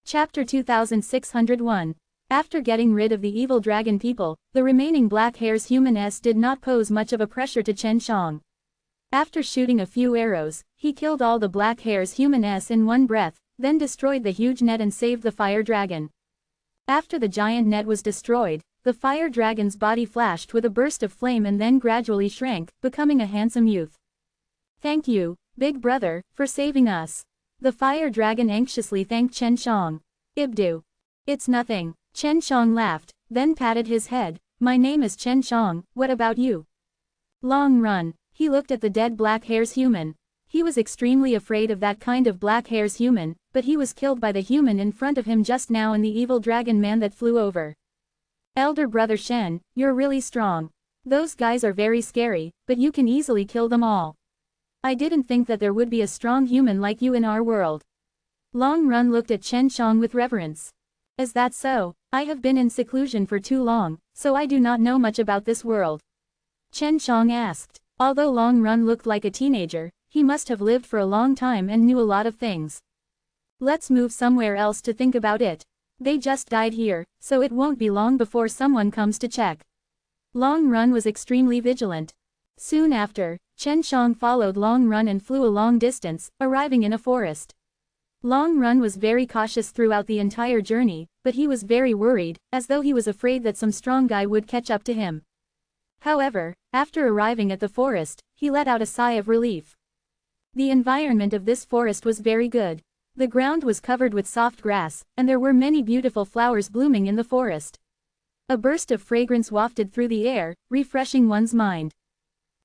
Chapter 2601. After getting rid of the evil dragon people, the remaining black hairs humans did not pose much of a pressure to Chen Shang. After shooting a few arrows, he killed all the black hairs humans in one breath, then destroyed the huge net and saved the fire dragon. After the giant net was destroyed, the fire dragon's body flashed with a burst of flame and then gradually shrank, becoming a handsome youth. "Thank you, big brother, for saving us." The fire dragon anxiously thanked Chen Shang. "Ibdu. It's nothing." Chen Shang laughed, then patted his head. "My name is Chen Shang, what about you?" Long Run. He looked at the dead black hairs human. He was extremely afraid of that kind of black hairs human, but he was killed by the human in front of him just now and the evil dragon man that flew over. "Elder brother Shen, you're really strong. Those guys are very scary, but you can easily kill them all. I didn't think that there would be a strong human like you in our world." Long Run looked at Chen Shang with reverence. "Is that so? I have been in seclusion for too long, so I do not know much about this world." Chen Shang asked. Although Long Run looked like a teenager, he must have lived for a long time and knew a lot of things. "Let's move somewhere else to think about it. They just died here, so it won't be long before someone comes to check." Long Run was extremely vigilant. Soon after, Chen Shang followed Long Run and flew a long distance, arriving in a forest. Long Run was very cautious throughout the entire journey, but he was very worried, as though he was afraid that some strong guy would catch up to him. However, after arriving at the forest, he let out a sigh of relief. The environment of this forest was very good. The ground was covered with soft grass, and there were many beautiful flowers blooming in the forest. A burst of fragrance wafted through the air, refreshing one's mind.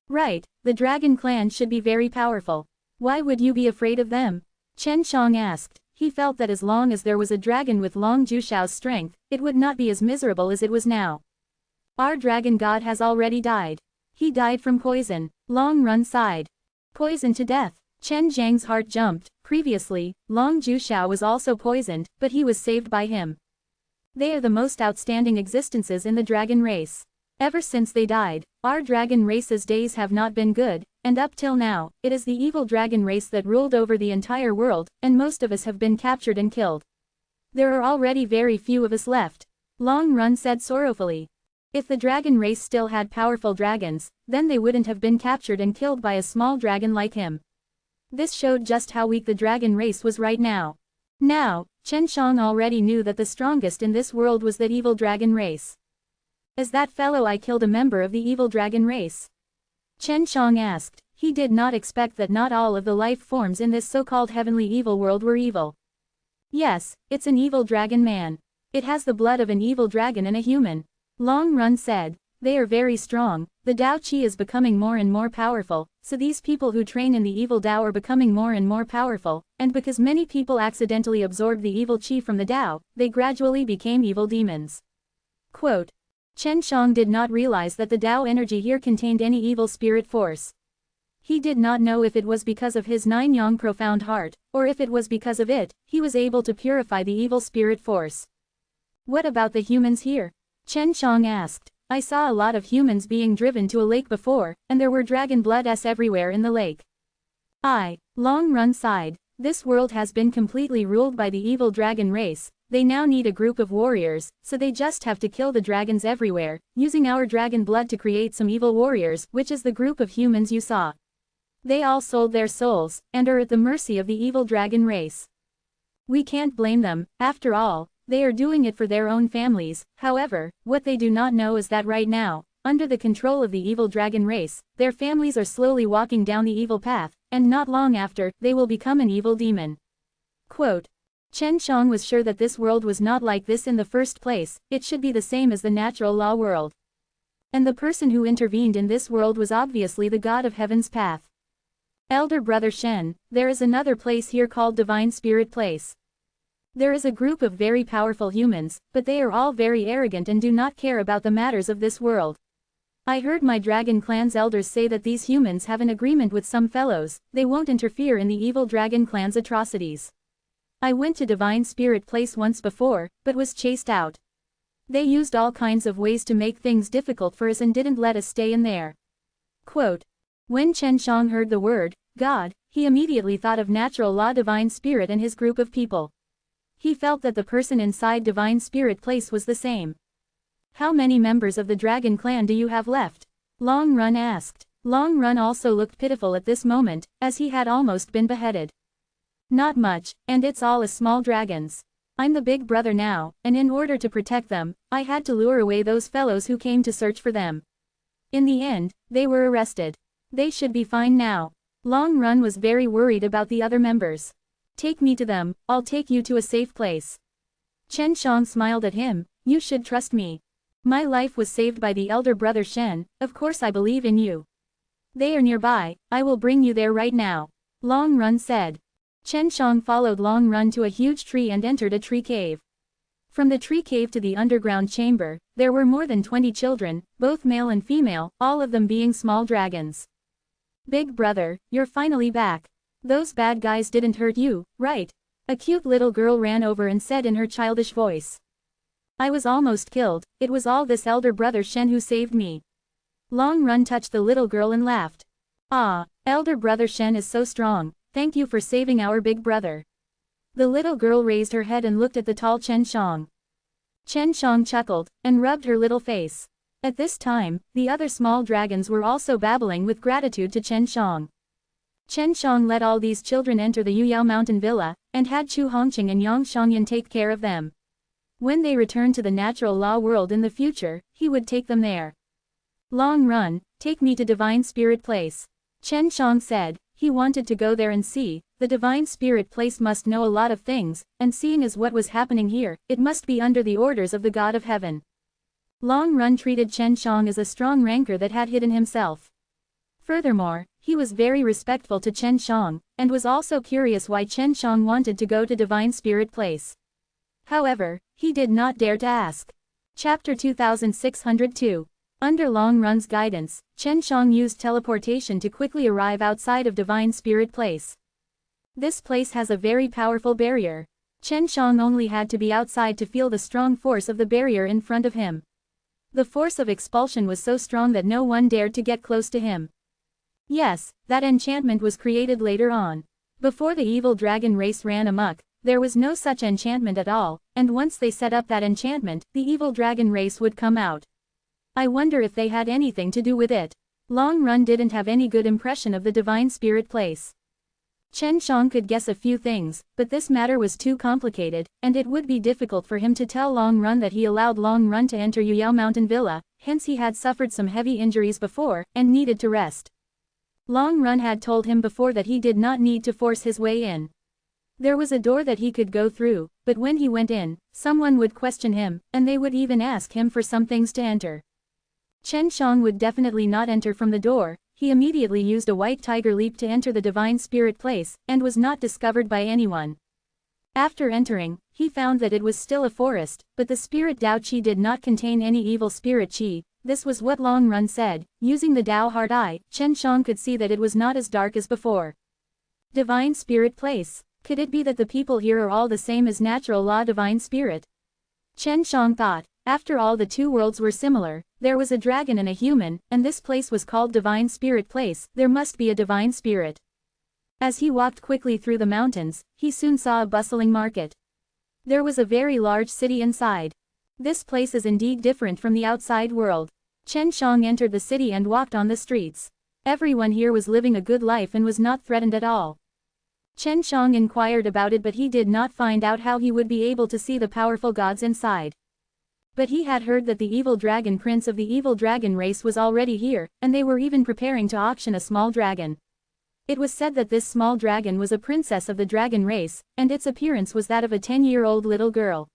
"Right, the dragon clan should be very powerful. Why would you be afraid of them?" Chen Shang asked. He felt that as long as there was a dragon with Long Jushao's strength, it would not be as miserable as it was now. "Our dragon god has already died. He died from poison." Long Run sighed. "Poison to death." Chen Zhang's heart jumped. Previously, Long Jushao was also poisoned, but he was saved by him. They are the most outstanding existences in the dragon race. Ever since they died, our dragon race's days have not been good, and up till now, it is the evil dragon race that ruled over the entire world, and most of us have been captured and killed. There are already very few of us left." Long Run said sorrowfully. If the dragon race still had powerful dragons, then they wouldn't have been captured and killed by a small dragon like him. This showed just how weak the dragon race was right now. Now, Chen Shang already knew that the strongest in this world was that evil dragon race. "Is that fellow I killed a member of the evil dragon race?" Chen Shang asked. He did not expect that not all of the life forms in this so-called heavenly evil world were evil. "Yes, it's an evil dragon man. It has the blood of an evil dragon and a human." Long Run said. "They are very strong. The Tao Qi is becoming more and more powerful, so these people who train in the evil Tao are becoming more and more powerful, and because many people accidentally absorbed the evil Qi from the Tao, they gradually became evil demons." Quote. Chen Shang did not realize that the Tao energy here contained any evil spirit force. He did not know if it was because of his Nine Yang profound heart, or if it was because of it, he was able to purify the evil spirit force. "What about the humans here?" Chen Shang asked. "I saw a lot of humans being driven to a lake before, and there were dragon bloods everywhere in the lake." Long Run sighed. "This world has been completely ruled by the evil dragon race. They now need a group of warriors, so they just have to kill the dragons everywhere, using our dragon blood to create some evil warriors, which is the group of humans you saw. They all sold their souls, and are at the mercy of the evil dragon race. We can't blame them, after all. They are doing it for their own families. However, what they do not know is that right now, under the control of the evil dragon race, their families are slowly walking down the evil path, and not long after, they will become an evil demon." Quote. Chen Shang was sure that this world was not like this in the first place, it should be the same as the natural law world. And the person who intervened in this world was obviously the god of heaven's path. "Elder brother Shen, there is another place here called Divine Spirit Place. There is a group of very powerful humans, but they are all very arrogant and do not care about the matters of this world. I heard my dragon clan's elders say that these humans have an agreement with some fellows, they won't interfere in the evil dragon clan's atrocities. I went to Divine Spirit Place once before, but was chased out. They used all kinds of ways to make things difficult for us and didn't let us stay in there." Quote. When Chen Shang heard the word God, he immediately thought of natural law divine spirit and his group of people. He felt that the person inside Divine Spirit Place was the same. How many members of the Dragon Clan do you have left? Long Run asked. Long Run also looked pitiful at this moment, as he had almost been beheaded. Not much, and it's all as small dragons. I'm the big brother now, and in order to protect them, I had to lure away those fellows who came to search for them. In the end, they were arrested. They should be fine now. Long Run was very worried about the other members. Take me to them, I'll take you to a safe place. Chen Shang smiled at him, you should trust me. My life was saved by the elder brother Shen, of course I believe in you. They are nearby, I will bring you there right now. Long Run said. Chen Shang followed Long Run to a huge tree and entered a tree cave. From the tree cave to the underground chamber, there were more than 20 children, both male and female, all of them being small dragons. Big brother, you're finally back. Those bad guys didn't hurt you, right? A cute little girl ran over and said in her childish voice. I was almost killed, it was all this elder brother Shen who saved me. Long Run touched the little girl and laughed. Ah, elder brother Shen is so strong, thank you for saving our big brother. The little girl raised her head and looked at the tall Chen Shang. Chen Shang chuckled, and rubbed her little face. At this time, the other small dragons were also babbling with gratitude to Chen Shang. Chen Shang let all these children enter the Yuyao Mountain Villa, and had Chu Hongqing and Yang Shangyan take care of them. When they returned to the natural law world in the future, he would take them there. Long Run, take me to Divine Spirit Place. Chen Shang said, he wanted to go there and see, the Divine Spirit Place must know a lot of things, and seeing as what was happening here, it must be under the orders of the God of Heaven. Long Run treated Chen Shang as a strong rancor that had hidden himself. Furthermore, he was very respectful to Chen Shang, and was also curious why Chen Shang wanted to go to Divine Spirit Place. However, he did not dare to ask. Chapter 2602. Under Long Run's guidance, Chen Shang used teleportation to quickly arrive outside of Divine Spirit Place. This place has a very powerful barrier. Chen Shang only had to be outside to feel the strong force of the barrier in front of him. The force of expulsion was so strong that no one dared to get close to him. Yes, that enchantment was created later on. Before the evil dragon race ran amok, there was no such enchantment at all, and once they set up that enchantment, the evil dragon race would come out. I wonder if they had anything to do with it. Long Run didn't have any good impression of the Divine Spirit Place. Chen Shang could guess a few things, but this matter was too complicated, and it would be difficult for him to tell Long Run that he allowed Long Run to enter Yuyao Mountain Villa, hence he had suffered some heavy injuries before, and needed to rest. Long Run had told him before that he did not need to force his way in. There was a door that he could go through, but when he went in, someone would question him, and they would even ask him for some things to enter. Chen Shang would definitely not enter from the door. He immediately used a white tiger leap to enter the Divine Spirit Place, and was not discovered by anyone. After entering, he found that it was still a forest, but the spirit Dao Qi did not contain any evil spirit Qi. This was what Long Run said. Using the Dao Heart Eye, Chen Shang could see that it was not as dark as before. Divine Spirit Place. Could it be that the people here are all the same as natural law divine spirit? Chen Shang thought. After all, the two worlds were similar. There was a dragon and a human, and this place was called Divine Spirit Place. There must be a divine spirit. As he walked quickly through the mountains, he soon saw a bustling market. There was a very large city inside. This place is indeed different from the outside world. Chen Shang entered the city and walked on the streets. Everyone here was living a good life and was not threatened at all. Chen Shang inquired about it, but he did not find out how he would be able to see the powerful gods inside. But he had heard that the evil dragon prince of the evil dragon race was already here, and they were even preparing to auction a small dragon. It was said that this small dragon was a princess of the dragon race, and its appearance was that of a 10-year-old little girl.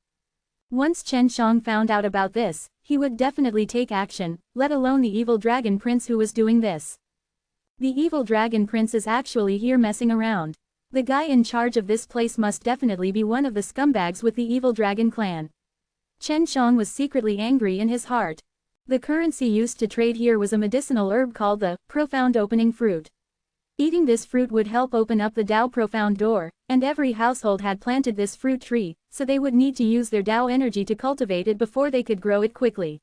Once Chen Shang found out about this, he would definitely take action, let alone the evil dragon prince who was doing this. The evil dragon prince is actually here messing around. The guy in charge of this place must definitely be one of the scumbags with the evil dragon clan. Chen Shang was secretly angry in his heart. The currency used to trade here was a medicinal herb called the Profound Opening Fruit. Eating this fruit would help open up the Dao Profound door, and every household had planted this fruit tree, so they would need to use their Dao energy to cultivate it before they could grow it quickly.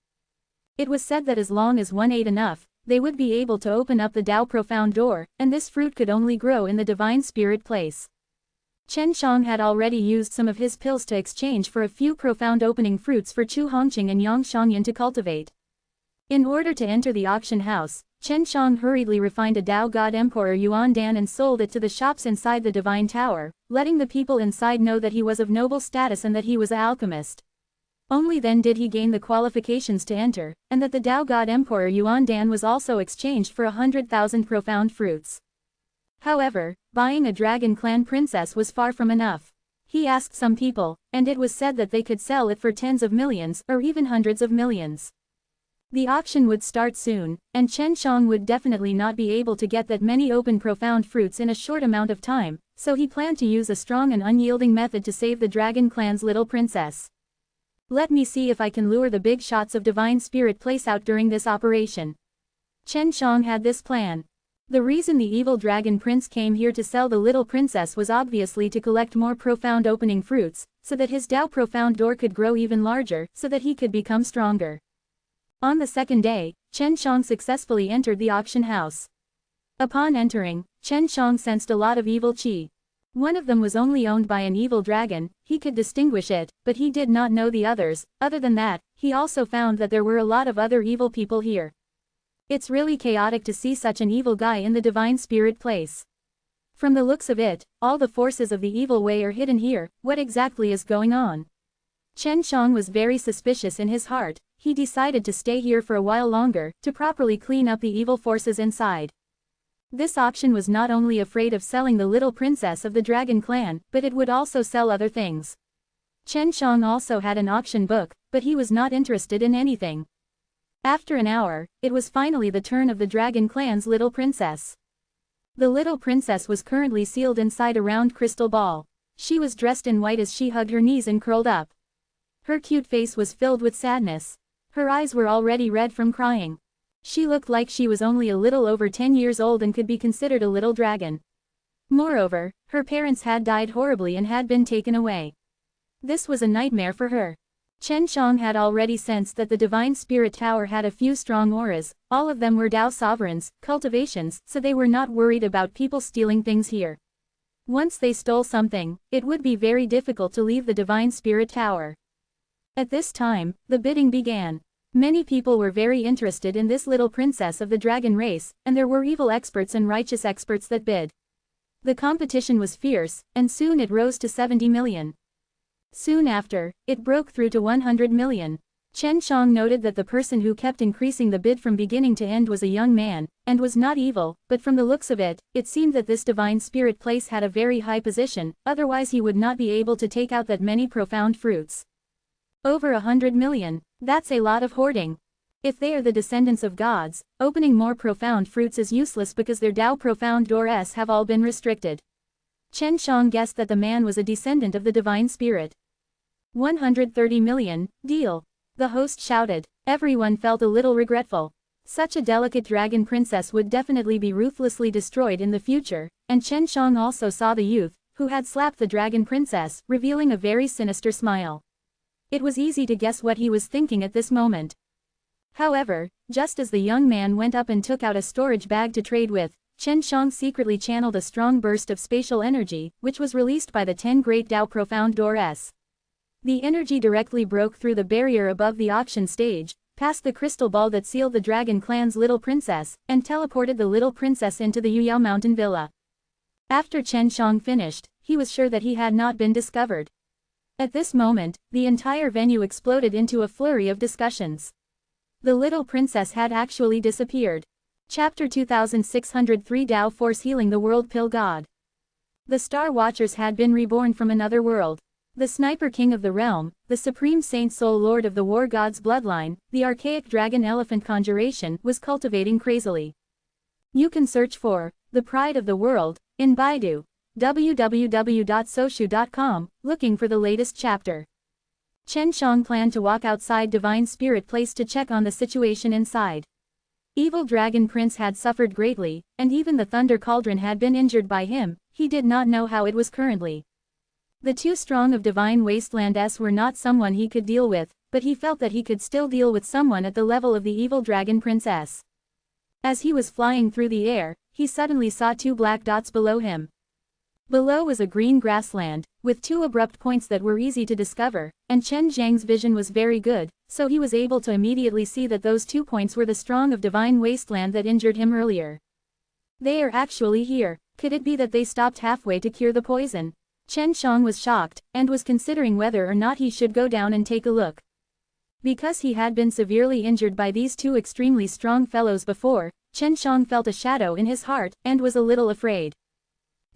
It was said that as long as one ate enough, they would be able to open up the Dao Profound door, and this fruit could only grow in the Divine Spirit Place. Chen Shang had already used some of his pills to exchange for a few profound opening fruits for Chu Hongqing and Yang Shangyan to cultivate. In order to enter the auction house, Chen Shang hurriedly refined a Tao God Emperor Yuan Dan and sold it to the shops inside the Divine Tower, letting the people inside know that he was of noble status and that he was an alchemist. Only then did he gain the qualifications to enter, and that the Tao God Emperor Yuan Dan was also exchanged for 100,000 profound fruits. However, buying a Dragon Clan princess was far from enough. He asked some people, and it was said that they could sell it for tens of millions or even hundreds of millions. The auction would start soon, and Chen Shang would definitely not be able to get that many open profound fruits in a short amount of time, so he planned to use a strong and unyielding method to save the Dragon Clan's little princess. Let me see if I can lure the big shots of Divine Spirit place out during this operation. Chen Shang had this plan. The reason the evil dragon prince came here to sell the little princess was obviously to collect more profound opening fruits, so that his Tao profound door could grow even larger, so that he could become stronger. On the second day, Chen Shang successfully entered the auction house. Upon entering, Chen Shang sensed a lot of evil qi. One of them was only owned by an evil dragon, he could distinguish it, but he did not know the others. Other than that, he also found that there were a lot of other evil people here. It's really chaotic to see such an evil guy in the Divine Spirit place. From the looks of it, all the forces of the evil way are hidden here. What exactly is going on? Chen Shang was very suspicious in his heart. He decided to stay here for a while longer, to properly clean up the evil forces inside. This auction was not only afraid of selling the little princess of the Dragon Clan, but it would also sell other things. Chen Shang also had an auction book, but he was not interested in anything. After an hour, it was finally the turn of the Dragon Clan's little princess. The little princess was currently sealed inside a round crystal ball. She was dressed in white as she hugged her knees and curled up. Her cute face was filled with sadness. Her eyes were already red from crying. She looked like she was only a little over 10 years old and could be considered a little dragon. Moreover, her parents had died horribly and had been taken away. This was a nightmare for her. Chen Shang had already sensed that the Divine Spirit Tower had a few strong auras, all of them were Tao sovereigns, cultivations, so they were not worried about people stealing things here. Once they stole something, it would be very difficult to leave the Divine Spirit Tower. At this time, the bidding began. Many people were very interested in this little princess of the dragon race, and there were evil experts and righteous experts that bid. The competition was fierce, and soon it rose to 70 million. Soon after, it broke through to 100 million. Chen Shang noted that the person who kept increasing the bid from beginning to end was a young man, and was not evil, but from the looks of it, it seemed that this Divine Spirit place had a very high position, otherwise he would not be able to take out that many profound fruits. Over 100 million. That's a lot of hoarding. If they are the descendants of gods, opening more profound fruits is useless because their Tao profound doors have all been restricted. Chen Shang guessed that the man was a descendant of the Divine Spirit. 130 million, deal. The host shouted. Everyone felt a little regretful. Such a delicate dragon princess would definitely be ruthlessly destroyed in the future, and Chen Shang also saw the youth, who had slapped the dragon princess, revealing a very sinister smile. It was easy to guess what he was thinking at this moment. However, just as the young man went up and took out a storage bag to trade with, Chen Shang secretly channeled a strong burst of spatial energy, which was released by the 10 Great Tao Profound Doors. The energy directly broke through the barrier above the auction stage, past the crystal ball that sealed the Dragon Clan's little princess, and teleported the little princess into the Yuyao Mountain Villa. After Chen Shang finished, he was sure that he had not been discovered. At this moment, the entire venue exploded into a flurry of discussions. The little princess had actually disappeared. Chapter 2603 Tao Force Healing the World Pill God. The Star Watchers had been reborn from another world. The Sniper King of the Realm, the Supreme Saint Soul Lord of the War God's bloodline, the archaic Dragon Elephant Conjuration, was cultivating crazily. You can search for The Pride of the World in Baidu. www.soshu.com, looking for the latest chapter. Chen Shang planned to walk outside Divine Spirit Place to check on the situation inside. Evil Dragon Prince had suffered greatly, and even the Thunder Cauldron had been injured by him. He did not know how it was currently. The two strong of Divine Wastelands were not someone he could deal with, but he felt that he could still deal with someone at the level of the Evil Dragon Princess. As he was flying through the air, he suddenly saw two black dots below him. Below was a green grassland, with two abrupt points that were easy to discover, and Chen Zhang's vision was very good, so he was able to immediately see that those 2 points were the strong of divine wasteland that injured him earlier. They are actually here. Could it be that they stopped halfway to cure the poison? Chen Shang was shocked, and was considering whether or not he should go down and take a look. Because he had been severely injured by these 2 extremely strong fellows before, Chen Shang felt a shadow in his heart, and was a little afraid.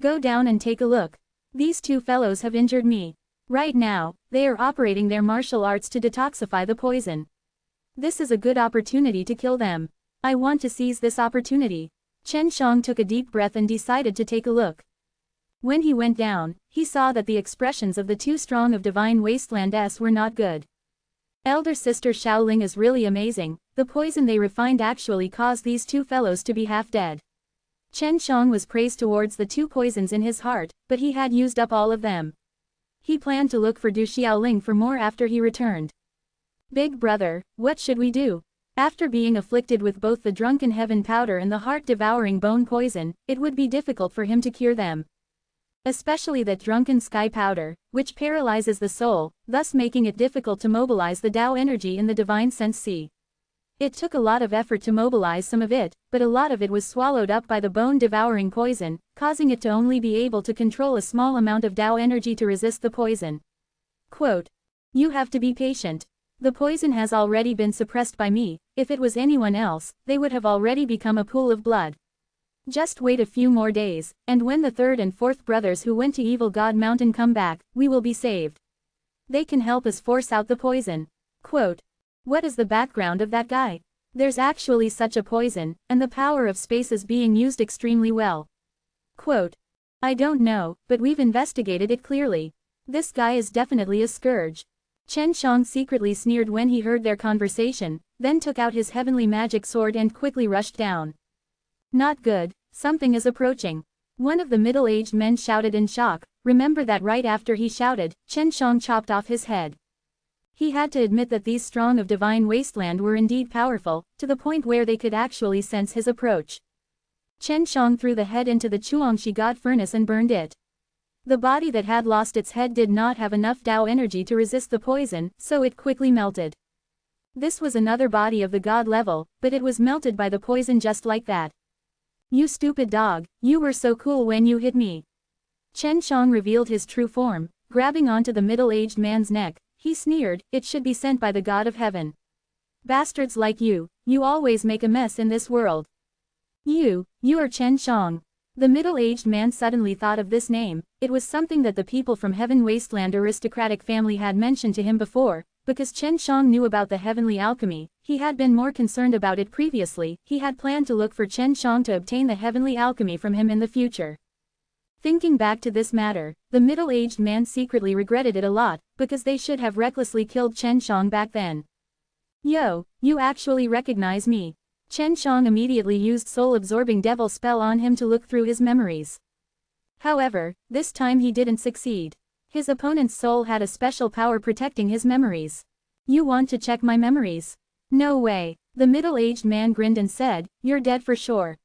Go down and take a look. These 2 fellows have injured me. Right now, they are operating their martial arts to detoxify the poison. This is a good opportunity to kill them. I want to seize this opportunity. Chen Shang took a deep breath and decided to take a look. When he went down, he saw that the expressions of the 2 strong of divine wasteland were not good. Elder sister Shaoling is really amazing. The poison they refined actually caused these 2 fellows to be half dead. Chen Shang was praised towards the 2 poisons in his heart, but he had used up all of them. He planned to look for Du Xiaoling for more after he returned. Big brother, what should we do? After being afflicted with both the drunken heaven powder and the heart-devouring bone poison, it would be difficult for him to cure them. Especially that drunken sky powder, which paralyzes the soul, thus making it difficult to mobilize the Tao energy in the divine sense sea. It took a lot of effort to mobilize some of it, but a lot of it was swallowed up by the bone-devouring poison, causing it to only be able to control a small amount of Tao energy to resist the poison. Quote, "You have to be patient. The poison has already been suppressed by me. If it was anyone else, they would have already become a pool of blood. Just wait a few more days, and when the 3rd and 4th brothers who went to Evil God Mountain come back, we will be saved. They can help us force out the poison." Quote, "What is the background of that guy? There's actually such a poison, and the power of space is being used extremely well." Quote, "I don't know, but we've investigated it clearly. This guy is definitely a scourge." Chen Shang secretly sneered when he heard their conversation, then took out his heavenly magic sword and quickly rushed down. "Not good, something is approaching." One of the middle-aged men shouted in shock. Remember that right after he shouted, Chen Shang chopped off his head. He had to admit that these strong of divine wasteland were indeed powerful, to the point where they could actually sense his approach. Chen Shang threw the head into the Chuangshi God furnace and burned it. The body that had lost its head did not have enough Tao energy to resist the poison, so it quickly melted. This was another body of the God level, but it was melted by the poison just like that. "You stupid dog, you were so cool when you hit me." Chen Shang revealed his true form, grabbing onto the middle-aged man's neck. He sneered, "It should be sent by the God of heaven. Bastards like you always make a mess in this world. You are Chen Shang." The middle-aged man suddenly thought of this name. It was something that the people from Heaven Wasteland aristocratic family had mentioned to him before, because Chen Shang knew about the heavenly alchemy. He had been more concerned about it previously. He had planned to look for Chen Shang to obtain the heavenly alchemy from him in the future. Thinking back to this matter, the middle-aged man secretly regretted it a lot, because they should have recklessly killed Chen Shang back then. "Yo, you actually recognize me." Chen Shang immediately used soul-absorbing devil spell on him to look through his memories. However, this time he didn't succeed. His opponent's soul had a special power protecting his memories. "You want to check my memories? No way." The middle-aged man grinned and said, "You're dead for sure.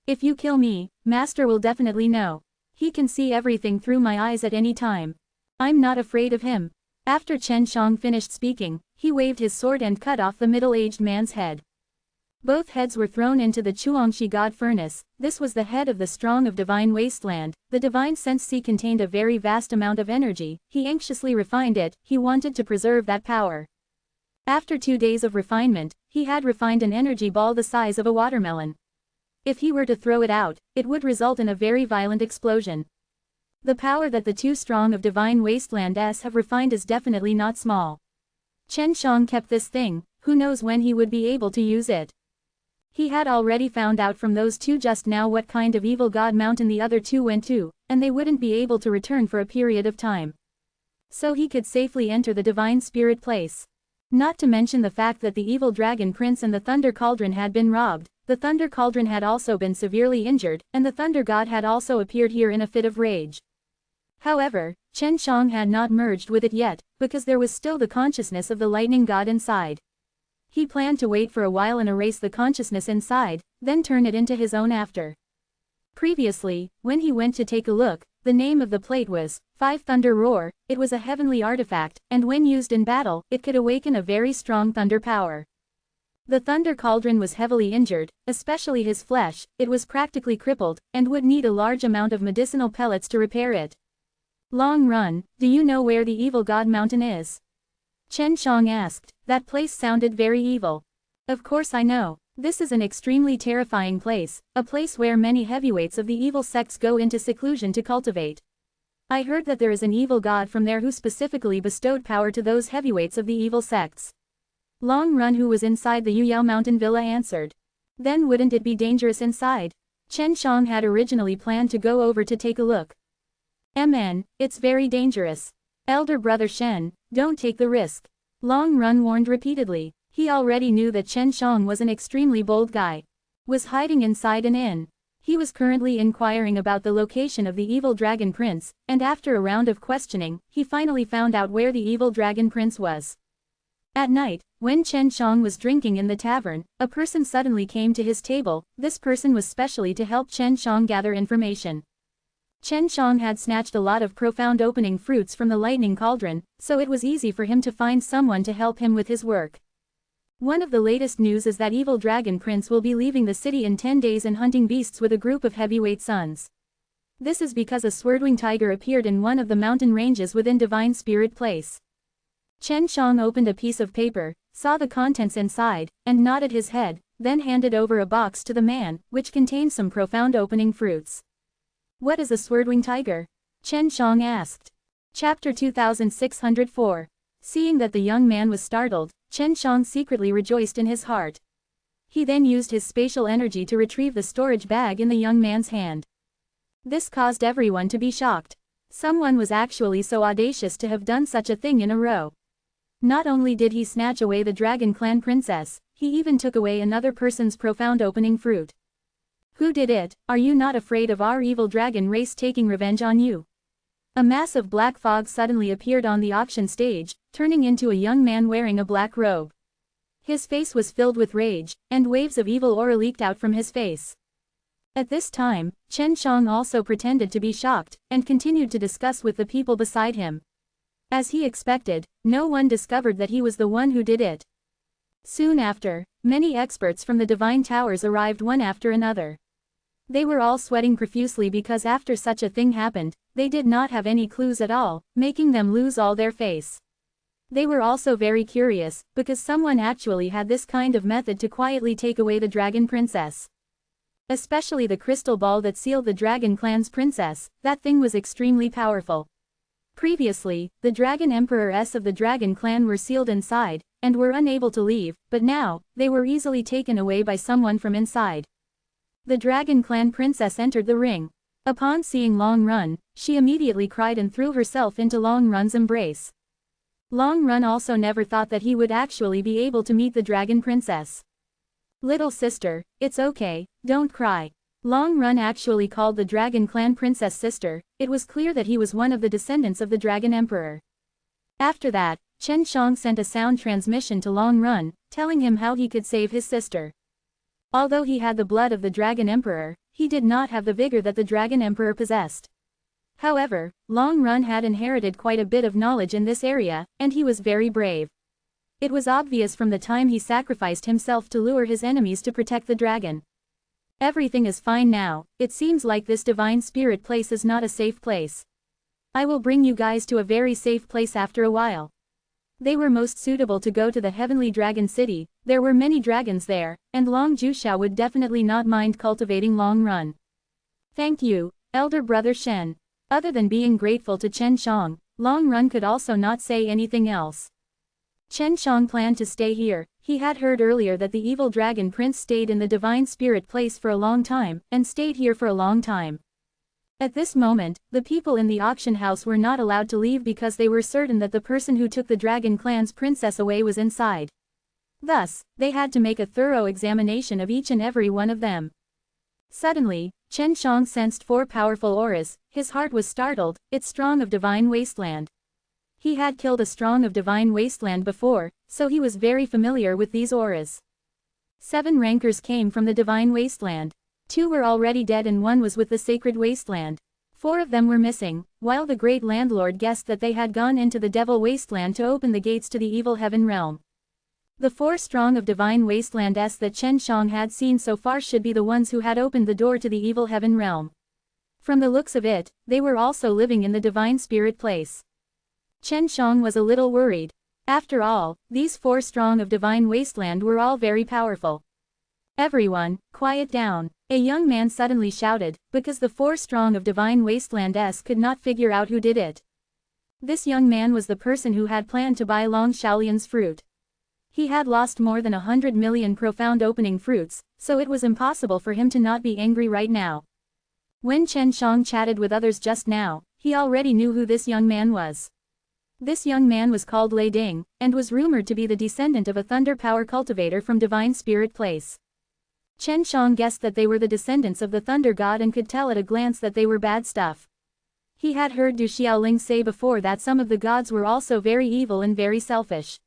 If you kill me, Master will definitely know. He can see everything through my eyes at any time. I'm not afraid of him." After Chen Shang finished speaking, he waved his sword and cut off the middle-aged man's head. Both heads were thrown into the Chuangshi God furnace. This was the head of the strong of divine wasteland. The divine sense sea contained a very vast amount of energy. He anxiously refined it. He wanted to preserve that power. After 2 days of refinement, he had refined an energy ball the size of a watermelon. If he were to throw it out, it would result in a very violent explosion. The power that the 2 strong of divine wasteland have refined is definitely not small. Chen Shang kept this thing. Who knows when he would be able to use it? He had already found out from those 2 just now what kind of evil God mountain the other 2 went to, and they wouldn't be able to return for a period of time. So he could safely enter the divine spirit place. Not to mention the fact that the evil dragon prince and the thunder cauldron had been robbed. The thunder cauldron had also been severely injured, and the thunder god had also appeared here in a fit of rage. However, Chen Shang had not merged with it yet, because there was still the consciousness of the lightning god inside. He planned to wait for a while and erase the consciousness inside, then turn it into his own after. Previously, when he went to take a look, The name of the plate was 5 Thunder Roar. It was a heavenly artifact, and when used in battle, it could awaken a very strong thunder power. The thunder cauldron was heavily injured, especially his flesh. It was practically crippled, and would need a large amount of medicinal pellets to repair it. Long Run, do you know where the Evil God Mountain is? Chen Shang asked. That place sounded very evil. Of course I know. This is an extremely terrifying place, a place where many heavyweights of the evil sects go into seclusion to cultivate. I heard that there is an evil god from there who specifically bestowed power to those heavyweights of the evil sects. Long Run, who was inside the Yuyao Mountain Villa, answered. Then wouldn't it be dangerous inside? Chen Shang had originally planned to go over to take a look. It's very dangerous. Elder brother Shen, don't take the risk. Long Run warned repeatedly. He already knew that Chen Shang was an extremely bold guy. Was hiding inside an inn. He was currently inquiring about the location of the evil dragon prince, and after a round of questioning, he finally found out where the evil dragon prince was. At night, when Chen Shang was drinking in the tavern, a person suddenly came to his table. This person was specially to help Chen Shang gather information. Chen Shang had snatched a lot of profound opening fruits from the lightning cauldron, so it was easy for him to find someone to help him with his work. One of the latest news is that Evil Dragon Prince will be leaving the city in 10 days and hunting beasts with a group of heavyweight sons. This is because a swordwing tiger appeared in one of the mountain ranges within Divine Spirit Place. Chen Shang opened a piece of paper, saw the contents inside, and nodded his head, then handed over a box to the man, which contained some profound opening fruits. What is a swordwing tiger? Chen Shang asked. Chapter 2604. Seeing that the young man was startled, Chen Shang secretly rejoiced in his heart. He then used his spatial energy to retrieve the storage bag in the young man's hand. This caused everyone to be shocked. Someone was actually so audacious to have done such a thing in a row. Not only did he snatch away the Dragon Clan princess, he even took away another person's profound opening fruit. Who did it? Are you not afraid of our evil dragon race taking revenge on you? A mass of black fog suddenly appeared on the auction stage, turning into a young man wearing a black robe. His face was filled with rage, and waves of evil aura leaked out from his face. At this time, Chen Shang also pretended to be shocked, and continued to discuss with the people beside him. As he expected, no one discovered that he was the one who did it. Soon after, many experts from the Divine Towers arrived one after another. They were all sweating profusely because after such a thing happened, they did not have any clues at all, making them lose all their face. They were also very curious, because someone actually had this kind of method to quietly take away the Dragon Princess. Especially the crystal ball that sealed the Dragon Clan's princess, that thing was extremely powerful. Previously, the Dragon Emperors of the Dragon Clan were sealed inside, and were unable to leave, but now, they were easily taken away by someone from inside. The Dragon Clan princess entered the ring. Upon seeing Long Run, she immediately cried and threw herself into Long Run's embrace. Long Run also never thought that he would actually be able to meet the Dragon Princess. Little sister, it's okay, don't cry. Long Run actually called the Dragon Clan princess sister. It was clear that he was one of the descendants of the Dragon Emperor. After that, Chen Shang sent a sound transmission to Long Run, telling him how he could save his sister. Although he had the blood of the Dragon Emperor, he did not have the vigor that the Dragon Emperor possessed. However, Long Run had inherited quite a bit of knowledge in this area, and he was very brave. It was obvious from the time he sacrificed himself to lure his enemies to protect the dragon. Everything is fine now. It seems like this Divine Spirit Place is not a safe place. I will bring you guys to a very safe place after a while. They were most suitable to go to the Heavenly Dragon City. There were many dragons there, and Long Juxiao would definitely not mind cultivating Long Run. Thank you, elder brother Shen. Other than being grateful to Chen Shang, Long Run could also not say anything else. Chen Shang planned to stay here. He had heard earlier that the evil dragon prince stayed in the Divine Spirit Place for a long time, and stayed here for a long time. At this moment, the people in the auction house were not allowed to leave because they were certain that the person who took the Dragon Clan's princess away was inside. Thus, they had to make a thorough examination of each and every one of them. Suddenly, Chen Shang sensed 4 powerful auras. His heart was startled. It's Strong of Divine Wasteland. He had killed a Strong of Divine Wasteland before, so he was very familiar with these auras. 7 rankers came from the Divine Wasteland. 2 were already dead and 1 was with the Sacred Wasteland. 4 of them were missing, while the great landlord guessed that they had gone into the devil wasteland to open the gates to the evil heaven realm. The 4 strong of divine wastelands that Chen Shang had seen so far should be the ones who had opened the door to the evil heaven realm. From the looks of it, they were also living in the divine spirit place. Chen Shang was a little worried. After all, these 4 strong of divine wasteland were all very powerful. Everyone, quiet down, a young man suddenly shouted, because the 4 strong of divine wastelands could not figure out who did it. This young man was the person who had planned to buy Long Xiaolian's fruit. He had lost more than 100 million profound opening fruits, so it was impossible for him to not be angry right now. When Chen Shang chatted with others just now, he already knew who this young man was. This young man was called Lei Ding, and was rumored to be the descendant of a thunder power cultivator from Divine Spirit Place. Chen Shang guessed that they were the descendants of the thunder god and could tell at a glance that they were bad stuff. He had heard Du Xiaoling say before that some of the gods were also very evil and very selfish.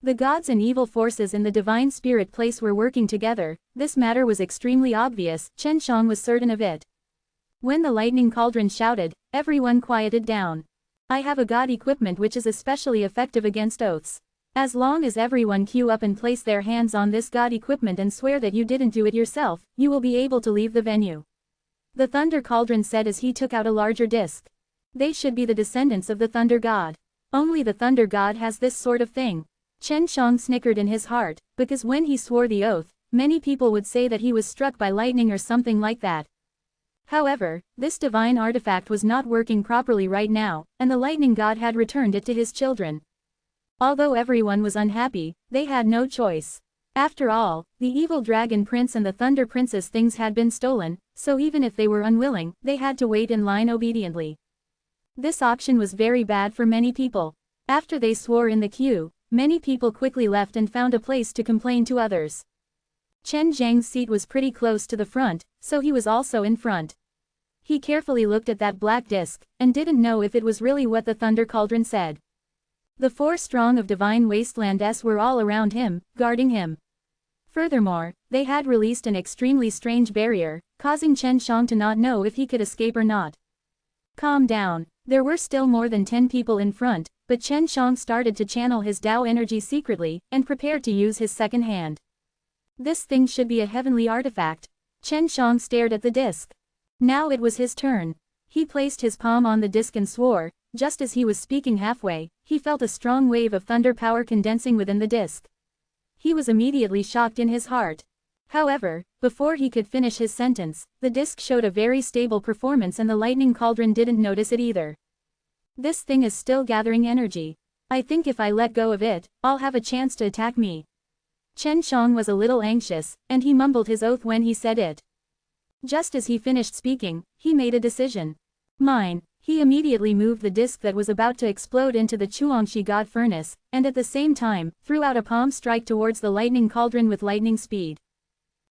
The gods and evil forces in the Divine Spirit Place were working together. This matter was extremely obvious, Chen Shang was certain of it. When the lightning cauldron shouted, everyone quieted down. I have a god equipment which is especially effective against oaths. As long as everyone queue up and place their hands on this god equipment and swear that you didn't do it yourself, you will be able to leave the venue. The thunder cauldron said as he took out a larger disc. They should be the descendants of the thunder god. Only the thunder god has this sort of thing. Chen Shang snickered in his heart, because when he swore the oath, many people would say that he was struck by lightning or something like that. However, this divine artifact was not working properly right now, and the lightning god had returned it to his children. Although everyone was unhappy, they had no choice. After all, the evil dragon prince and the thunder princess things had been stolen, so even if they were unwilling, they had to wait in line obediently. This auction was very bad for many people. After they swore in the queue, many people quickly left and found a place to complain to others. Chen Zhang's seat was pretty close to the front, so he was also in front. He carefully looked at that black disc, and didn't know if it was really what the thunder cauldron said. The 4 strong of divine wastelands were all around him, guarding him. Furthermore, they had released an extremely strange barrier, causing Chen Shang to not know if he could escape or not. Calm down. There were still more than 10 people in front, but Chen Shang started to channel his Tao energy secretly, and prepared to use his second hand. This thing should be a heavenly artifact. Chen Shang stared at the disc. Now it was his turn. He placed his palm on the disc and swore. Just as he was speaking halfway, he felt a strong wave of thunder power condensing within the disc. He was immediately shocked in his heart. However, before he could finish his sentence, the disc showed a very stable performance and the lightning cauldron didn't notice it either. This thing is still gathering energy. I think if I let go of it, I'll have a chance to attack me. Chen Shang was a little anxious, and he mumbled his oath when he said it. Just as he finished speaking, he made a decision. Mine. He immediately moved the disc that was about to explode into the Chuangshi god furnace, and at the same time, threw out a palm strike towards the lightning cauldron with lightning speed.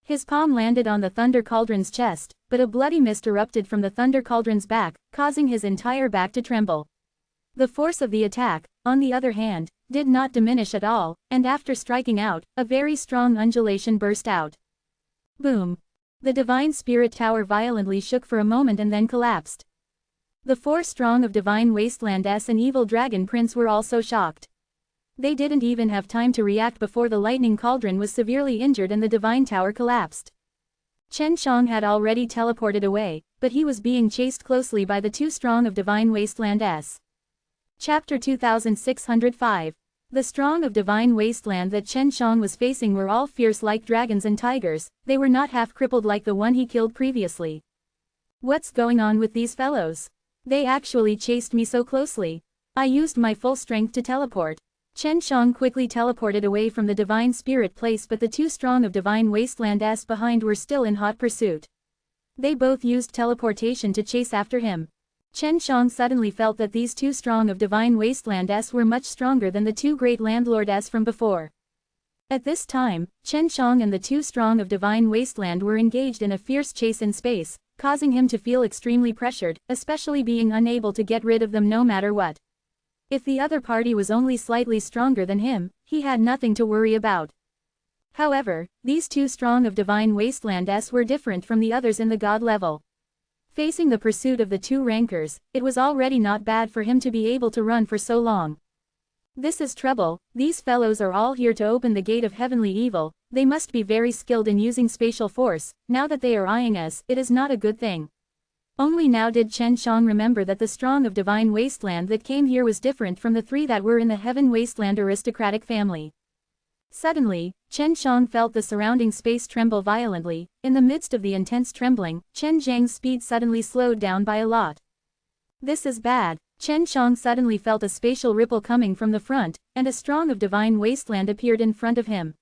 His palm landed on the thunder cauldron's chest, but a bloody mist erupted from the thunder cauldron's back, causing his entire back to tremble. The force of the attack, on the other hand, did not diminish at all, and after striking out, a very strong undulation burst out. Boom! The divine spirit tower violently shook for a moment and then collapsed. The 4 strong of divine wastelands and evil dragon prince were also shocked. They didn't even have time to react before the lightning cauldron was severely injured and the divine tower collapsed. Chen Shang had already teleported away, but he was being chased closely by the 2 strong of divine wastelands. Chapter 2605. The strong of divine wasteland that Chen Shang was facing were all fierce like dragons and tigers. They were not half crippled like the one he killed previously. What's going on with these fellows? They actually chased me so closely. I used my full strength to teleport. Chen Shang quickly teleported away from the divine spirit place, but the 2 strong of divine wastelands behind were still in hot pursuit. They both used teleportation to chase after him. Chen Shang suddenly felt that these 2 strong of divine wastelands were much stronger than the 2 great landlords from before. At this time, Chen Shang and the 2 strong of divine wasteland were engaged in a fierce chase in space, causing him to feel extremely pressured, especially being unable to get rid of them no matter what. If the other party was only slightly stronger than him, he had nothing to worry about. However, these 2 strong of divine wastelands were different from the others in the god level. Facing the pursuit of the two rankers, it was already not bad for him to be able to run for so long. This is trouble, these fellows are all here to open the gate of heavenly evil, they must be very skilled in using spatial force, now that they are eyeing us, it is not a good thing. Only now did Chen Shang remember that the strong of divine wasteland that came here was different from the three that were in the heaven wasteland aristocratic family. Suddenly, Chen Shang felt the surrounding space tremble violently. In the midst of the intense trembling, Chen Zhang's speed suddenly slowed down by a lot. This is bad. Chen Shang suddenly felt a spatial ripple coming from the front, and a strong of divine wasteland appeared in front of him.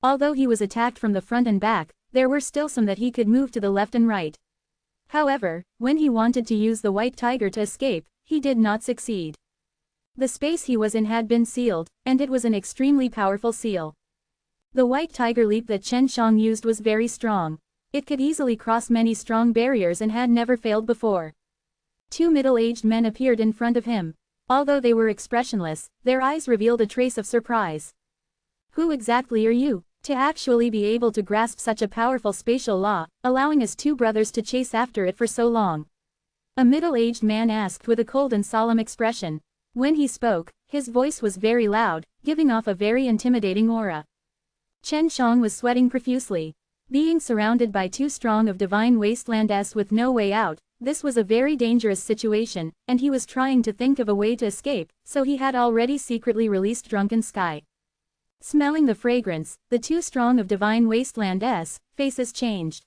Although he was attacked from the front and back, there were still some that he could move to the left and right. However, when he wanted to use the white tiger to escape, he did not succeed. The space he was in had been sealed, and it was an extremely powerful seal. The white tiger leap that Chen Shang used was very strong. It could easily cross many strong barriers and had never failed before. Two middle-aged men appeared in front of him. Although they were expressionless, their eyes revealed a trace of surprise. Who exactly are you, to actually be able to grasp such a powerful spatial law, allowing us two brothers to chase after it for so long? A middle-aged man asked with a cold and solemn expression. When he spoke, his voice was very loud, giving off a very intimidating aura. Chen Shang was sweating profusely. Being surrounded by two strong of divine wasteland with no way out, this was a very dangerous situation, and he was trying to think of a way to escape, so he had already secretly released Drunken Sky. Smelling the fragrance, the two strong of divine wasteland faces changed.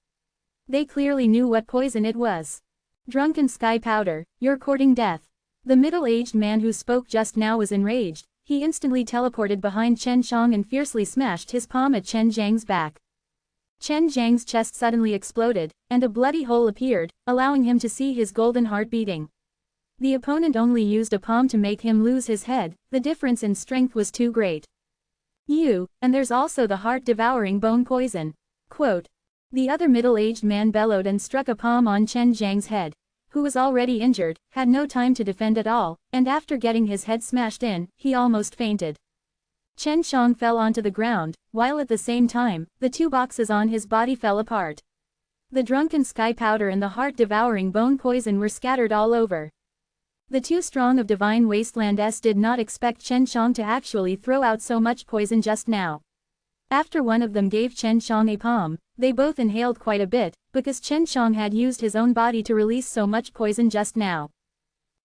They clearly knew what poison it was. Drunken Sky powder, you're courting death. The middle-aged man who spoke just now was enraged. He instantly teleported behind Chen Shang and fiercely smashed his palm at Chen Zhang's back. Chen Zhang's chest suddenly exploded, and a bloody hole appeared, allowing him to see his golden heart beating. The opponent only used a palm to make him lose his head, the difference in strength was too great. And there's also the heart-devouring bone poison. Quote. The other middle-aged man bellowed and struck a palm on Chen Zhang's head, who was already injured, had no time to defend at all, and after getting his head smashed in, he almost fainted. Chen Shang fell onto the ground, while at the same time, the two boxes on his body fell apart. The Drunken Sky powder and the heart-devouring bone poison were scattered all over. The two strong of divine wasteland did not expect Chen Shang to actually throw out so much poison just now. After one of them gave Chen Shang a palm, they both inhaled quite a bit, because Chen Shang had used his own body to release so much poison just now.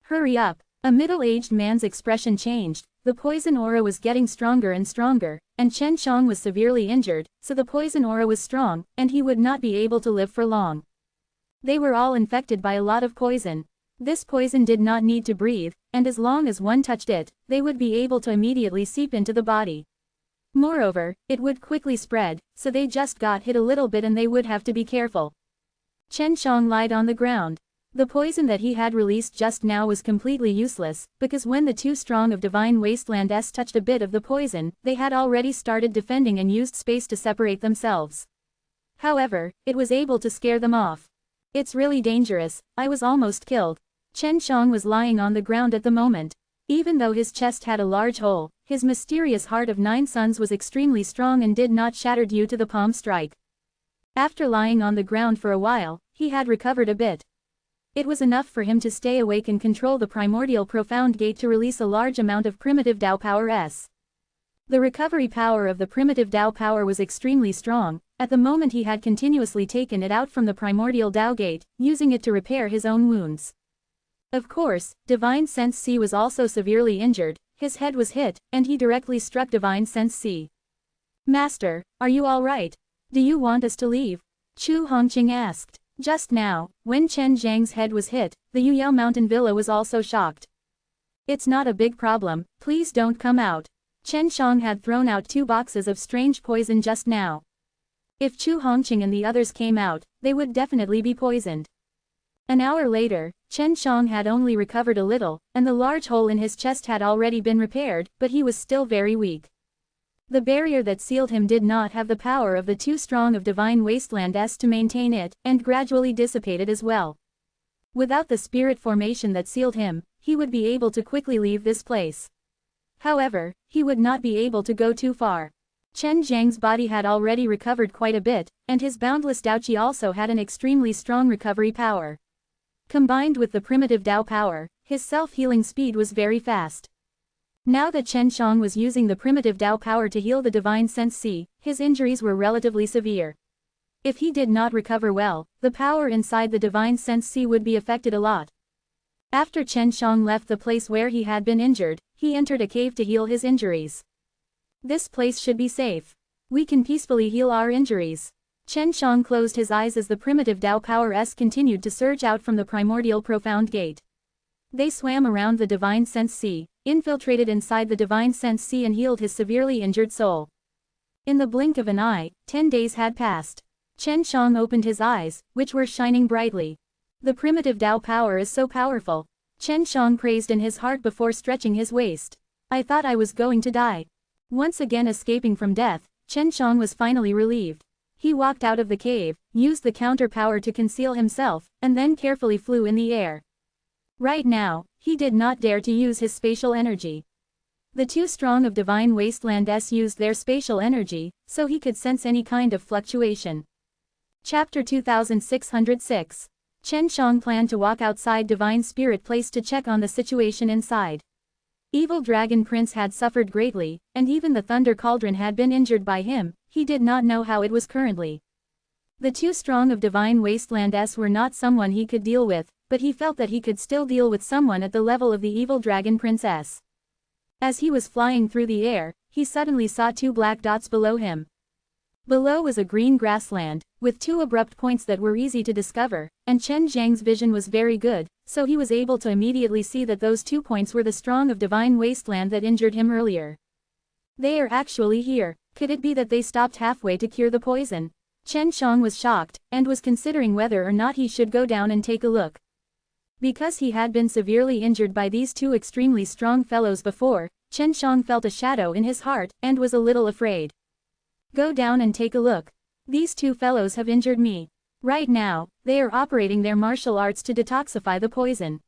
Hurry up! A middle-aged man's expression changed. The poison aura was getting stronger and stronger, and Chen Shang was severely injured, so the poison aura was strong, and he would not be able to live for long. They were all infected by a lot of poison. This poison did not need to breathe, and as long as one touched it, they would be able to immediately seep into the body. Moreover, it would quickly spread, so they just got hit a little bit and they would have to be careful. Chen Shang lied on the ground. The poison that he had released just now was completely useless, because when the two strong of divine wasteland touched a bit of the poison, they had already started defending and used space to separate themselves. However, it was able to scare them off. It's really dangerous, I was almost killed. Chen Shang was lying on the ground at the moment. Even though his chest had a large hole, his mysterious heart of 9 suns was extremely strong and did not shatter due to the palm strike. After lying on the ground for a while, he had recovered a bit. It was enough for him to stay awake and control the primordial profound gate to release a large amount of primitive Dao power. The recovery power of the primitive Dao power was extremely strong. At the moment he had continuously taken it out from the primordial Dao gate, using it to repair his own wounds. Of course, Divine Sense C was also severely injured, his head was hit, and he directly struck Divine Sense C. Master, are you alright? Do you want us to leave? Chu Hongqing asked. Just now, when Chen Zhang's head was hit, the Yuyao Mountain Villa was also shocked. It's not a big problem, please don't come out. Chen Shang had thrown out 2 boxes of strange poison just now. If Chu Hongqing and the others came out, they would definitely be poisoned. An hour later, Chen Shang had only recovered a little, and the large hole in his chest had already been repaired, but he was still very weak. The barrier that sealed him did not have the power of the 2 strong of divine wasteland to maintain it, and gradually dissipated as well. Without the spirit formation that sealed him, he would be able to quickly leave this place. However, he would not be able to go too far. Chen Zhang's body had already recovered quite a bit, and his boundless Dao Qi also had an extremely strong recovery power. Combined with the primitive Tao power, his self-healing speed was very fast. Now that Chen Shang was using the primitive Tao power to heal the divine sense C, his injuries were relatively severe. If he did not recover well, the power inside the divine sense C would be affected a lot. After Chen Shang left the place where he had been injured, he entered a cave to heal his injuries. This place should be safe. We can peacefully heal our injuries. Chen Shang closed his eyes as the primitive Tao power continued to surge out from the primordial profound gate. They swam around the divine sense sea, infiltrated inside the divine sense sea and healed his severely injured soul. In the blink of an eye, 10 days had passed. Chen Shang opened his eyes, which were shining brightly. The primitive Tao power is so powerful. Chen Shang praised in his heart before stretching his waist. I thought I was going to die. Once again escaping from death, Chen Shang was finally relieved. He walked out of the cave, used the counter power to conceal himself, and then carefully flew in the air. Right now, he did not dare to use his spatial energy. The two strong of divine wastelands used their spatial energy, so he could sense any kind of fluctuation. Chapter 2606. Chen Shang planned to walk outside Divine Spirit Place to check on the situation inside. Evil Dragon Prince had suffered greatly, and even the Thunder Cauldron had been injured by him. He did not know how it was currently. The two strong of Divine Wastelands were not someone he could deal with, but he felt that he could still deal with someone at the level of the Evil Dragon Princess. As he was flying through the air, he suddenly saw two black dots below him. Below was a green grassland, with two abrupt points that were easy to discover, and Chen Zhang's vision was very good, so he was able to immediately see that those 2 points were the strong of Divine Wasteland that injured him earlier. They are actually here. Could it be that they stopped halfway to cure the poison? Chen Shang was shocked, and was considering whether or not he should go down and take a look. Because he had been severely injured by these two extremely strong fellows before, Chen Shang felt a shadow in his heart, and was a little afraid. Go down and take a look. These two fellows have injured me. Right now, they are operating their martial arts to detoxify the poison.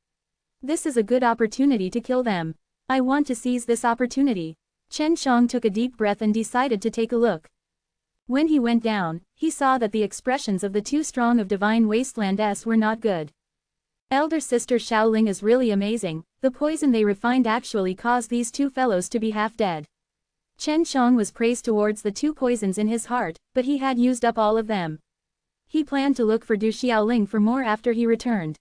This is a good opportunity to kill them. I want to seize this opportunity. Chen Shang took a deep breath and decided to take a look. When he went down, he saw that the expressions of the two strong of Divine Wastelands were not good. Elder Sister Shaoling is really amazing. The poison they refined actually caused these two fellows to be half dead. Chen Shang was praised towards the two poisons in his heart, but he had used up all of them. He planned to look for Du Xiaoling for more after he returned.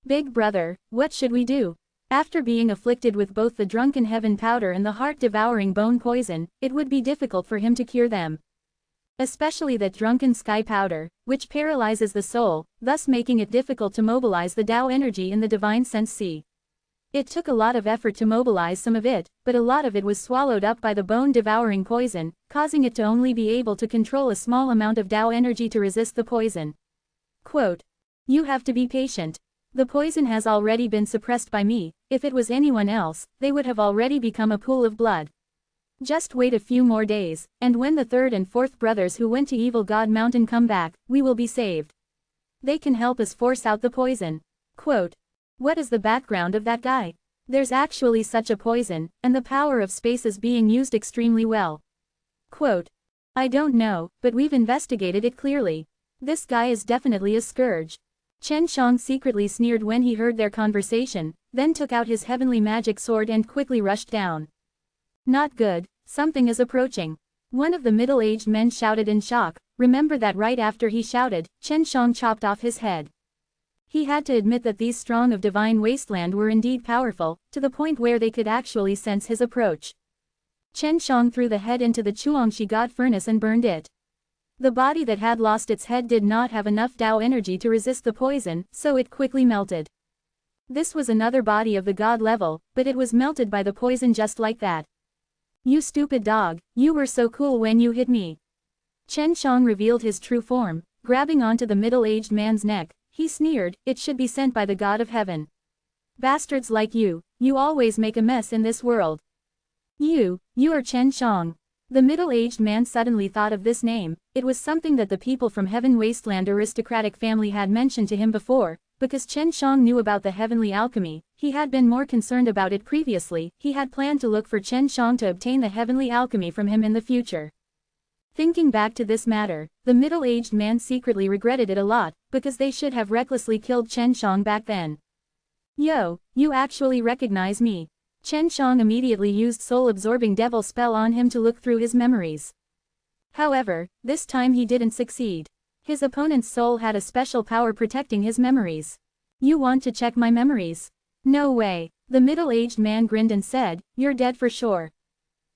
Big brother, what should we do? After being afflicted with both the drunken heaven powder and the heart-devouring bone poison, it would be difficult for him to cure them. Especially that drunken sky powder, which paralyzes the soul, thus making it difficult to mobilize the Tao energy in the divine sense sea. It took a lot of effort to mobilize some of it, but a lot of it was swallowed up by the bone-devouring poison, causing it to only be able to control a small amount of Tao energy to resist the poison. Quote, "You have to be patient. The poison has already been suppressed by me. If it was anyone else, they would have already become a pool of blood. Just wait a few more days, and when the third and fourth brothers who went to Evil God Mountain come back, we will be saved. They can help us force out the poison." Quote, "What is the background of that guy? There's actually such a poison, and the power of space is being used extremely well." Quote, "I don't know, but we've investigated it clearly. This guy is definitely a scourge." Chen Shang secretly sneered when he heard their conversation, then took out his heavenly magic sword and quickly rushed down. Not good, something is approaching. One of the middle-aged men shouted in shock. Remember that right after he shouted, Chen Shang chopped off his head. He had to admit that these strong of Divine Wasteland were indeed powerful, to the point where they could actually sense his approach. Chen Shang threw the head into the Chuangshi God furnace and burned it. The body that had lost its head did not have enough Tao energy to resist the poison, so it quickly melted. This was another body of the God level, but it was melted by the poison just like that. "You stupid dog, you were so cool when you hit me." Chen Shang revealed his true form, grabbing onto the middle-aged man's neck. He sneered, "It should be sent by the God of Heaven. Bastards like you always make a mess in this world. You are Chen Shang." The middle-aged man suddenly thought of this name. It was something that the people from Heaven Wasteland aristocratic family had mentioned to him before. Because Chen Shang knew about the heavenly alchemy, he had been more concerned about it previously. He had planned to look for Chen Shang to obtain the heavenly alchemy from him in the future. Thinking back to this matter, the middle-aged man secretly regretted it a lot, because they should have recklessly killed Chen Shang back then. Yo, you actually recognize me. Chen Shang immediately used soul-absorbing devil spell on him to look through his memories. However, this time he didn't succeed. His opponent's soul had a special power protecting his memories. You want to check my memories? No way. The middle-aged man grinned and said, you're dead for sure.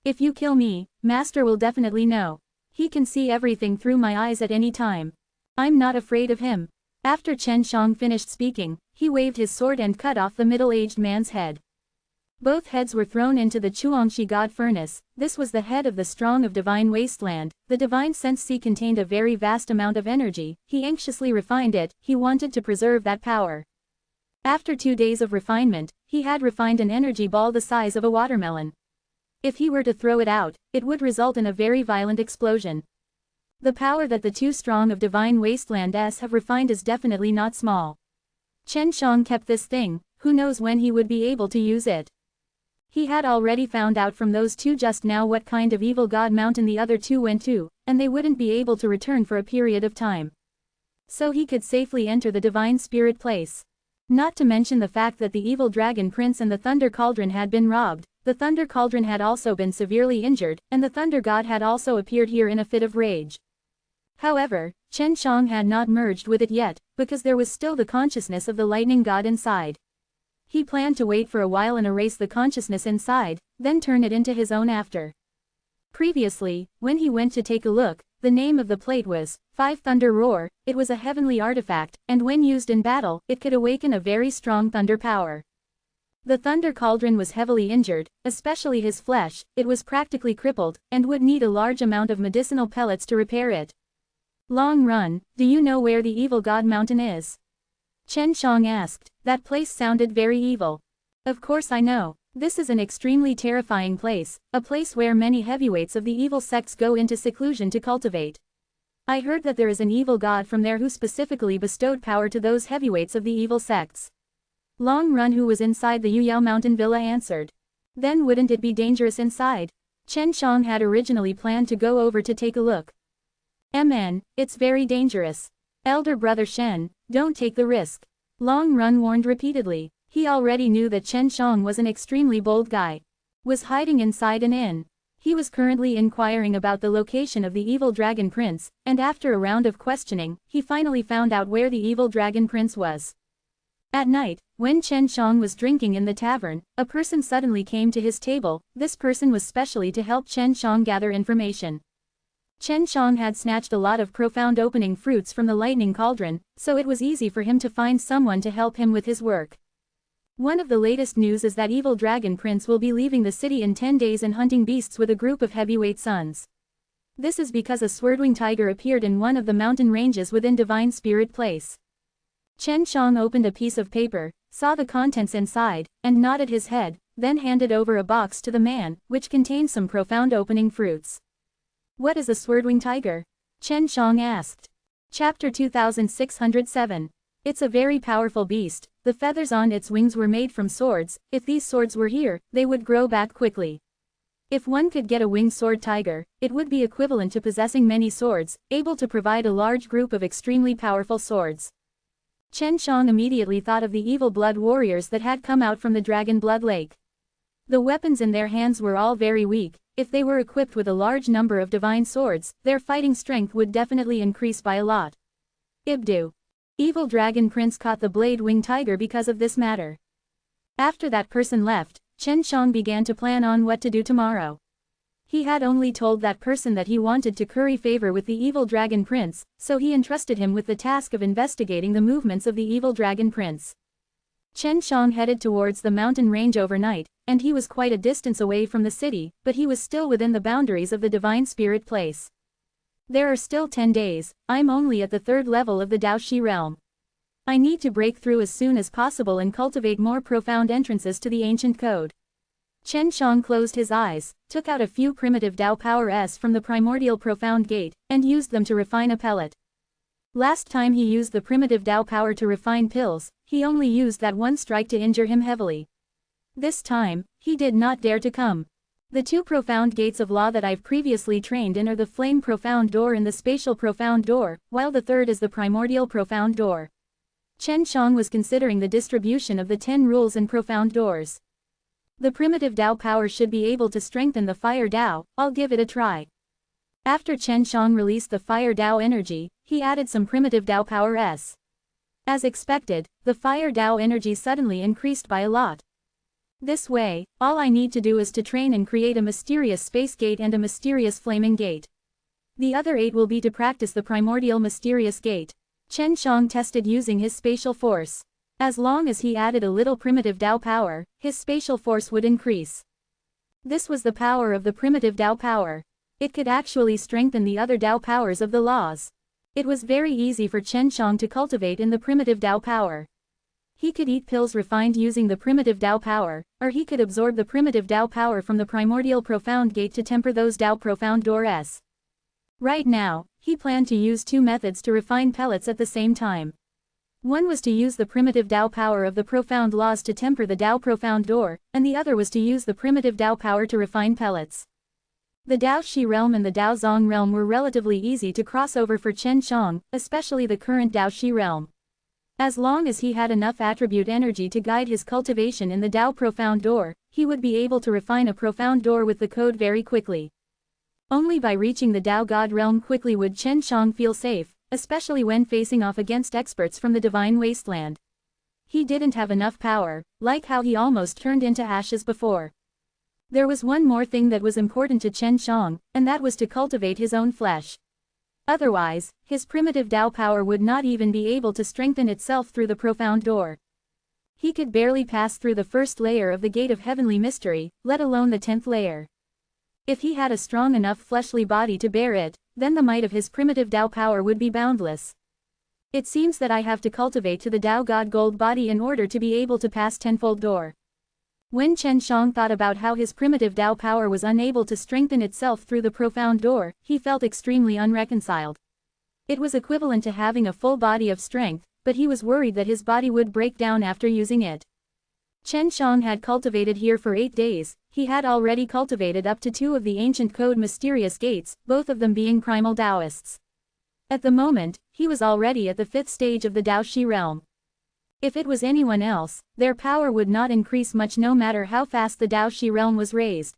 If you kill me, Master will definitely know. He can see everything through my eyes at any time. I'm not afraid of him. After Chen Shang finished speaking, he waved his sword and cut off the middle-aged man's head. Both heads were thrown into the Chuangshi God furnace. This was the head of the strong of divine wasteland. The divine sense sea contained a very vast amount of energy. He anxiously refined it. He wanted to preserve that power. After 2 days of refinement, he had refined an energy ball the size of a watermelon. If he were to throw it out, it would result in a very violent explosion. The power that the two strong of divine wastelands have refined is definitely not small. Chen Shang kept this thing. Who knows when he would be able to use it. He had already found out from those two just now what kind of evil god mountain the other two went to, and they wouldn't be able to return for a period of time. So he could safely enter the divine spirit place. Not to mention the fact that the evil dragon prince and the thunder cauldron had been robbed. The thunder cauldron had also been severely injured, and the thunder god had also appeared here in a fit of rage. However, Chen Shang had not merged with it yet, because there was still the consciousness of the lightning god inside. He planned to wait for a while and erase the consciousness inside, then turn it into his own after. Previously, when he went to take a look, the name of the plate was 5 Thunder Roar. It was a heavenly artifact, and when used in battle, it could awaken a very strong thunder power. The thunder cauldron was heavily injured, especially his flesh. It was practically crippled, and would need a large amount of medicinal pellets to repair it. Long Run, do you know where the evil god mountain is? Chen Shang asked. That place sounded very evil. Of course I know. This is an extremely terrifying place, a place where many heavyweights of the evil sects go into seclusion to cultivate. I heard that there is an evil god from there who specifically bestowed power to those heavyweights of the evil sects. Long Run, who was inside the Yuyao Mountain Villa, answered. Then wouldn't it be dangerous inside? Chen Shang had originally planned to go over to take a look. It's very dangerous. Elder brother Shen, don't take the risk. Long Run warned repeatedly. He already knew that Chen Shang was an extremely bold guy. Was hiding inside an inn. He was currently inquiring about the location of the evil dragon prince, and after a round of questioning, he finally found out where the evil dragon prince was. At night, when Chen Shang was drinking in the tavern, a person suddenly came to his table. This person was specially to help Chen Shang gather information. Chen Shang had snatched a lot of profound opening fruits from the lightning cauldron, so it was easy for him to find someone to help him with his work. One of the latest news is that evil dragon prince will be leaving the city in 10 days and hunting beasts with a group of heavyweight sons. This is because a swordwing tiger appeared in one of the mountain ranges within Divine Spirit Place. Chen Shang opened a piece of paper, saw the contents inside, and nodded his head, then handed over a box to the man, which contained some profound opening fruits. What is a swordwing tiger? Chen Shang asked. Chapter 2607. It's a very powerful beast. The feathers on its wings were made from swords. If these swords were here, they would grow back quickly. If one could get a winged sword tiger, it would be equivalent to possessing many swords, able to provide a large group of extremely powerful swords. Chen Shang immediately thought of the evil blood warriors that had come out from the Dragon Blood Lake. The weapons in their hands were all very weak. If they were equipped with a large number of divine swords, their fighting strength would definitely increase by a lot. Ibdu. Evil Dragon Prince caught the blade-winged tiger because of this matter. After that person left, Chen Shang began to plan on what to do tomorrow. He had only told that person that he wanted to curry favor with the evil Dragon Prince, so he entrusted him with the task of investigating the movements of the evil Dragon Prince. Chen Shang headed towards the mountain range overnight, and he was quite a distance away from the city, but he was still within the boundaries of the Divine Spirit Place. There are still 10 days, I'm only at the 3rd level of the Daoshi realm. I need to break through as soon as possible and cultivate more profound entrances to the ancient code. Chen Shang closed his eyes, took out a few primitive Dao powers from the primordial profound gate, and used them to refine a pellet. Last time he used the primitive Dao power to refine pills, he only used that one strike to injure him heavily. This time, he did not dare to come. The two profound gates of law that I've previously trained in are the flame profound door and the spatial profound door, while the third is the primordial profound door. Chen Shang was considering the distribution of the 10 rules and profound doors. The primitive Tao power should be able to strengthen the fire Tao. I'll give it a try. After Chen Shang released the fire Tao energy, he added some primitive Tao power S. As expected, the fire Tao energy suddenly increased by a lot. This way, all I need to do is to train and create a mysterious space gate and a mysterious flaming gate. The other 8 will be to practice the primordial mysterious gate. Chen Shang tested using his spatial force. As long as he added a little primitive Tao power, his spatial force would increase. This was the power of the primitive Tao power. It could actually strengthen the other Tao powers of the laws. It was very easy for Chen Shang to cultivate in the primitive Tao power. He could eat pills refined using the primitive Tao power, or he could absorb the primitive Tao power from the primordial profound gate to temper those Tao profound doors. Right now, he planned to use 2 methods to refine pellets at the same time. One was to use the primitive Tao power of the profound laws to temper the Tao profound door, and the other was to use the primitive Tao power to refine pellets. The Tao Shi realm and the Tao Zong realm were relatively easy to cross over for Chen Shang, especially the current Tao Shi realm. As long as he had enough attribute energy to guide his cultivation in the Tao profound door, he would be able to refine a profound door with the code very quickly. Only by reaching the Tao God realm quickly would Chen Shang feel safe, especially when facing off against experts from the divine wasteland. He didn't have enough power, like how he almost turned into ashes before. There was one more thing that was important to Chen Shang, and that was to cultivate his own flesh. Otherwise, his primitive Tao power would not even be able to strengthen itself through the profound door. He could barely pass through the first layer of the gate of heavenly mystery, let alone the 10th layer. If he had a strong enough fleshly body to bear it, then the might of his primitive Tao power would be boundless. It seems that I have to cultivate to the Tao God gold body in order to be able to pass 10-fold door. When Chen Shang thought about how his primitive Tao power was unable to strengthen itself through the profound door, he felt extremely unreconciled. It was equivalent to having a full body of strength, but he was worried that his body would break down after using it. Chen Shang had cultivated here for 8 days. He had already cultivated up to 2 of the ancient code mysterious gates, both of them being primal Taoists. At the moment, he was already at the 5th stage of the Tao Shi realm. If it was anyone else, their power would not increase much no matter how fast the Tao Shi realm was raised.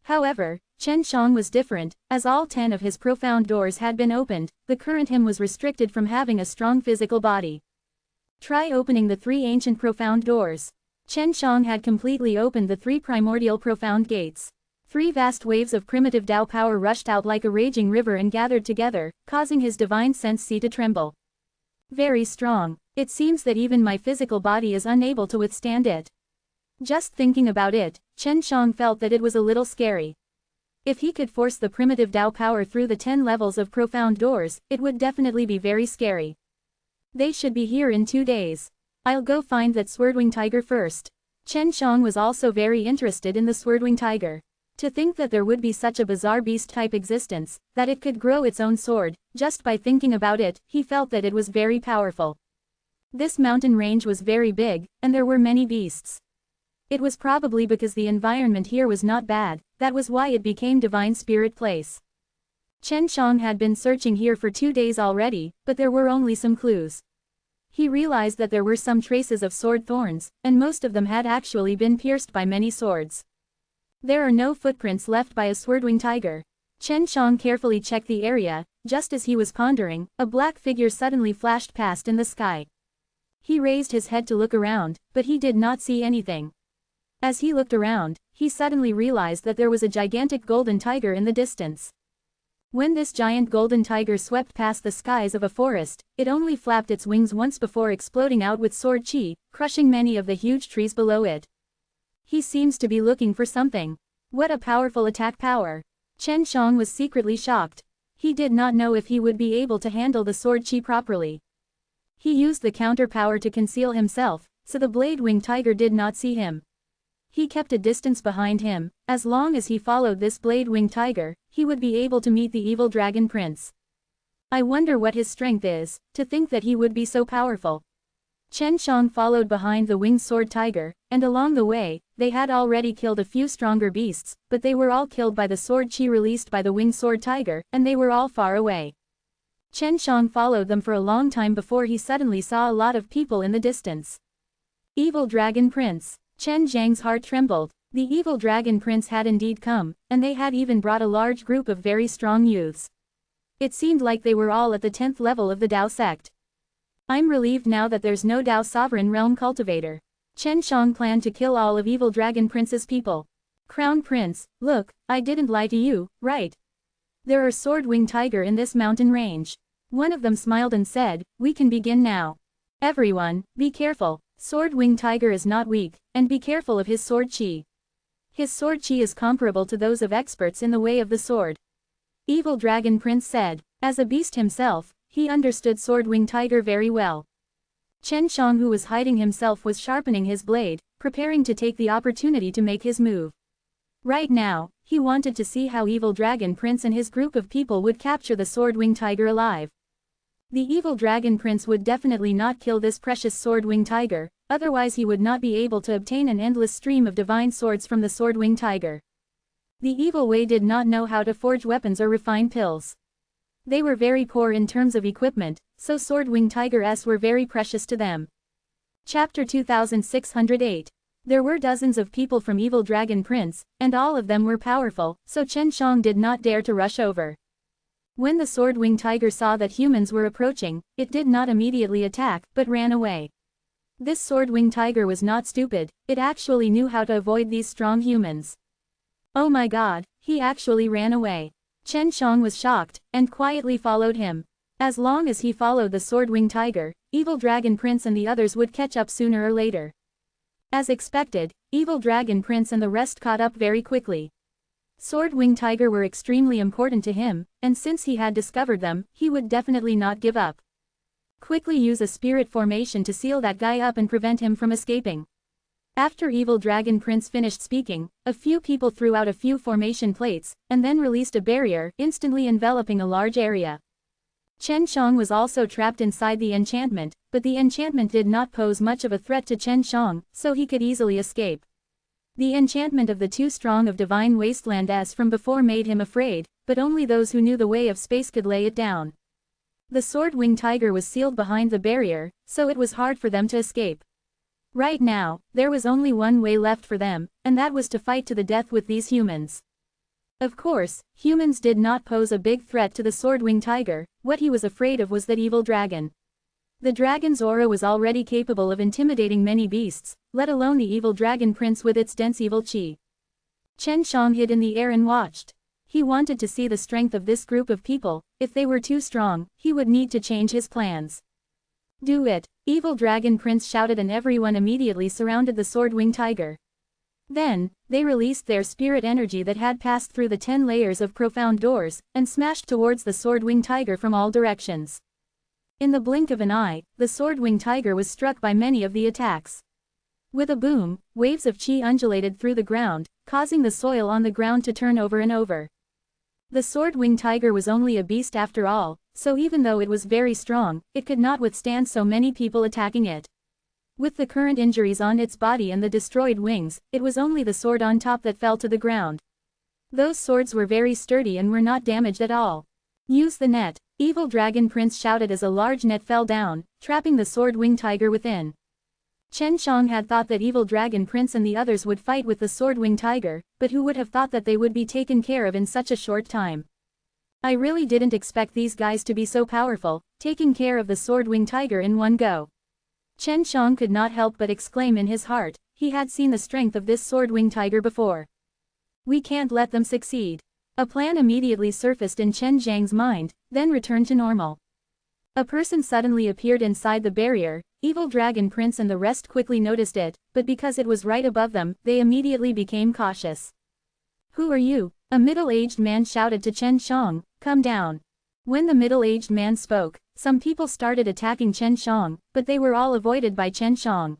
However, Chen Shang was different, as all 10 of his profound doors had been opened. The current him was restricted from having a strong physical body. Try opening the 3 ancient profound doors. Chen Shang had completely opened the 3 primordial profound gates. 3 vast waves of primitive Tao power rushed out like a raging river and gathered together, causing his divine sense C to tremble. Very strong. It seems that even my physical body is unable to withstand it. Just thinking about it, Chen Shang felt that it was a little scary. If he could force the primitive Tao power through the 10 levels of profound doors, it would definitely be very scary. They should be here in 2 days. I'll go find that swordwing tiger first. Chen Shang was also very interested in the swordwing tiger. To think that there would be such a bizarre beast-type existence, that it could grow its own sword, just by thinking about it, he felt that it was very powerful. This mountain range was very big, and there were many beasts. It was probably because the environment here was not bad, that was why it became Divine Spirit Place. Chen Shang had been searching here for 2 days already, but there were only some clues. He realized that there were some traces of sword thorns, and most of them had actually been pierced by many swords. There are no footprints left by a swordwing tiger. Chen Shang carefully checked the area. Just as he was pondering, a black figure suddenly flashed past in the sky. He raised his head to look around, but he did not see anything. As he looked around, he suddenly realized that there was a gigantic golden tiger in the distance. When this giant golden tiger swept past the skies of a forest, it only flapped its wings once before exploding out with sword chi, crushing many of the huge trees below it. He seems to be looking for something. What a powerful attack power! Chen Shang was secretly shocked. He did not know if he would be able to handle the sword chi properly. He used the counter power to conceal himself, so the blade-winged tiger did not see him. He kept a distance behind him. As long as he followed this blade-winged tiger, he would be able to meet the evil dragon prince. I wonder what his strength is, to think that he would be so powerful. Chen Shang followed behind the winged sword tiger, and along the way, they had already killed a few stronger beasts, but they were all killed by the sword chi released by the winged sword tiger, and they were all far away. Chen Shang followed them for a long time before he suddenly saw a lot of people in the distance. Evil Dragon Prince. Chen Zhang's heart trembled. The evil dragon prince had indeed come, and they had even brought a large group of very strong youths. It seemed like they were all at the 10th level of the Dao sect. I'm relieved now that there's no Dao sovereign realm cultivator. Chen Shang planned to kill all of evil dragon prince's people. Crown Prince, look, I didn't lie to you, right? There are sword-winged tiger in this mountain range. One of them smiled and said, we can begin now. Everyone, be careful, sword-winged tiger is not weak, and be careful of his sword chi. His sword chi is comparable to those of experts in the way of the sword. Evil Dragon Prince said. As a beast himself, he understood sword-winged tiger very well. Chen Shang, who was hiding himself, was sharpening his blade, preparing to take the opportunity to make his move. Right now, he wanted to see how Evil Dragon Prince and his group of people would capture the sword-winged tiger alive. The Evil Dragon Prince would definitely not kill this precious sword-winged tiger, otherwise he would not be able to obtain an endless stream of divine swords from the sword-winged tiger. The Evil Way did not know how to forge weapons or refine pills. They were very poor in terms of equipment, so sword-winged tigers were very precious to them. Chapter 2608. There were dozens of people from Evil Dragon Prince, and all of them were powerful, so Chen Shang did not dare to rush over. When the sword-winged tiger saw that humans were approaching, it did not immediately attack, but ran away. This sword-winged tiger was not stupid, it actually knew how to avoid these strong humans. Oh my god, he actually ran away. Chen Shang was shocked, and quietly followed him. As long as he followed the sword-winged tiger, Evil Dragon Prince and the others would catch up sooner or later. As expected, Evil Dragon Prince and the rest caught up very quickly. Sword-winged tiger were extremely important to him, and since he had discovered them, he would definitely not give up. Quickly use a spirit formation to seal that guy up and prevent him from escaping. After Evil Dragon Prince finished speaking, a few people threw out a few formation plates, and then released a barrier, instantly enveloping a large area. Chen Shang was also trapped inside the enchantment, but the enchantment did not pose much of a threat to Chen Shang, so he could easily escape. The enchantment of the Too Strong of Divine Wasteland as from before made him afraid, but only those who knew the way of space could lay it down. The sword-winged tiger was sealed behind the barrier, so it was hard for them to escape. Right now, there was only one way left for them, and that was to fight to the death with these humans. Of course, humans did not pose a big threat to the sword-winged tiger, what he was afraid of was that evil dragon. The dragon's aura was already capable of intimidating many beasts, let alone the evil dragon prince with its dense evil chi. Chen Shang hid in the air and watched. He wanted to see the strength of this group of people. If they were too strong, he would need to change his plans. Do it, Evil Dragon Prince shouted, and everyone immediately surrounded the sword-winged tiger. Then, they released their spirit energy that had passed through the 10 layers of profound doors, and smashed towards the sword-winged tiger from all directions. In the blink of an eye, the sword-winged tiger was struck by many of the attacks. With a boom, waves of chi undulated through the ground, causing the soil on the ground to turn over and over. The sword-winged tiger was only a beast after all, so even though it was very strong, it could not withstand so many people attacking it. With the current injuries on its body and the destroyed wings, it was only the sword on top that fell to the ground. Those swords were very sturdy and were not damaged at all. Use the net, Evil Dragon Prince shouted as a large net fell down, trapping the sword-winged tiger within. Chen Shang had thought that Evil Dragon Prince and the others would fight with the sword-winged tiger, but who would have thought that they would be taken care of in such a short time? I really didn't expect these guys to be so powerful, taking care of the sword-winged tiger in one go. Chen Shang could not help but exclaim in his heart, he had seen the strength of this sword-winged tiger before. We can't let them succeed. A plan immediately surfaced in Chen Zhang's mind, then returned to normal. A person suddenly appeared inside the barrier. Evil Dragon Prince and the rest quickly noticed it, but because it was right above them, they immediately became cautious. Who are you? A middle-aged man shouted to Chen Shang, come down. When the middle-aged man spoke, some people started attacking Chen Shang, but they were all avoided by Chen Shang.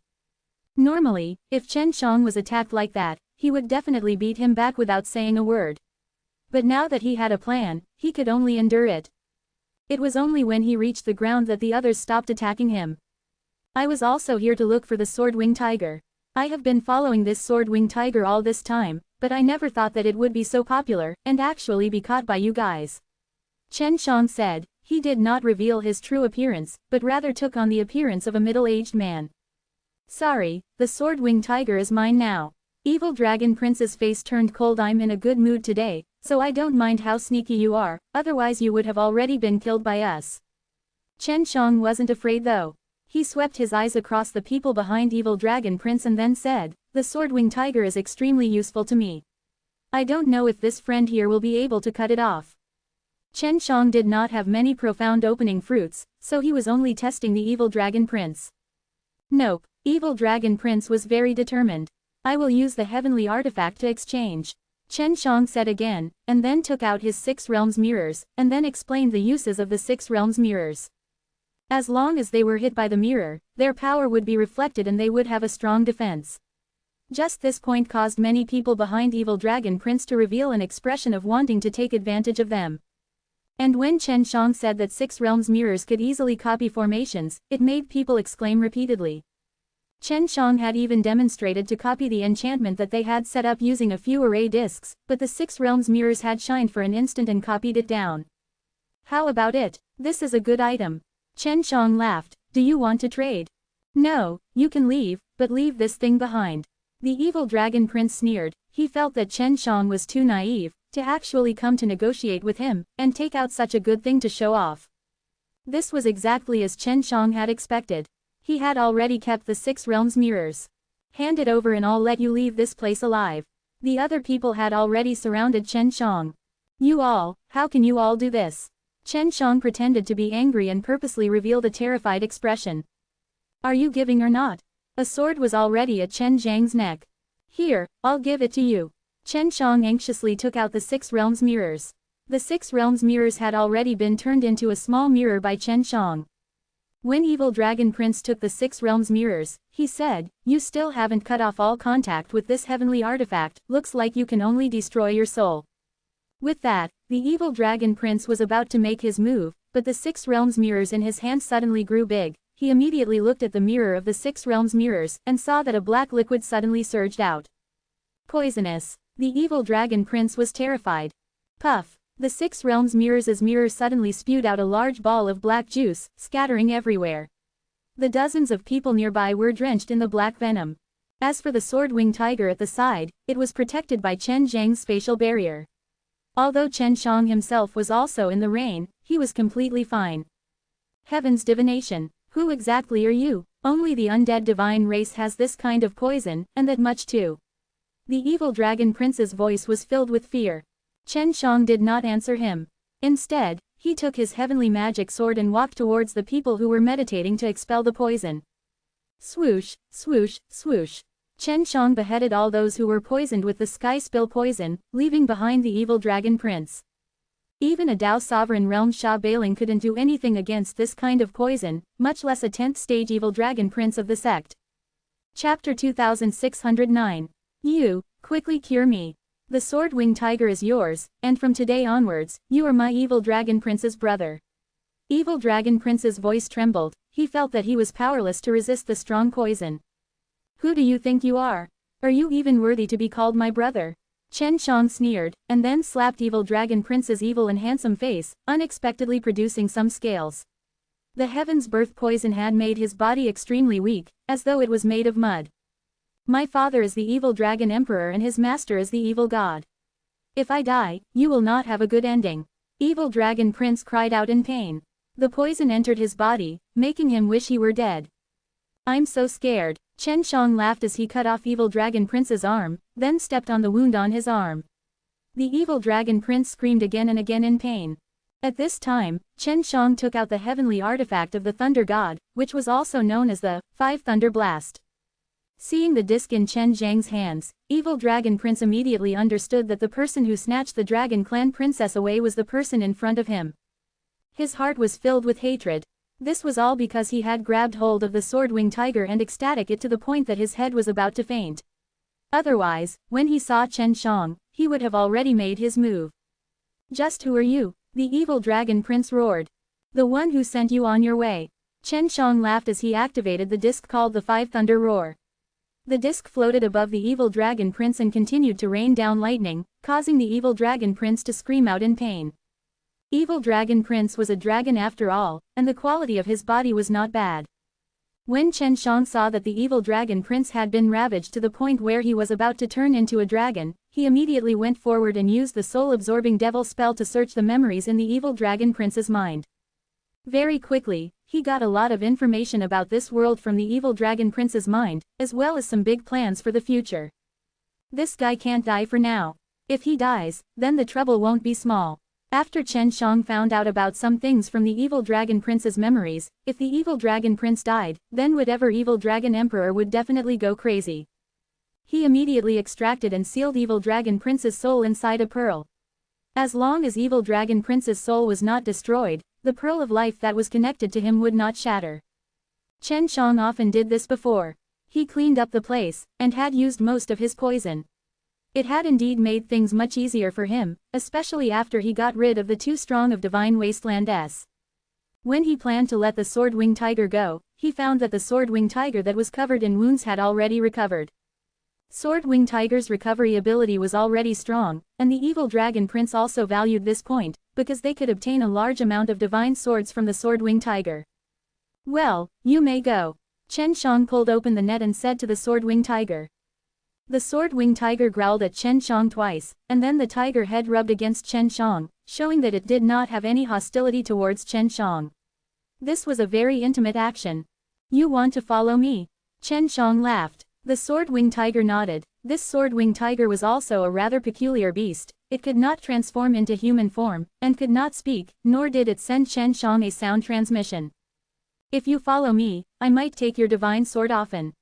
Normally, if Chen Shang was attacked like that, he would definitely beat him back without saying a word. But now that he had a plan, he could only endure it. It was only when he reached the ground that the others stopped attacking him. I was also here to look for the sword-winged tiger. I have been following this sword-winged tiger all this time, but I never thought that it would be so popular, and actually be caught by you guys. Chen Shang said. He did not reveal his true appearance, but rather took on the appearance of a middle-aged man. Sorry, the sword-winged tiger is mine now. Evil Dragon Prince's face turned cold. I'm in a good mood today, so I don't mind how sneaky you are, otherwise you would have already been killed by us. Chen Shang wasn't afraid though. He swept his eyes across the people behind Evil Dragon Prince and then said, the sword-winged tiger is extremely useful to me. I don't know if this friend here will be able to cut it off. Chen Shang did not have many profound opening fruits, so he was only testing the Evil Dragon Prince. Nope, Evil Dragon Prince was very determined. I will use the heavenly artifact to exchange. Chen Shang said again, and then took out his 6 realms mirrors, and then explained the uses of the 6 realms mirrors. As long as they were hit by the mirror, their power would be reflected and they would have a strong defense. Just this point caused many people behind Evil Dragon Prince to reveal an expression of wanting to take advantage of them. And when Chen Shang said that 6 realms mirrors could easily copy formations, it made people exclaim repeatedly. Chen Shang had even demonstrated to copy the enchantment that they had set up using a few array discs, but the 6 realms mirrors had shined for an instant and copied it down. How about it? This is a good item. Chen Shang laughed. Do you want to trade? No, you can leave, but leave this thing behind. The Evil Dragon Prince sneered. He felt that Chen Shang was too naive to actually come to negotiate with him and take out such a good thing to show off. This was exactly as Chen Shang had expected. He had already kept the 6 realms mirrors. Hand it over and I'll let you leave this place alive. The other people had already surrounded Chen Shang. You all, how can you all do this? Chen Shang pretended to be angry and purposely revealed a terrified expression. Are you giving or not? A sword was already at Chen Zhang's neck. Here, I'll give it to you. Chen Shang anxiously took out the 6 realms mirrors. The 6 realms mirrors had already been turned into a small mirror by Chen Shang. When Evil Dragon Prince took the 6 realms mirrors, he said, you still haven't cut off all contact with this heavenly artifact, looks like you can only destroy your soul. With that, the Evil Dragon Prince was about to make his move, but the 6 realms mirrors in his hand suddenly grew big. He immediately looked at the mirror of the 6 realms mirrors and saw that a black liquid suddenly surged out. Poisonous. The Evil Dragon Prince was terrified. Puff. The 6 realms mirrors' mirror suddenly spewed out a large ball of black juice, scattering everywhere. The dozens of people nearby were drenched in the black venom. As for the sword-winged tiger at the side, it was protected by Chen Zhang's spatial barrier. Although Chen Shang himself was also in the rain, he was completely fine. Heaven's divination. Who exactly are you? Only the undead divine race has this kind of poison, and that much too. The Evil Dragon Prince's voice was filled with fear. Chen Shang did not answer him. Instead, he took his heavenly magic sword and walked towards the people who were meditating to expel the poison. Swoosh, swoosh, swoosh. Chen Shang beheaded all those who were poisoned with the sky spill poison, leaving behind the Evil Dragon Prince. Even a Dao Sovereign Realm Sha Bailing couldn't do anything against this kind of poison, much less a 10th stage Evil Dragon Prince of the sect. Chapter 2609. You, quickly cure me. The sword-winged tiger is yours, and from today onwards, you are my Evil Dragon Prince's brother. Evil Dragon Prince's voice trembled. He felt that he was powerless to resist the strong poison. Who do you think you are? Are you even worthy to be called my brother? Chen Shang sneered, and then slapped Evil Dragon Prince's evil and handsome face, unexpectedly producing some scales. The heaven's birth poison had made his body extremely weak, as though it was made of mud. My father is the Evil Dragon Emperor and his master is the Evil God. If I die, you will not have a good ending. Evil Dragon Prince cried out in pain. The poison entered his body, making him wish he were dead. I'm so scared. Chen Shang laughed as he cut off Evil Dragon Prince's arm, then stepped on the wound on his arm. The Evil Dragon Prince screamed again and again in pain. At this time, Chen Shang took out the heavenly artifact of the Thunder God, which was also known as the 5 Thunder Blast. Seeing the disc in Chen Zhang's hands, Evil Dragon Prince immediately understood that the person who snatched the Dragon Clan princess away was the person in front of him. His heart was filled with hatred. This was all because he had grabbed hold of the sword-winged tiger and ecstatic it to the point that his head was about to faint. Otherwise, when he saw Chen Shang, he would have already made his move. Just who are you? The Evil Dragon Prince roared. The one who sent you on your way. Chen Shang laughed as he activated the disc called the Five Thunder Roar. The disc floated above the evil dragon prince and continued to rain down lightning, causing the evil dragon prince to scream out in pain. Evil dragon prince was a dragon after all, and the quality of his body was not bad. When Chen Shang saw that the evil dragon prince had been ravaged to the point where he was about to turn into a dragon, he immediately went forward and used the soul-absorbing devil spell to search the memories in the evil dragon prince's mind. Very quickly, he got a lot of information about this world from the evil dragon prince's mind, as well as some big plans for the future. This guy can't die for now. If he dies, then the trouble won't be small. After Chen Shang found out about some things from the evil dragon prince's memories, if the evil dragon prince died, then whatever evil dragon emperor would definitely go crazy. He immediately extracted and sealed evil dragon prince's soul inside a pearl. As long as evil dragon prince's soul was not destroyed, the pearl of life that was connected to him would not shatter. Chen Shang often did this before. He cleaned up the place, and had used most of his poison. It had indeed made things much easier for him, especially after he got rid of the too strong of Divine Wasteland S. When he planned to let the Sword-Wing Tiger go, he found that the Sword-Wing Tiger that was covered in wounds had already recovered. Sword-Wing Tiger's recovery ability was already strong, and the evil dragon prince also valued this point, because they could obtain a large amount of divine swords from the Sword-Wing Tiger. Well, you may go. Chen Shang pulled open the net and said to the Sword-Wing Tiger. The Sword-Wing Tiger growled at Chen Shang twice, and then the tiger head rubbed against Chen Shang, showing that it did not have any hostility towards Chen Shang. This was a very intimate action. You want to follow me? Chen Shang laughed. The Sword-Wing Tiger nodded. This Sword-Wing Tiger was also a rather peculiar beast. It could not transform into human form, and could not speak, nor did it send Chen Shang a sound transmission. If you follow me, I might take your divine sword often.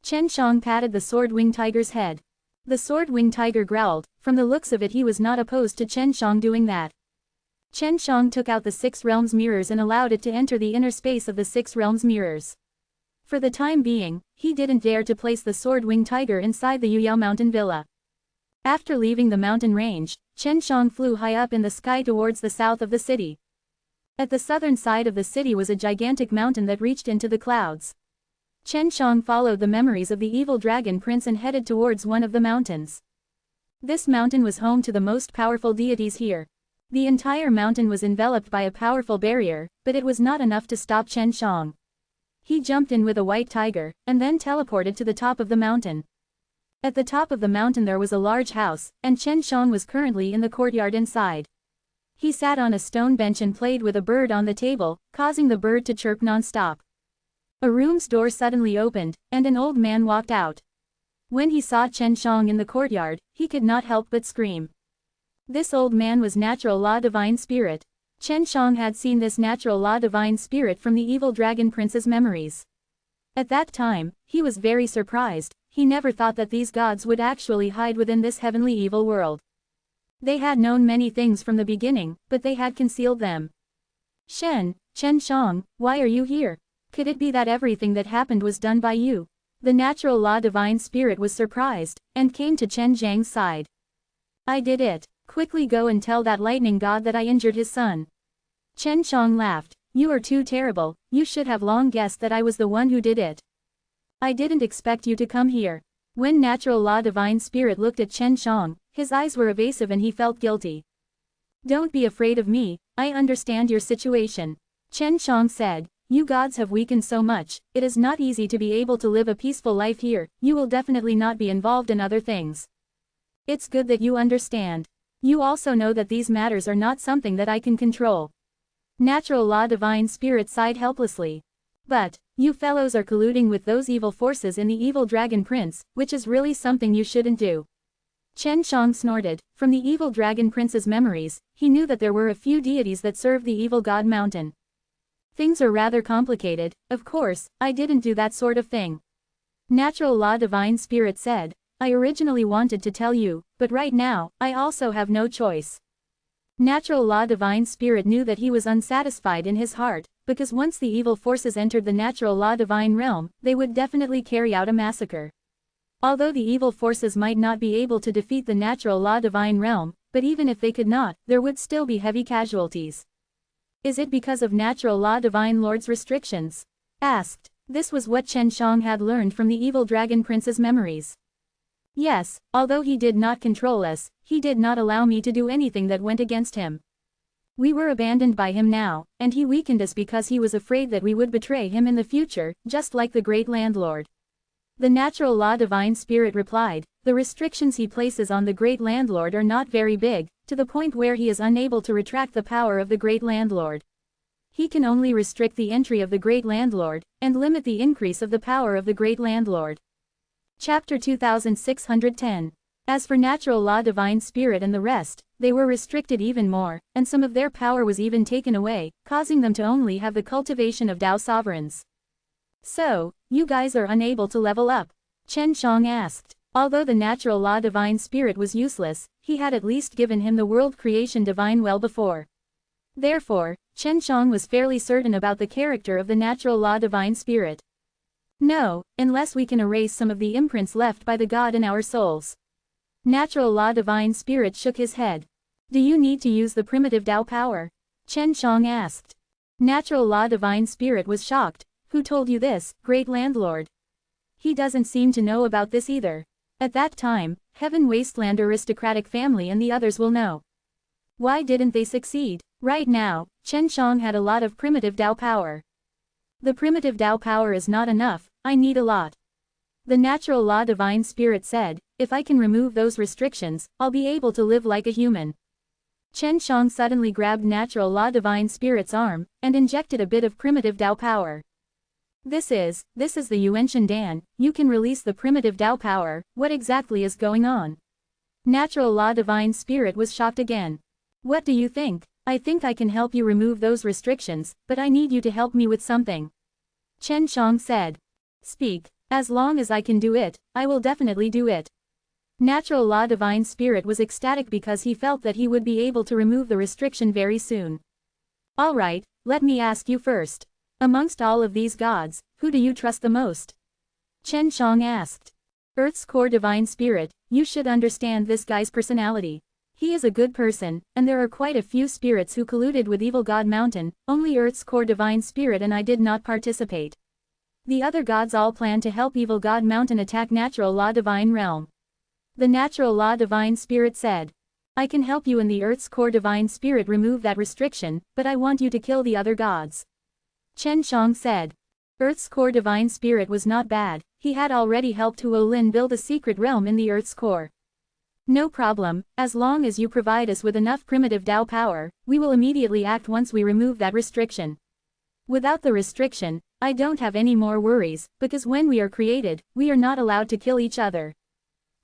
Chen Shang patted the Sword-Wing Tiger's head. The Sword-Wing Tiger growled. From the looks of it, he was not opposed to Chen Shang doing that. Chen Shang took out the Six Realms mirrors and allowed it to enter the inner space of the Six Realms mirrors. For the time being, he didn't dare to place the Sword-Wing Tiger inside the Yuyao Mountain Villa. After leaving the mountain range, Chen Shang flew high up in the sky towards the south of the city. At the southern side of the city was a gigantic mountain that reached into the clouds. Chen Shang followed the memories of the evil dragon prince and headed towards one of the mountains. This mountain was home to the most powerful deities here. The entire mountain was enveloped by a powerful barrier, but it was not enough to stop Chen Shang. He jumped in with a white tiger, and then teleported to the top of the mountain. At the top of the mountain there was a large house, and Chen Shang was currently in the courtyard inside. He sat on a stone bench and played with a bird on the table, causing the bird to chirp non-stop. A room's door suddenly opened, and an old man walked out. When he saw Chen Shang in the courtyard, he could not help but scream. This old man was Natural Law Divine Spirit. Chen Shang had seen this Natural Law Divine Spirit from the evil dragon prince's memories. At that time, he was very surprised. He never thought that these gods would actually hide within this heavenly evil world. They had known many things from the beginning, but they had concealed them. Chen Shang, why are you here? Could it be that everything that happened was done by you? The Natural Law Divine Spirit was surprised, and came to Chen Zhang's side. I did it. Quickly go and tell that lightning god that I injured his son. Chen Shang laughed. You are too terrible, you should have long guessed that I was the one who did it. I didn't expect you to come here. When Natural Law Divine Spirit looked at Chen Shang, his eyes were evasive and he felt guilty. Don't be afraid of me, I understand your situation. Chen Shang said. You gods have weakened so much, it is not easy to be able to live a peaceful life here, you will definitely not be involved in other things. It's good that you understand. You also know that these matters are not something that I can control. Natural Law Divine Spirit sighed helplessly. But, you fellows are colluding with those evil forces in the evil dragon prince, which is really something you shouldn't do. Chen Shang snorted. From the evil dragon prince's memories, he knew that there were a few deities that served the evil god mountain. Things are rather complicated, of course, I didn't do that sort of thing. Natural Law Divine Spirit said, I originally wanted to tell you, but right now, I also have no choice. Natural Law Divine Spirit knew that he was unsatisfied in his heart, because once the evil forces entered the Natural Law Divine realm, they would definitely carry out a massacre. Although the evil forces might not be able to defeat the Natural Law Divine realm, but even if they could not, there would still be heavy casualties. Is it because of natural law Divine Lord's restrictions? Asked. This was what Chen Shang had learned from the evil dragon prince's memories. Yes, although he did not control us, he did not allow me to do anything that went against him. We were abandoned by him now, and he weakened us because he was afraid that we would betray him in the future, just like the great landlord. The natural law Divine Spirit replied, the restrictions he places on the great landlord are not very big, to the point where he is unable to retract the power of the great landlord. He can only restrict the entry of the great landlord, and limit the increase of the power of the great landlord. Chapter 2610. As for natural law Divine Spirit and the rest, they were restricted even more, and some of their power was even taken away, causing them to only have the cultivation of Tao sovereigns. So, you guys are unable to level up? Chen Shang asked. Although the natural law Divine Spirit was useless, he had at least given him the world creation divine well before. Therefore, Chen Shang was fairly certain about the character of the natural law Divine Spirit. No, unless we can erase some of the imprints left by the God in our souls. Natural law Divine Spirit shook his head. Do you need to use the primitive Tao power? Chen Shang asked. Natural law Divine Spirit was shocked. Who told you this, great landlord? He doesn't seem to know about this either. At that time, Heaven Wasteland aristocratic family and the others will know. Why didn't they succeed? Right now, Chen Shang had a lot of primitive Tao power. The primitive Tao power is not enough, I need a lot. The natural law Divine Spirit said, if I can remove those restrictions, I'll be able to live like a human. Chen Shang suddenly grabbed natural law Divine Spirit's arm, and injected a bit of primitive Tao power. This is the Yuanshan Dan, you can release the primitive Tao power, what exactly is going on? Natural law Divine Spirit was shocked again. What do you think? I think I can help you remove those restrictions, but I need you to help me with something. Chen Shang said. Speak, as long as I can do it, I will definitely do it. Natural law Divine Spirit was ecstatic because he felt that he would be able to remove the restriction very soon. Alright, let me ask you first. Amongst all of these gods, who do you trust the most? Chen Shang asked. Earth's core Divine Spirit, you should understand this guy's personality. He is a good person, and there are quite a few spirits who colluded with Evil God Mountain, only Earth's core Divine Spirit and I did not participate. The other gods all plan to help Evil God Mountain attack Natural Law Divine Realm. The Natural Law Divine Spirit said. I can help you and the Earth's core Divine Spirit remove that restriction, but I want you to kill the other gods. Chen Shang said. Earth's core Divine Spirit was not bad, he had already helped Huo Lin build a secret realm in the Earth's core. No problem, as long as you provide us with enough primitive Tao power, we will immediately act once we remove that restriction. Without the restriction, I don't have any more worries, because when we are created, we are not allowed to kill each other.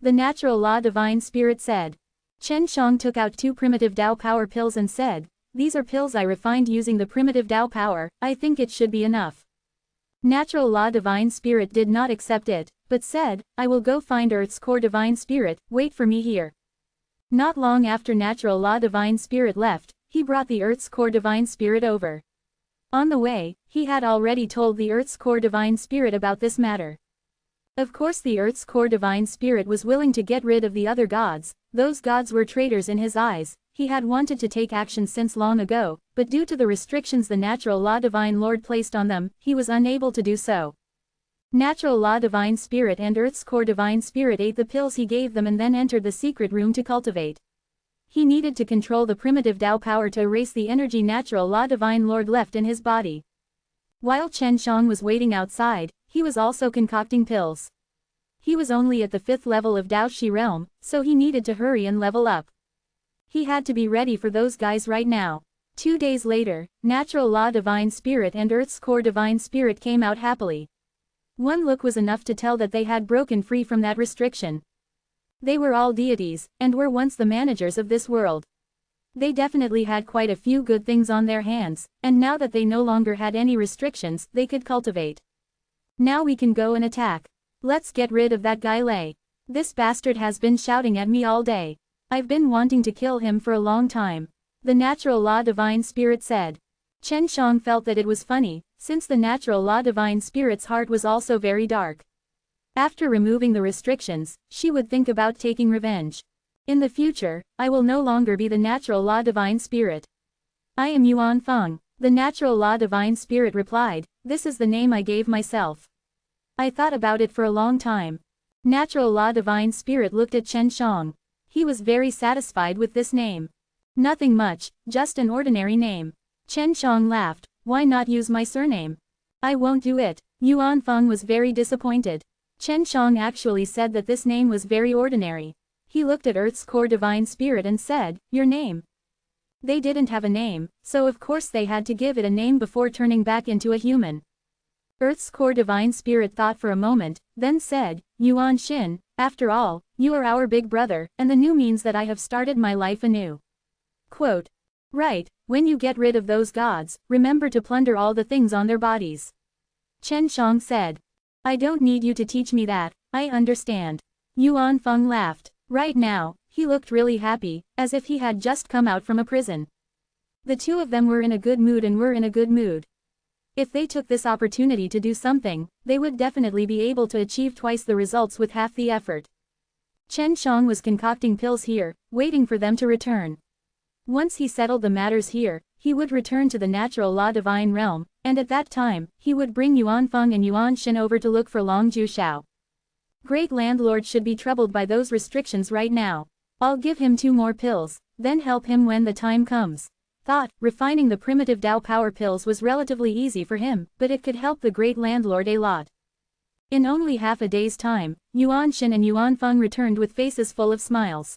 The Natural Law Divine Spirit said. Chen Shang took out 2 primitive Tao power pills and said, these are pills I refined using the primitive Tao power, I think it should be enough. Natural Law Divine Spirit did not accept it, but said, I will go find Earth's core Divine Spirit, wait for me here. Not long after Natural Law Divine Spirit left, he brought the Earth's core Divine Spirit over. On the way, he had already told the Earth's core Divine Spirit about this matter. Of course the Earth's core Divine Spirit was willing to get rid of the other gods, those gods were traitors in his eyes. He had wanted to take action since long ago, but due to the restrictions the Natural Law Divine Lord placed on them, he was unable to do so. Natural Law Divine Spirit and Earth's core Divine Spirit ate the pills he gave them and then entered the secret room to cultivate. He needed to control the primitive Tao power to erase the energy Natural Law Divine Lord left in his body. While Chen Shang was waiting outside, he was also concocting pills. He was only at the 5th level of Dao Shi realm, so he needed to hurry and level up. He had to be ready for those guys right now. 2 days later, Natural Law Divine Spirit and Earth's core Divine Spirit came out happily. One look was enough to tell that they had broken free from that restriction. They were all deities, and were once the managers of this world. They definitely had quite a few good things on their hands, and now that they no longer had any restrictions, they could cultivate. Now we can go and attack. Let's get rid of that guy Lei. This bastard has been shouting at me all day. I've been wanting to kill him for a long time. The Natural Law Divine Spirit said. Chen Shang felt that it was funny, since the Natural Law Divine Spirit's heart was also very dark. After removing the restrictions, she would think about taking revenge. In the future, I will no longer be the Natural Law Divine Spirit. I am Yuan Feng. The natural law divine spirit replied, "This is the name I gave myself. I thought about it for a long time." Natural law divine spirit looked at Chen Shang. He was very satisfied with this name. Nothing much, just an ordinary name. Chen Shang laughed, "Why not use my surname? I won't do it." Yuan Feng was very disappointed. Chen Shang actually said that this name was very ordinary. He looked at Earth's core divine spirit and said, "Your name?" They didn't have a name, so of course they had to give it a name before turning back into a human. Earth's core divine spirit thought for a moment, then said, "Yuan Xin, after all, you are our big brother, and the new means that I have started my life anew." Quote. Right, when you get rid of those gods, remember to plunder all the things on their bodies. Chen Shang said. I don't need you to teach me that, I understand. Yuan Feng laughed. Right now, he looked really happy, as if he had just come out from a prison. The two of them were in a good mood and were in a good mood. If they took this opportunity to do something, they would definitely be able to achieve twice the results with half the effort. Chen Shang was concocting pills here, waiting for them to return. Once he settled the matters here, he would return to the natural law divine realm, and at that time, he would bring Yuan Feng and Yuan Xin over to look for Long Jushao. Great landlord should be troubled by those restrictions right now. I'll give him 2 more pills, then help him when the time comes. Thought, refining the primitive Dao power pills was relatively easy for him, but it could help the great landlord a lot. In only half a day's time, Yuan Xin and Yuan Feng returned with faces full of smiles.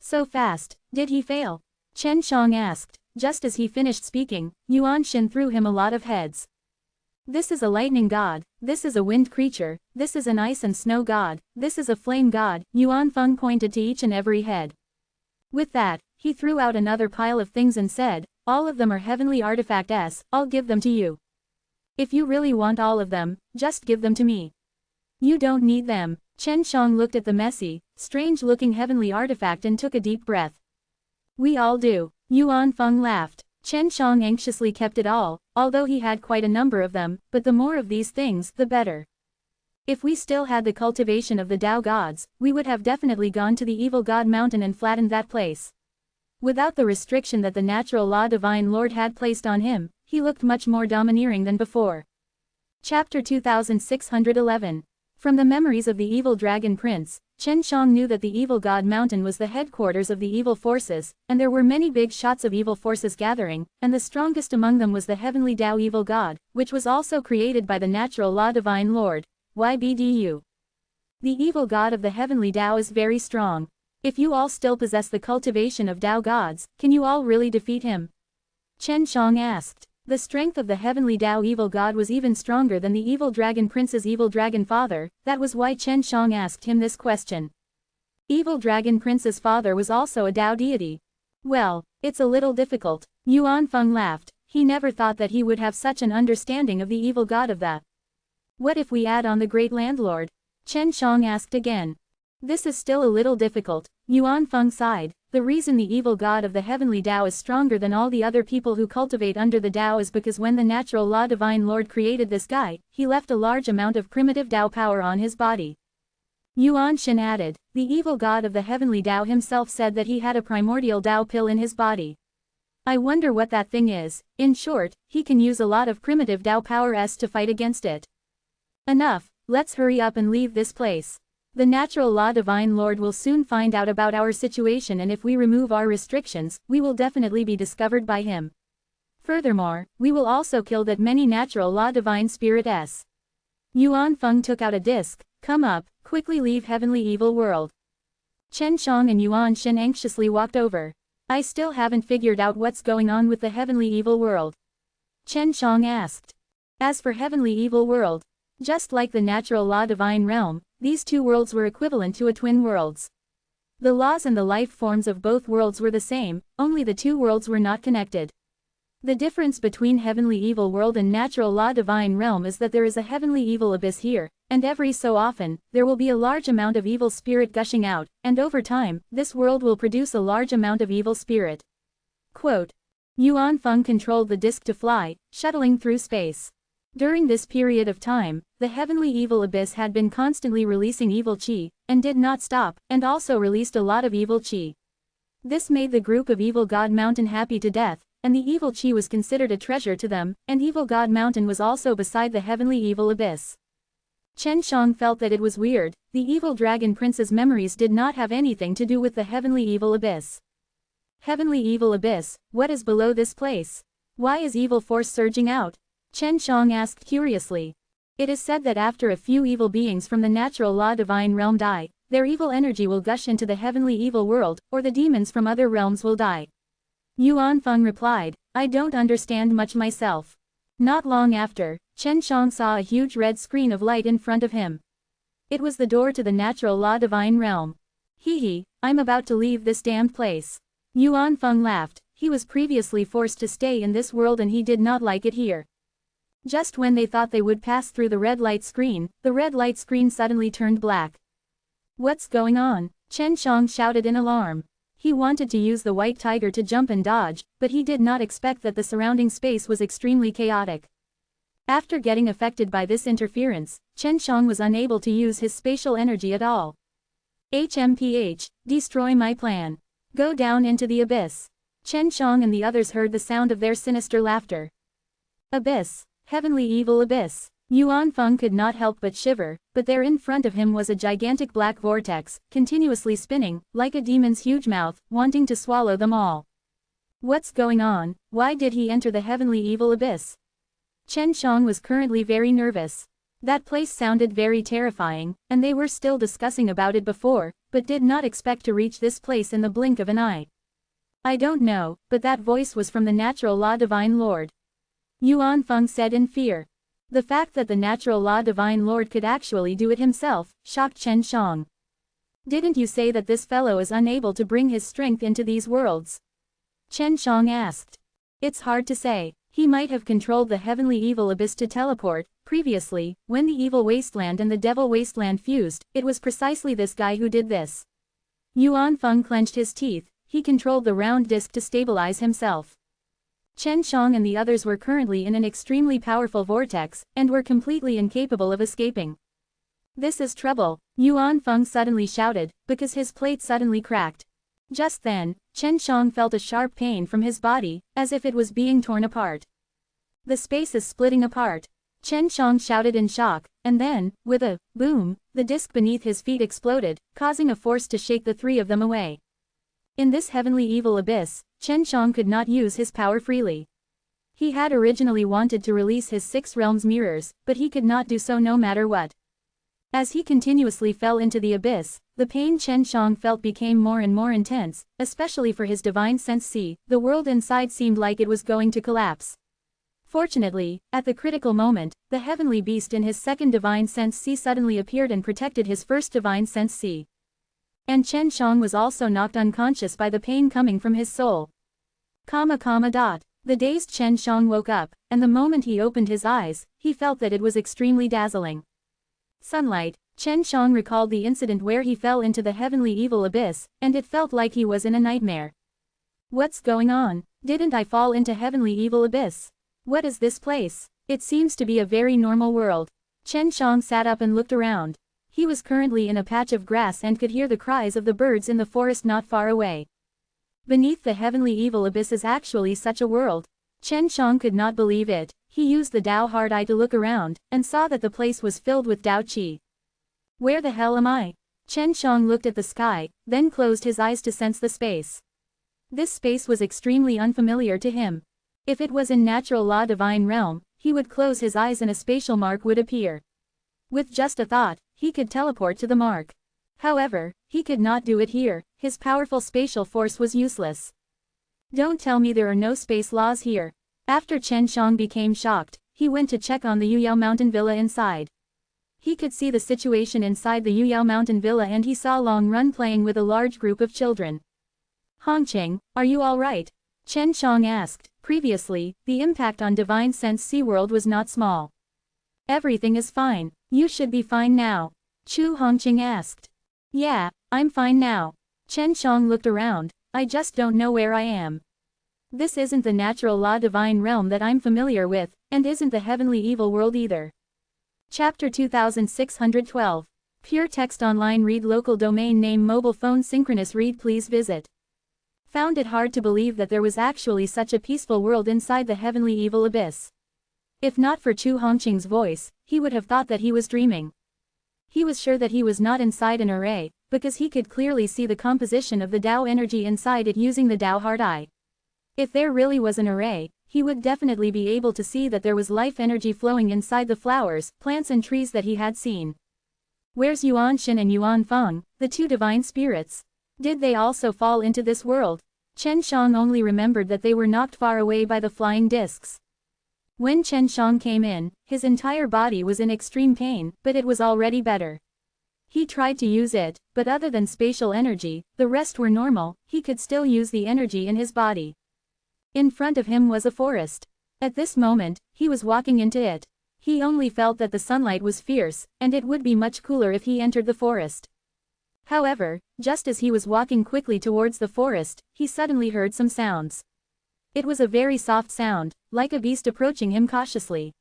So fast, did he fail? Chen Shang asked. Just as he finished speaking, Yuan Xin threw him a lot of heads. This is a lightning god, this is a wind creature, this is an ice and snow god, this is a flame god, Yuan Feng pointed to each and every head. With that, he threw out another pile of things and said, all of them are heavenly artifacts, I'll give them to you. If you really want all of them, just give them to me. You don't need them. Chen Shang looked at the messy, strange-looking heavenly artifact and took a deep breath. We all do. Yuan Feng laughed. Chen Shang anxiously kept it all, although he had quite a number of them, but the more of these things, the better. If we still had the cultivation of the Dao gods, we would have definitely gone to the evil god mountain and flattened that place. Without the restriction that the natural law divine lord had placed on him, he looked much more domineering than before. Chapter 2611. From the memories of the evil dragon prince, Chen Shang knew that the evil god mountain was the headquarters of the evil forces, and there were many big shots of evil forces gathering, and the strongest among them was the heavenly Dao evil god, which was also created by the natural law divine lord. YBDU. The evil god of the heavenly Dao is very strong. If you all still possess the cultivation of Dao gods, can you all really defeat him? Chen Shang asked. The strength of the heavenly Dao evil god was even stronger than the evil dragon prince's evil dragon father, that was why Chen Shang asked him this question. Evil dragon prince's father was also a Dao deity. Well, it's a little difficult. Yuan Feng laughed. He never thought that he would have such an understanding of the evil god of the. What if we add on the great landlord? Chen Shang asked again. This is still a little difficult. Yuan Feng sighed. The reason the evil god of the heavenly Dao is stronger than all the other people who cultivate under the Dao is because when the natural law divine lord created this guy, he left a large amount of primitive Dao power on his body. Yuan Xin added, the evil god of the heavenly Dao himself said that he had a primordial Dao pill in his body. I wonder what that thing is. In short, he can use a lot of primitive Dao power to fight against it. Enough, let's hurry up and leave this place. The natural law divine lord will soon find out about our situation, and if we remove our restrictions, we will definitely be discovered by him. Furthermore, we will also kill that many natural law divine spirits. Yuan Feng took out a disc. Come up, quickly leave heavenly evil world. Chen Shang and Yuan Xin anxiously walked over. I still haven't figured out what's going on with the heavenly evil world. Chen Shang asked. As for heavenly evil world, just like the natural law divine realm, these two worlds were equivalent to a twin worlds. The laws and the life forms of both worlds were the same, only the two worlds were not connected. The difference between heavenly evil world and natural law divine realm is that there is a heavenly evil abyss here, and every so often, there will be a large amount of evil spirit gushing out, and over time, this world will produce a large amount of evil spirit. Quote. Yuan Feng controlled the disc to fly, shuttling through space. During this period of time, the heavenly evil abyss had been constantly releasing evil chi, and did not stop, and also released a lot of evil chi. This made the group of evil god mountain happy to death, and the evil chi was considered a treasure to them, and Evil God Mountain was also beside the heavenly evil abyss. Chen Shang felt that it was weird, the evil dragon prince's memories did not have anything to do with the heavenly evil abyss. Heavenly evil abyss, what is below this place? Why is evil force surging out? Chen Shang asked curiously. It is said that after a few evil beings from the natural law divine realm die, their evil energy will gush into the heavenly evil world, or the demons from other realms will die. Yuan Feng replied, I don't understand much myself. Not long after, Chen Shang saw a huge red screen of light in front of him. It was the door to the natural law divine realm. Hee, I'm about to leave this damned place. Yuan Feng laughed, he was previously forced to stay in this world and he did not like it here. Just when they thought they would pass through the red light screen, the red light screen suddenly turned black. What's going on? Chen Shang shouted in alarm. He wanted to use the white tiger to jump and dodge, but he did not expect that the surrounding space was extremely chaotic. After getting affected by this interference, Chen Shang was unable to use his spatial energy at all. HMPH, destroy my plan. Go down into the abyss. Chen Shang and the others heard the sound of their sinister laughter. Abyss, heavenly evil abyss. Yuan Feng could not help but shiver, but there in front of him was a gigantic black vortex, continuously spinning, like a demon's huge mouth, wanting to swallow them all. What's going on? Why did he enter the heavenly evil abyss? Chen Shang was currently very nervous. That place sounded very terrifying, and they were still discussing about it before, but did not expect to reach this place in the blink of an eye. I don't know, but that voice was from the natural law divine lord. Yuan Feng said in fear. The fact that the natural law divine lord could actually do it himself, shocked Chen Shang. Didn't you say that this fellow is unable to bring his strength into these worlds? Chen Shang asked. It's hard to say, he might have controlled the heavenly evil abyss to teleport. Previously, when the evil wasteland and the devil wasteland fused, it was precisely this guy who did this. Yuan Feng clenched his teeth, he controlled the round disc to stabilize himself. Chen Shang and the others were currently in an extremely powerful vortex, and were completely incapable of escaping. This is trouble, Yuan Feng suddenly shouted, because his plate suddenly cracked. Just then, Chen Shang felt a sharp pain from his body, as if it was being torn apart. The space is splitting apart. Chen Shang shouted in shock, and then, with a boom, the disc beneath his feet exploded, causing a force to shake the three of them away. In this heavenly evil abyss, Chen Shang could not use his power freely. He had originally wanted to release his 6 realms mirrors, but he could not do so no matter what. As he continuously fell into the abyss, the pain Chen Shang felt became more and more intense, especially for his divine sense C, the world inside seemed like it was going to collapse. Fortunately, at the critical moment, the heavenly beast in his second divine sense C suddenly appeared and protected his first divine sense C. And Chen Shang was also knocked unconscious by the pain coming from his soul. The dazed Chen Shang woke up, and the moment he opened his eyes, he felt that it was extremely dazzling. Sunlight. Chen Shang recalled the incident where he fell into the heavenly evil abyss, and it felt like he was in a nightmare. What's going on? Didn't I fall into heavenly evil abyss? What is this place? It seems to be a very normal world. Chen Shang sat up and looked around. He was currently in a patch of grass and could hear the cries of the birds in the forest not far away. Beneath the heavenly evil abyss is actually such a world. Chen Shang could not believe it. He used the Dao hard eye to look around, and saw that the place was filled with Dao Qi. Where the hell am I? Chen Shang looked at the sky, then closed his eyes to sense the space. This space was extremely unfamiliar to him. If it was in natural law divine realm, he would close his eyes and a spatial mark would appear. With just a thought, he could teleport to the mark. However, he could not do it here, his powerful spatial force was useless. Don't tell me there are no space laws here. After Chen Shang became shocked, he went to check on the Yuyao Mountain Villa inside. He could see the situation inside the Yuyao Mountain Villa and he saw Long Run playing with a large group of children. Hongqing, are you alright? Chen Shang asked. Previously, the impact on Divine Sense Sea World was not small. Everything is fine. You should be fine now. Chu Hongqing asked. Yeah, I'm fine now. Chen Shang looked around. I just don't know where I am. This isn't the natural law divine realm that I'm familiar with, and isn't the heavenly evil world either. Chapter 2612. Pure Text Online. Read local domain name mobile phone synchronous read please visit found it hard to believe that there was actually such a peaceful world inside the heavenly evil abyss. If not for Chu Hongqing's voice, he would have thought that he was dreaming. He was sure that he was not inside an array, because he could clearly see the composition of the Tao energy inside it using the Tao heart eye. If there really was an array, he would definitely be able to see that there was life energy flowing inside the flowers, plants and trees that he had seen. Where's Yuan Shen and Yuan Feng, the two divine spirits? Did they also fall into this world? Chen Shang only remembered that they were knocked far away by the flying discs. When Chen Shang came in, his entire body was in extreme pain, but it was already better. He tried to use it, but other than spatial energy, the rest were normal. He could still use the energy in his body. In front of him was a forest. At this moment, he was walking into it. He only felt that the sunlight was fierce, and it would be much cooler if he entered the forest. However, just as he was walking quickly towards the forest, he suddenly heard some sounds. It was a very soft sound, like a beast approaching him cautiously.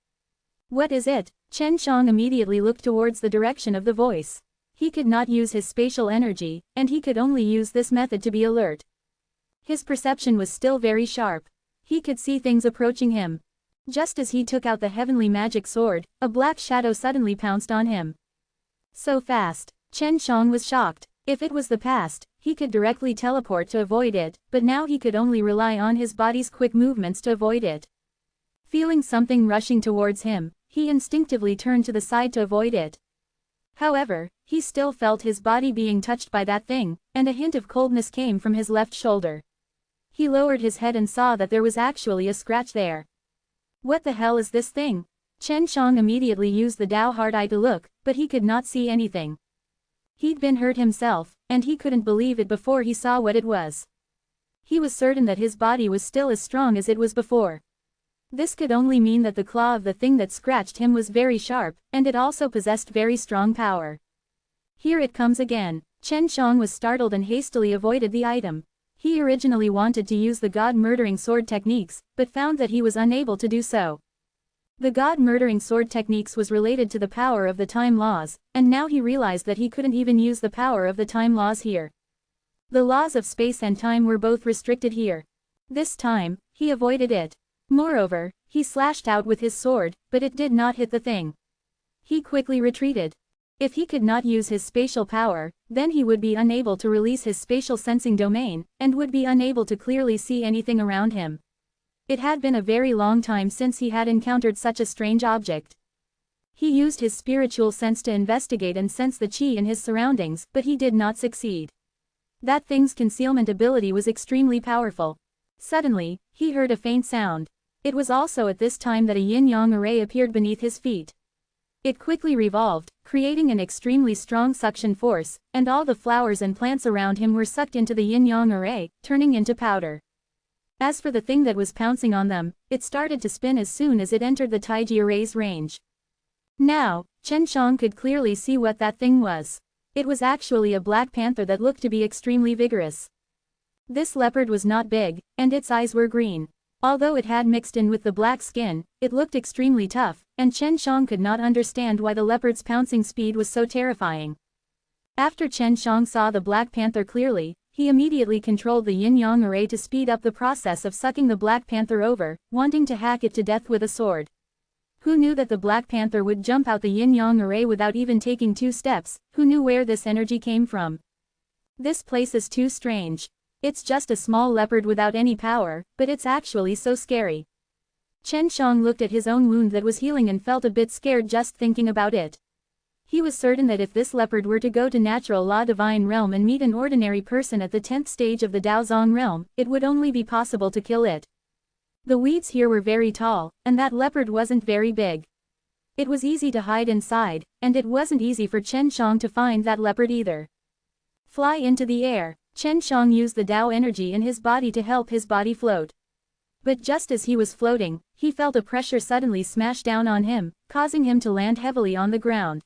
What is it? Chen Shang immediately looked towards the direction of the voice. He could not use his spatial energy, and he could only use this method to be alert. His perception was still very sharp. He could see things approaching him. Just as he took out the heavenly magic sword, a black shadow suddenly pounced on him. So fast. Chen Shang was shocked. If it was the past, he could directly teleport to avoid it, but now he could only rely on his body's quick movements to avoid it. Feeling something rushing towards him, he instinctively turned to the side to avoid it. However, he still felt his body being touched by that thing, and a hint of coldness came from his left shoulder. He lowered his head and saw that there was actually a scratch there. What the hell is this thing? Chen Shang immediately used the Tao heart eye to look, but he could not see anything. He'd been hurt himself, and he couldn't believe it before he saw what it was. He was certain that his body was still as strong as it was before. This could only mean that the claw of the thing that scratched him was very sharp, and it also possessed very strong power. Here it comes again. Chen Shang was startled and hastily avoided the item. He originally wanted to use the god-murdering sword techniques, but found that he was unable to do so. The god-murdering sword techniques was related to the power of the time laws, and now he realized that he couldn't even use the power of the time laws here. The laws of space and time were both restricted here. This time, he avoided it. Moreover, he slashed out with his sword, but it did not hit the thing. He quickly retreated. If he could not use his spatial power, then he would be unable to release his spatial sensing domain, and would be unable to clearly see anything around him. It had been a very long time since he had encountered such a strange object. He used his spiritual sense to investigate and sense the chi in his surroundings, but he did not succeed. That thing's concealment ability was extremely powerful. Suddenly, he heard a faint sound. It was also at this time that a yin-yang array appeared beneath his feet. It quickly revolved, creating an extremely strong suction force, and all the flowers and plants around him were sucked into the yin-yang array, turning into powder. As for the thing that was pouncing on them, it started to spin as soon as it entered the Taiji array's range. Now, Chen Shang could clearly see what that thing was. It was actually a black panther that looked to be extremely vigorous. This leopard was not big, and its eyes were green. Although it had mixed in with the black skin, it looked extremely tough, and Chen Shang could not understand why the leopard's pouncing speed was so terrifying. After Chen Shang saw the black panther clearly, he immediately controlled the yin-yang array to speed up the process of sucking the black panther over, wanting to hack it to death with a sword. Who knew that the black panther would jump out the yin-yang array without even taking 2 steps? Who knew where this energy came from? This place is too strange. It's just a small leopard without any power, but it's actually so scary. Chen Shang looked at his own wound that was healing and felt a bit scared just thinking about it. He was certain that if this leopard were to go to natural law divine realm and meet an ordinary person at the 10th stage of the Daozong realm, it would only be possible to kill it. The weeds here were very tall, and that leopard wasn't very big. It was easy to hide inside, and it wasn't easy for Chen Shang to find that leopard either. Fly into the air. Chen Shang used the Tao energy in his body to help his body float. But just as he was floating, he felt a pressure suddenly smash down on him, causing him to land heavily on the ground.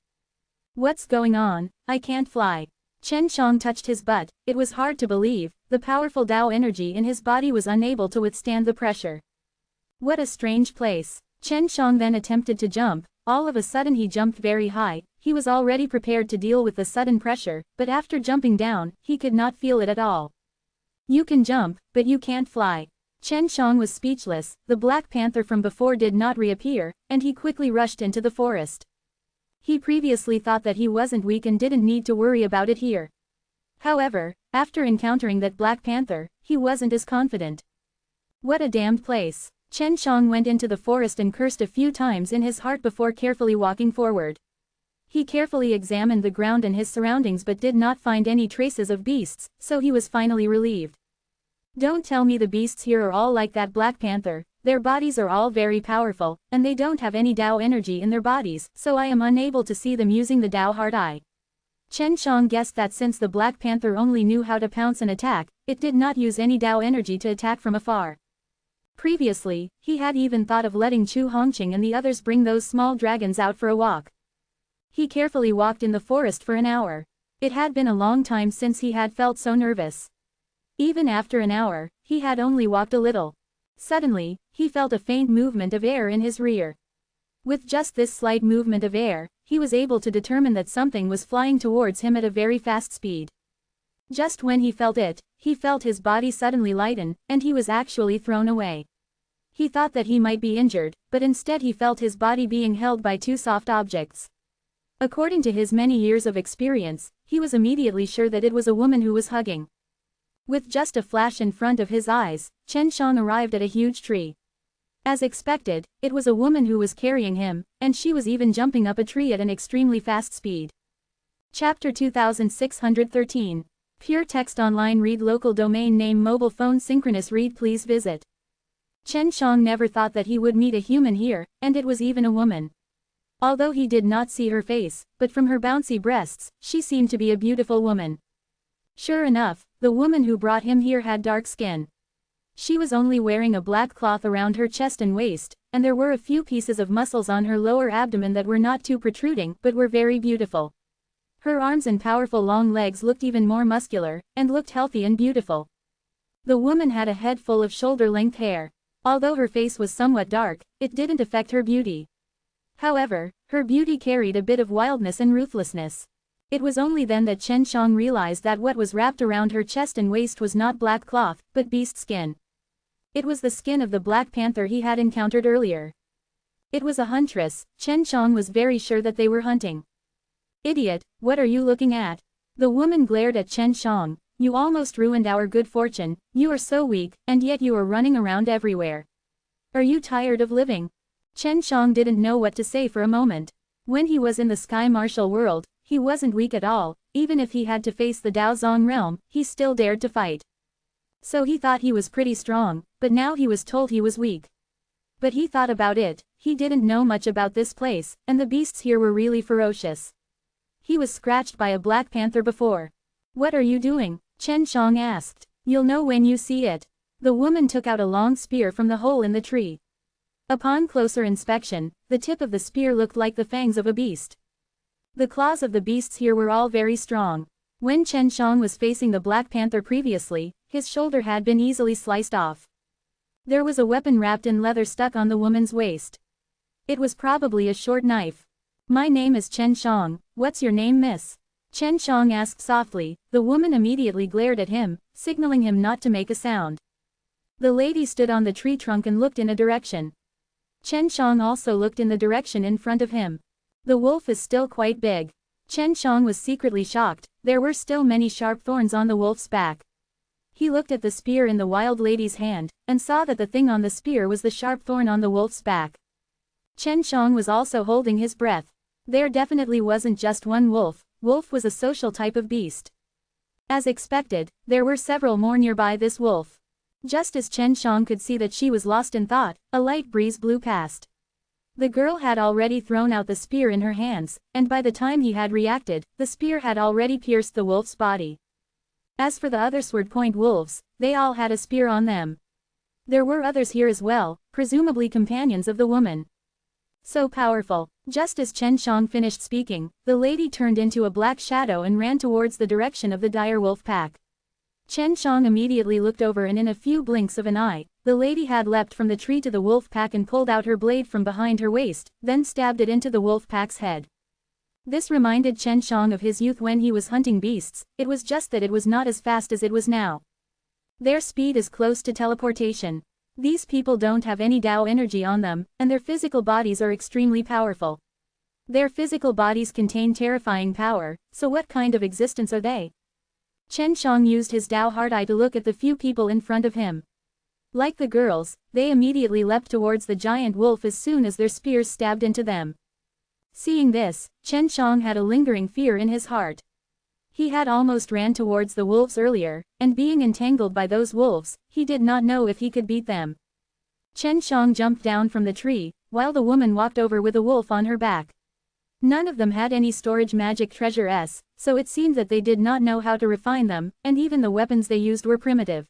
What's going on? I can't fly. Chen Shang touched his butt. It was hard to believe. The powerful Tao energy in his body was unable to withstand the pressure. What a strange place. Chen Shang then attempted to jump. All of a sudden he jumped very high. He was already prepared to deal with the sudden pressure, but after jumping down, he could not feel it at all. You can jump, but you can't fly. Chen Shang was speechless. The Black Panther from before did not reappear, and he quickly rushed into the forest. He previously thought that he wasn't weak and didn't need to worry about it here. However, after encountering that Black Panther, he wasn't as confident. What a damned place. Chen Shang went into the forest and cursed a few times in his heart before carefully walking forward. He carefully examined the ground and his surroundings but did not find any traces of beasts, so he was finally relieved. Don't tell me the beasts here are all like that Black Panther. Their bodies are all very powerful, and they don't have any Dao energy in their bodies, so I am unable to see them using the Dao Heart Eye. Chen Shang guessed that since the Black Panther only knew how to pounce and attack, it did not use any Dao energy to attack from afar. Previously, he had even thought of letting Chu Hongqing and the others bring those small dragons out for a walk. He carefully walked in the forest for an hour. It had been a long time since he had felt so nervous. Even after an hour, he had only walked a little. Suddenly, he felt a faint movement of air in his rear. With just this slight movement of air, he was able to determine that something was flying towards him at a very fast speed. Just when he felt it, he felt his body suddenly lighten, and he was actually thrown away. He thought that he might be injured, but instead he felt his body being held by two soft objects. According to his many years of experience, he was immediately sure that it was a woman who was hugging. With just a flash in front of his eyes, Chen Shang arrived at a huge tree. As expected, it was a woman who was carrying him, and she was even jumping up a tree at an extremely fast speed. Chapter 2613. Pure Text Online. Read local domain name mobile phone synchronous read. Please visit. Chen Shang never thought that he would meet a human here, and it was even a woman. Although he did not see her face, but from her bouncy breasts, she seemed to be a beautiful woman. Sure enough, the woman who brought him here had dark skin. She was only wearing a black cloth around her chest and waist, and there were a few pieces of muscles on her lower abdomen that were not too protruding but were very beautiful. Her arms and powerful long legs looked even more muscular, and looked healthy and beautiful. The woman had a head full of shoulder-length hair. Although her face was somewhat dark, it didn't affect her beauty. However, her beauty carried a bit of wildness and ruthlessness. It was only then that Chen Shang realized that what was wrapped around her chest and waist was not black cloth, but beast skin. It was the skin of the Black Panther he had encountered earlier. It was a huntress. Chen Shang was very sure that they were hunting. Idiot, what are you looking at? The woman glared at Chen Shang. You almost ruined our good fortune, you are so weak, and yet you are running around everywhere. Are you tired of living? Chen Shang didn't know what to say for a moment. When he was in the sky martial world, he wasn't weak at all. Even if he had to face the Daozong realm, he still dared to fight. So he thought he was pretty strong, but now he was told he was weak. But he thought about it, he didn't know much about this place, and the beasts here were really ferocious. He was scratched by a Black Panther before. What are you doing? Chen Shang asked. You'll know when you see it. The woman took out a long spear from the hole in the tree. Upon closer inspection, the tip of the spear looked like the fangs of a beast. The claws of the beasts here were all very strong. When Chen Shang was facing the Black Panther previously, his shoulder had been easily sliced off. There was a weapon wrapped in leather stuck on the woman's waist. It was probably a short knife. My name is Chen Shang. What's your name, miss? Chen Shang asked softly. The woman immediately glared at him, signaling him not to make a sound. The lady stood on the tree trunk and looked in a direction. Chen Shang also looked in the direction in front of him. The wolf is still quite big. Chen Shang was secretly shocked. There were still many sharp thorns on the wolf's back. He looked at the spear in the wild lady's hand, and saw that the thing on the spear was the sharp thorn on the wolf's back. Chen Shang was also holding his breath. There definitely wasn't just one wolf. Wolf was a social type of beast. As expected, there were several more nearby this wolf. Just as Chen Shang could see that she was lost in thought, a light breeze blew past. The girl had already thrown out the spear in her hands, and by the time he had reacted, the spear had already pierced the wolf's body. As for the other sword-point wolves, they all had a spear on them. There were others here as well, presumably companions of the woman. So powerful. Just as Chen Shang finished speaking, the lady turned into a black shadow and ran towards the direction of the dire wolf pack. Chen Shang immediately looked over, and in a few blinks of an eye, the lady had leapt from the tree to the wolf pack and pulled out her blade from behind her waist, then stabbed it into the wolf pack's head. This reminded Chen Shang of his youth when he was hunting beasts. It was just that it was not as fast as it was now. Their speed is close to teleportation. These people don't have any Tao energy on them, and their physical bodies are extremely powerful. Their physical bodies contain terrifying power, so what kind of existence are they? Chen Shang used his Tao heart eye to look at the few people in front of him. Like the girls, they immediately leapt towards the giant wolf as soon as their spears stabbed into them. Seeing this, Chen Shang had a lingering fear in his heart. He had almost ran towards the wolves earlier, and being entangled by those wolves, he did not know if he could beat them. Chen Shang jumped down from the tree, while the woman walked over with a wolf on her back. None of them had any storage magic treasures, so it seemed that they did not know how to refine them, and even the weapons they used were primitive.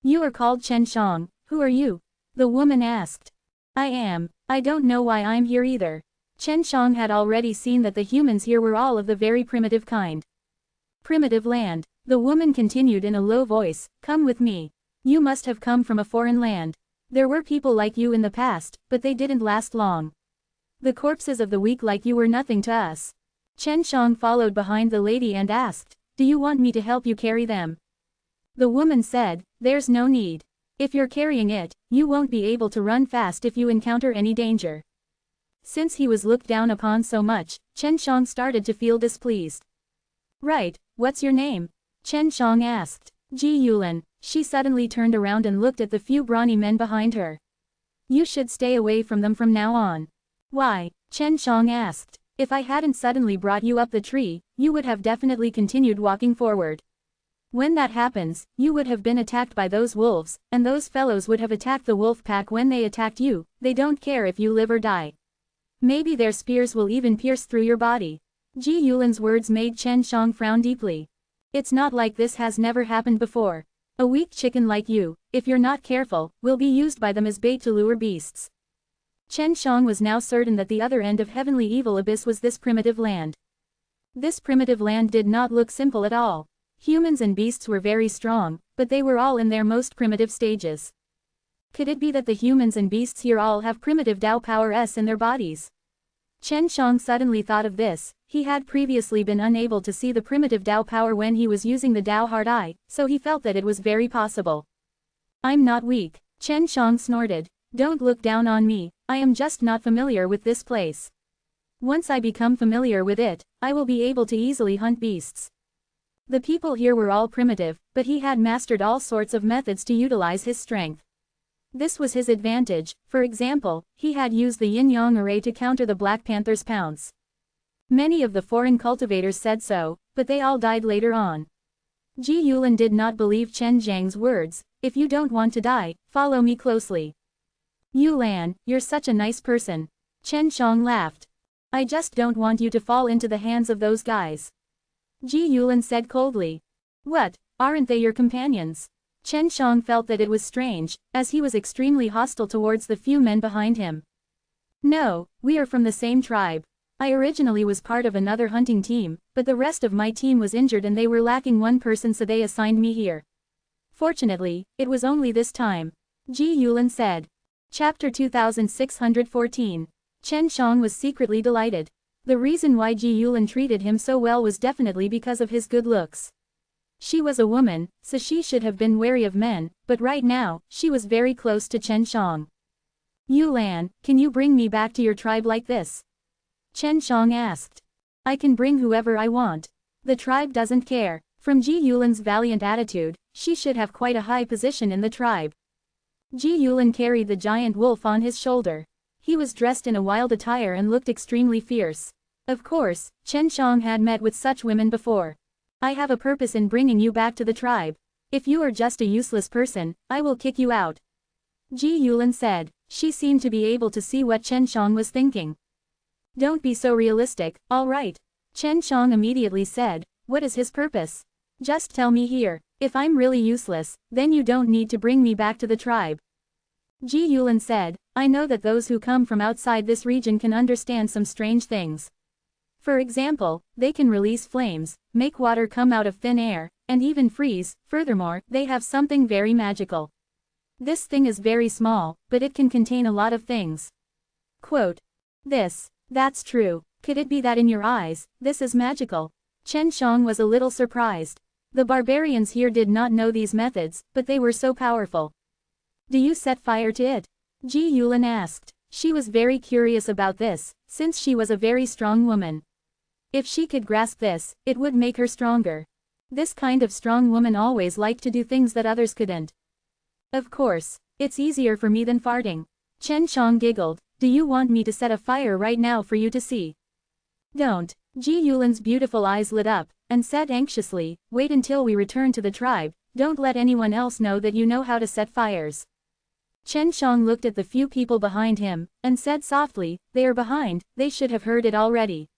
"You are called Chen Shang, who are you?" the woman asked. I don't know why I'm here either." Chen Shang had already seen that the humans here were all of the very primitive kind. "Primitive land," the woman continued in a low voice, "come with me. You must have come from a foreign land. There were people like you in the past, but they didn't last long. The corpses of the weak like you were nothing to us." Chen Shang followed behind the lady and asked, "Do you want me to help you carry them?" The woman said, "There's no need. If you're carrying it, you won't be able to run fast if you encounter any danger." Since he was looked down upon so much, Chen Shang started to feel displeased. "Right, what's your name?" Chen Shang asked. "Ji Yulin." She suddenly turned around and looked at the few brawny men behind her. "You should stay away from them from now on." "Why?" Chen Shang asked. "If I hadn't suddenly brought you up the tree, you would have definitely continued walking forward. When that happens, you would have been attacked by those wolves, and those fellows would have attacked the wolf pack when they attacked you. They don't care if you live or die. Maybe their spears will even pierce through your body." Ji Yulin's words made Chen Shang frown deeply. "It's not like this has never happened before. A weak chicken like you, if you're not careful, will be used by them as bait to lure beasts." Chen Shang was now certain that the other end of heavenly evil abyss was this primitive land. This primitive land did not look simple at all. Humans and beasts were very strong, but they were all in their most primitive stages. Could it be that the humans and beasts here all have primitive Tao powers in their bodies? Chen Shang suddenly thought of this. He had previously been unable to see the primitive Tao power when he was using the Tao heart eye, so he felt that it was very possible. "I'm not weak," Chen Shang snorted. "Don't look down on me, I am just not familiar with this place. Once I become familiar with it, I will be able to easily hunt beasts." The people here were all primitive, but he had mastered all sorts of methods to utilize his strength. This was his advantage. For example, he had used the yin-yang array to counter the Black Panther's pounce. Many of the foreign cultivators said so, but they all died later on. Ji Yulin did not believe Chen Zhang's words. "If you don't want to die, follow me closely." "Yulan, you're such a nice person." Chen Shang laughed. "I just don't want you to fall into the hands of those guys." Ji Yulin said coldly. "What, aren't they your companions?" Chen Shang felt that it was strange, as he was extremely hostile towards the few men behind him. "No, we are from the same tribe. I originally was part of another hunting team, but the rest of my team was injured and they were lacking one person, so they assigned me here. Fortunately, it was only this time," Ji Yulin said. Chapter 2614. Chen Shang was secretly delighted. The reason why Ji Yulin treated him so well was definitely because of his good looks. She was a woman, so she should have been wary of men, but right now, she was very close to Chen Shang. "Yulan, can you bring me back to your tribe like this?" Chen Shang asked. "I can bring whoever I want. The tribe doesn't care." From Ji Yulin's valiant attitude, she should have quite a high position in the tribe. Ji Yulin carried the giant wolf on his shoulder. He was dressed in a wild attire and looked extremely fierce. Of course, Chen Shang had met with such women before. "I have a purpose in bringing you back to the tribe. If you are just a useless person, I will kick you out," Ji Yulin said. She seemed to be able to see what Chen Shang was thinking. "Don't be so realistic, all right?" Chen Shang immediately said. "What is his purpose? Just tell me here. If I'm really useless, then you don't need to bring me back to the tribe." Ji Yulin said, "I know that those who come from outside this region can understand some strange things. For example, they can release flames, make water come out of thin air, and even freeze. Furthermore, they have something very magical. This thing is very small, but it can contain a lot of things." Quote. That's true. Could it be that in your eyes, this is magical?" Chen Shang was a little surprised. The barbarians here did not know these methods, but they were so powerful. Do you set fire to it? Ji Yulin asked. She was very curious about this, since she was a very strong woman. If she could grasp this, it would make her stronger. This kind of strong woman always liked to do things that others couldn't. Of course, it's easier for me than farting. Chen Shang giggled. Do you want me to set a fire right now for you to see? Don't. Ji Yulin's beautiful eyes lit up, and said anxiously, wait until we return to the tribe, don't let anyone else know that you know how to set fires. Chen Shang looked at the few people behind him, and said softly, they are behind, they should have heard it already.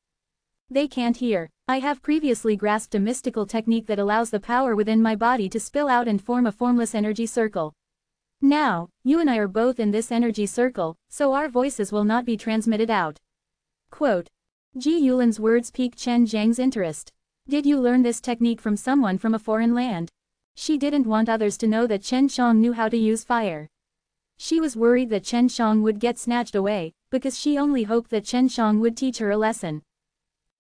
They can't hear. I have previously grasped a mystical technique that allows the power within my body to spill out and form a formless energy circle. Now, you and I are both in this energy circle, so our voices will not be transmitted out. Quote. Ji Yulin's words piqued Chen Zhang's interest. Did you learn this technique from someone from a foreign land? She didn't want others to know that Chen Shang knew how to use fire. She was worried that Chen Shang would get snatched away, because she only hoped that Chen Shang would teach her a lesson.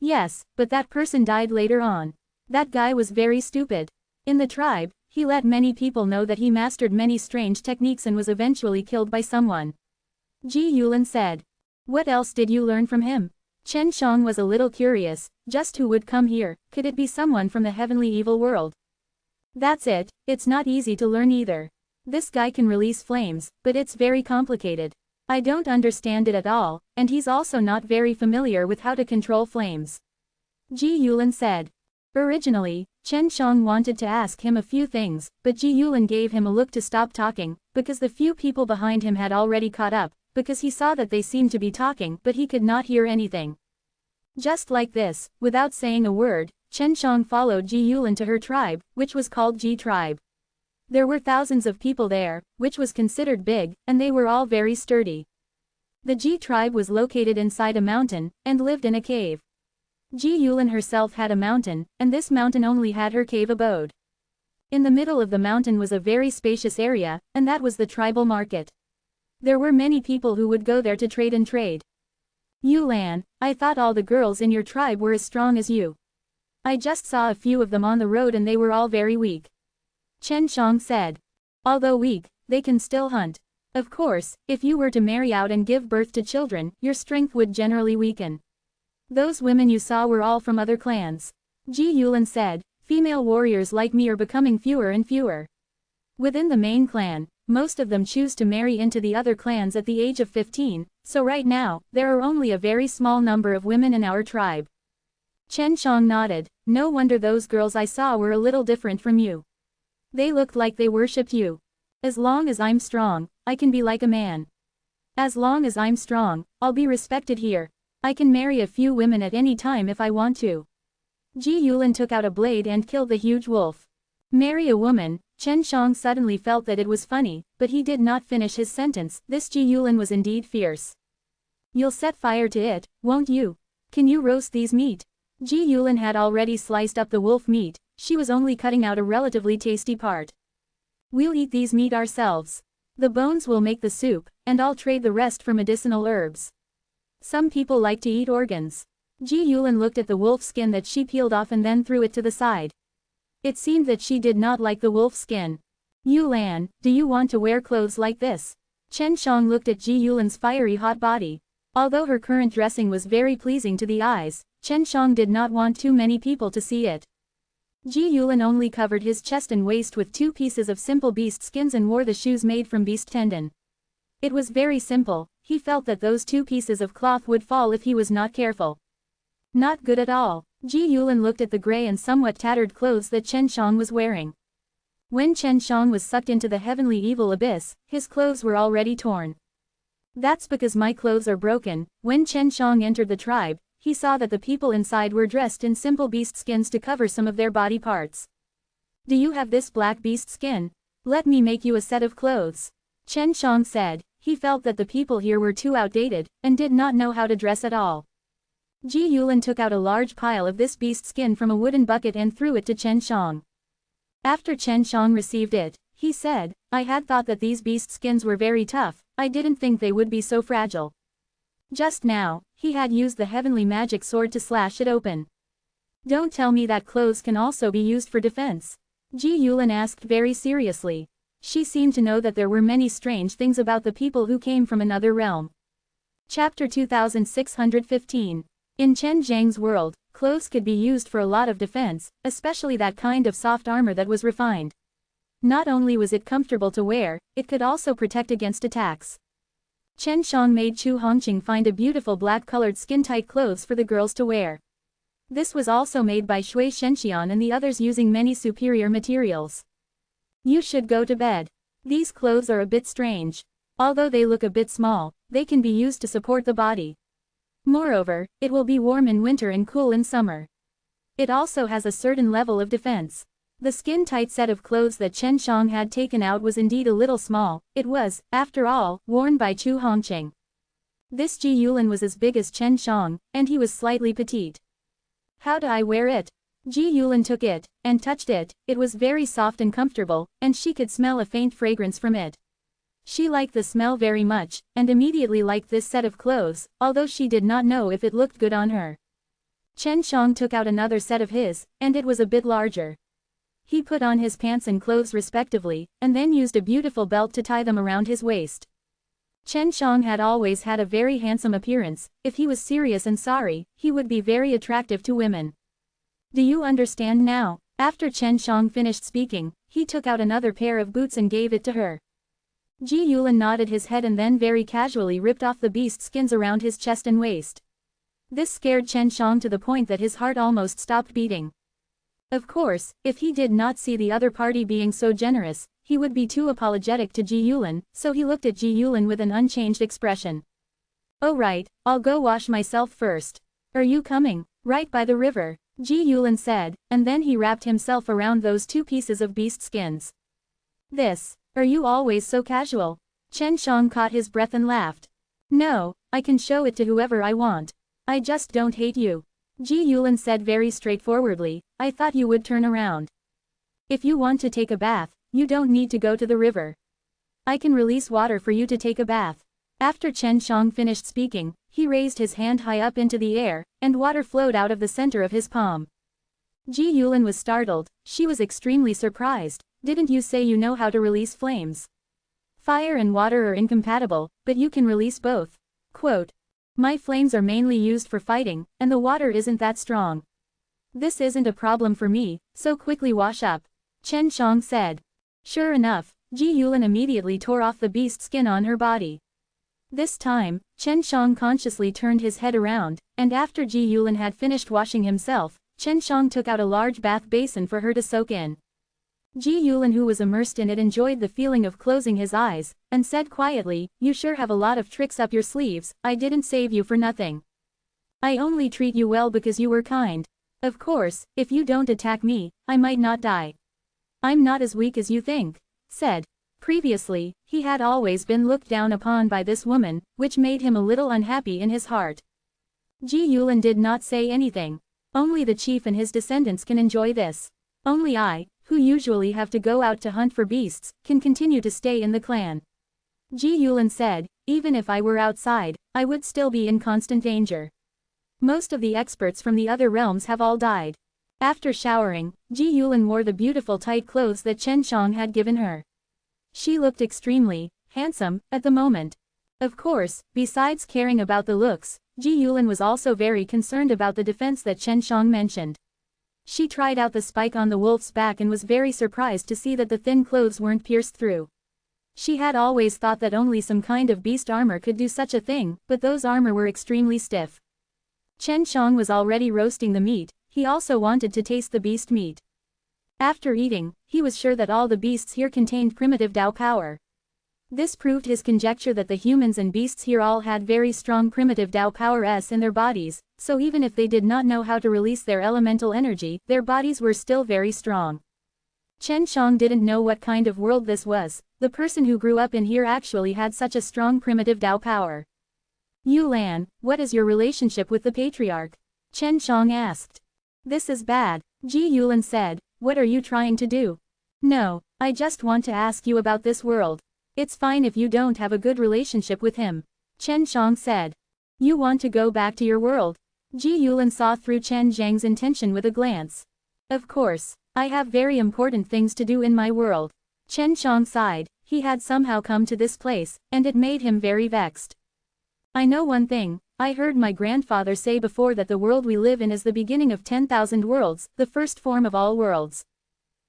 Yes, but that person died later on. That guy was very stupid. In the tribe, he let many people know that he mastered many strange techniques and was eventually killed by someone. Ji Yulin said. What else did you learn from him? Chen Shang was a little curious, just who would come here, could it be someone from the heavenly evil world? That's it, it's not easy to learn either. This guy can release flames, but it's very complicated. I don't understand it at all, and he's also not very familiar with how to control flames. Ji Yulin said. Originally, Chen Shang wanted to ask him a few things, but Ji Yulin gave him a look to stop talking, because the few people behind him had already caught up, because he saw that they seemed to be talking but he could not hear anything. Just like this, without saying a word, Chen Shang followed Ji Yulin to her tribe, which was called Ji tribe. There were thousands of people there, which was considered big, and they were all very sturdy. The Ji tribe was located inside a mountain, and lived in a cave. Ji Yulin herself had a mountain, and this mountain only had her cave abode. In the middle of the mountain was a very spacious area, and that was the tribal market. There were many people who would go there to trade and trade. Yulan, I thought all the girls in your tribe were as strong as you. I just saw a few of them on the road and they were all very weak. Chen Shang said. Although weak, they can still hunt. Of course, if you were to marry out and give birth to children, your strength would generally weaken. Those women you saw were all from other clans. Ji Yulin said, female warriors like me are becoming fewer and fewer. Within the main clan, most of them choose to marry into the other clans at the age of 15, so right now, there are only a very small number of women in our tribe. Chen Shang nodded, no wonder those girls I saw were a little different from you. They looked like they worshipped you. As long as I'm strong, I can be like a man. As long as I'm strong, I'll be respected here. I can marry a few women at any time if I want to. Ji Yulin took out a blade and killed the huge wolf. Marry a woman. Chen Shang suddenly felt that it was funny, but he did not finish his sentence. This Ji Yulin was indeed fierce. You'll set fire to it, won't you? Can you roast these meat? Ji Yulin had already sliced up the wolf meat, she was only cutting out a relatively tasty part. We'll eat these meat ourselves. The bones will make the soup, and I'll trade the rest for medicinal herbs. Some people like to eat organs. Ji Yulin looked at the wolf skin that she peeled off and then threw it to the side. It seemed that she did not like the wolf skin. Yulan, do you want to wear clothes like this? Chen Shang looked at Ji Yulin's fiery hot body. Although her current dressing was very pleasing to the eyes, Chen Shang did not want too many people to see it. Ji Yulin only covered his chest and waist with 2 pieces of simple beast skins and wore the shoes made from beast tendon. It was very simple, he felt that those 2 pieces of cloth would fall if he was not careful. Not good at all. Ji Yulin looked at the gray and somewhat tattered clothes that Chen Shang was wearing. When Chen Shang was sucked into the heavenly evil abyss, his clothes were already torn. That's because my clothes are broken. When Chen Shang entered the tribe, he saw that the people inside were dressed in simple beast skins to cover some of their body parts. Do you have this black beast skin? Let me make you a set of clothes. Chen Shang said, he felt that the people here were too outdated, and did not know how to dress at all. Ji Yulin took out a large pile of this beast skin from a wooden bucket and threw it to Chen Shang. After Chen Shang received it, he said, I had thought that these beast skins were very tough, I didn't think they would be so fragile. Just now, he had used the heavenly magic sword to slash it open. Don't tell me that clothes can also be used for defense. Ji Yulin asked very seriously. She seemed to know that there were many strange things about the people who came from another realm. Chapter 2615. In Chen Zhang's world, clothes could be used for a lot of defense, especially that kind of soft armor that was refined. Not only was it comfortable to wear, it could also protect against attacks. Chen Shang made Chu Hongqing find a beautiful black-colored skin-tight clothes for the girls to wear. This was also made by Shui Shenxian and the others using many superior materials. You should go to bed. These clothes are a bit strange. Although they look a bit small, they can be used to support the body. Moreover, it will be warm in winter and cool in summer. It also has a certain level of defense. The skin-tight set of clothes that Chen Shang had taken out was indeed a little small. It was, after all, worn by Chu Hongqing. This Ji Yulin was as big as Chen Shang, and he was slightly petite. How do I wear it? Ji Yulin took it, and touched it. It was very soft and comfortable, and she could smell a faint fragrance from it. She liked the smell very much, and immediately liked this set of clothes, although she did not know if it looked good on her. Chen Shang took out another set of his, and it was a bit larger. He put on his pants and clothes respectively, and then used a beautiful belt to tie them around his waist. Chen Shang had always had a very handsome appearance. If he was serious and sorry, he would be very attractive to women. Do you understand now? After Chen Shang finished speaking, he took out another pair of boots and gave it to her. Ji Yulin nodded his head and then very casually ripped off the beast skins around his chest and waist. This scared Chen Shang to the point that his heart almost stopped beating. Of course, if he did not see the other party being so generous, he would be too apologetic to Ji Yulin, so he looked at Ji Yulin with an unchanged expression. Oh right, I'll go wash myself first. Are you coming? Right by the river, Ji Yulin said, and then he wrapped himself around those two pieces of beast skins. Are you always so casual? Chen Shang caught his breath and laughed. No, I can show it to whoever I want. I just don't hate you. Ji Yulin said very straightforwardly, I thought you would turn around. If you want to take a bath, you don't need to go to the river. I can release water for you to take a bath. After Chen Shang finished speaking, he raised his hand high up into the air, and water flowed out of the center of his palm. Ji Yulin was startled. She was extremely surprised. Didn't you say you know how to release flames? Fire and water are incompatible, but you can release both. Quote, my flames are mainly used for fighting, and the water isn't that strong. This isn't a problem for me, so quickly wash up. Chen Shang said. Sure enough, Ji Yulin immediately tore off the beast skin on her body. This time, Chen Shang consciously turned his head around, and after Ji Yulin had finished washing himself, Chen Shang took out a large bath basin for her to soak in. Ji Yulin, who was immersed in it, enjoyed the feeling of closing his eyes, and said quietly, you sure have a lot of tricks up your sleeves. I didn't save you for nothing. I only treat you well because you were kind. Of course, if you don't attack me, I might not die. I'm not as weak as you think, said. Previously, he had always been looked down upon by this woman, which made him a little unhappy in his heart. Ji Yulin did not say anything. Only the chief and his descendants can enjoy this. Only I, who usually have to go out to hunt for beasts, can continue to stay in the clan. Ji Yulin said, even if I were outside, I would still be in constant danger. Most of the experts from the other realms have all died. After showering, Ji Yulin wore the beautiful tight clothes that Chen Shang had given her. She looked extremely handsome at the moment. Of course, besides caring about the looks, Ji Yulin was also very concerned about the defense that Chen Shang mentioned. She tried out the spike on the wolf's back and was very surprised to see that the thin clothes weren't pierced through. She had always thought that only some kind of beast armor could do such a thing, but those armor were extremely stiff. Chen Shang was already roasting the meat. He also wanted to taste the beast meat. After eating, he was sure that all the beasts here contained primitive Dao power. This proved his conjecture that the humans and beasts here all had very strong primitive Dao powers in their bodies, so even if they did not know how to release their elemental energy, their bodies were still very strong. Chen Shang didn't know what kind of world this was. The person who grew up in here actually had such a strong primitive Dao power. Yu Lan, what is your relationship with the patriarch? Chen Shang asked. This is bad, Ji Yulin said. What are you trying to do? No, I just want to ask you about this world. It's fine if you don't have a good relationship with him, Chen Shang said. You want to go back to your world? Ji Yulin saw through Chen Zhang's intention with a glance. Of course, I have very important things to do in my world. Chen Shang sighed. He had somehow come to this place, and it made him very vexed. I know one thing, I heard my grandfather say before that the world we live in is the beginning of 10,000 worlds, the first form of all worlds.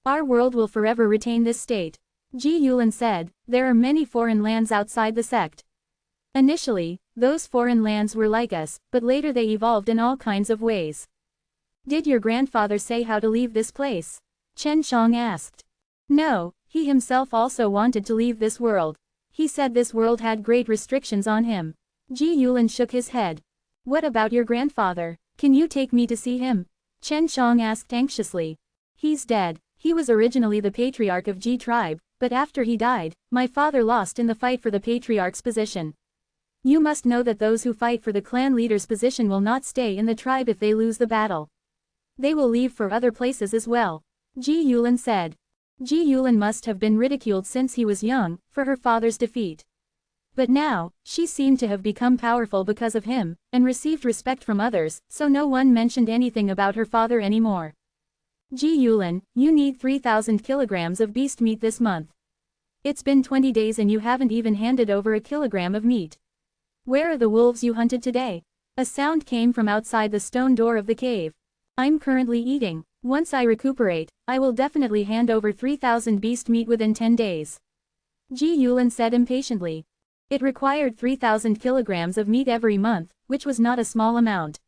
Our world will forever retain this state. Ji Yulin said, there are many foreign lands outside the sect. Initially, those foreign lands were like us, but later they evolved in all kinds of ways. Did your grandfather say how to leave this place? Chen Shang asked. No, he himself also wanted to leave this world. He said this world had great restrictions on him. Ji Yulin shook his head. What about your grandfather? Can you take me to see him? Chen Shang asked anxiously. He's dead. He was originally the patriarch of Ji tribe, but after he died, my father lost in the fight for the patriarch's position. You must know that those who fight for the clan leader's position will not stay in the tribe if they lose the battle. They will leave for other places as well. Ji Yulin said. Ji Yulin must have been ridiculed since he was young, for her father's defeat. But now, she seemed to have become powerful because of him, and received respect from others, so no one mentioned anything about her father anymore. Ji Yulin, you need 3,000 kilograms of beast meat this month. It's been 20 days and you haven't even handed over a kilogram of meat. Where are the wolves you hunted today? A sound came from outside the stone door of the cave. I'm currently eating. Once I recuperate, I will definitely hand over 3,000 beast meat within 10 days. Ji Yulin said impatiently. It required 3,000 kilograms of meat every month, which was not a small amount.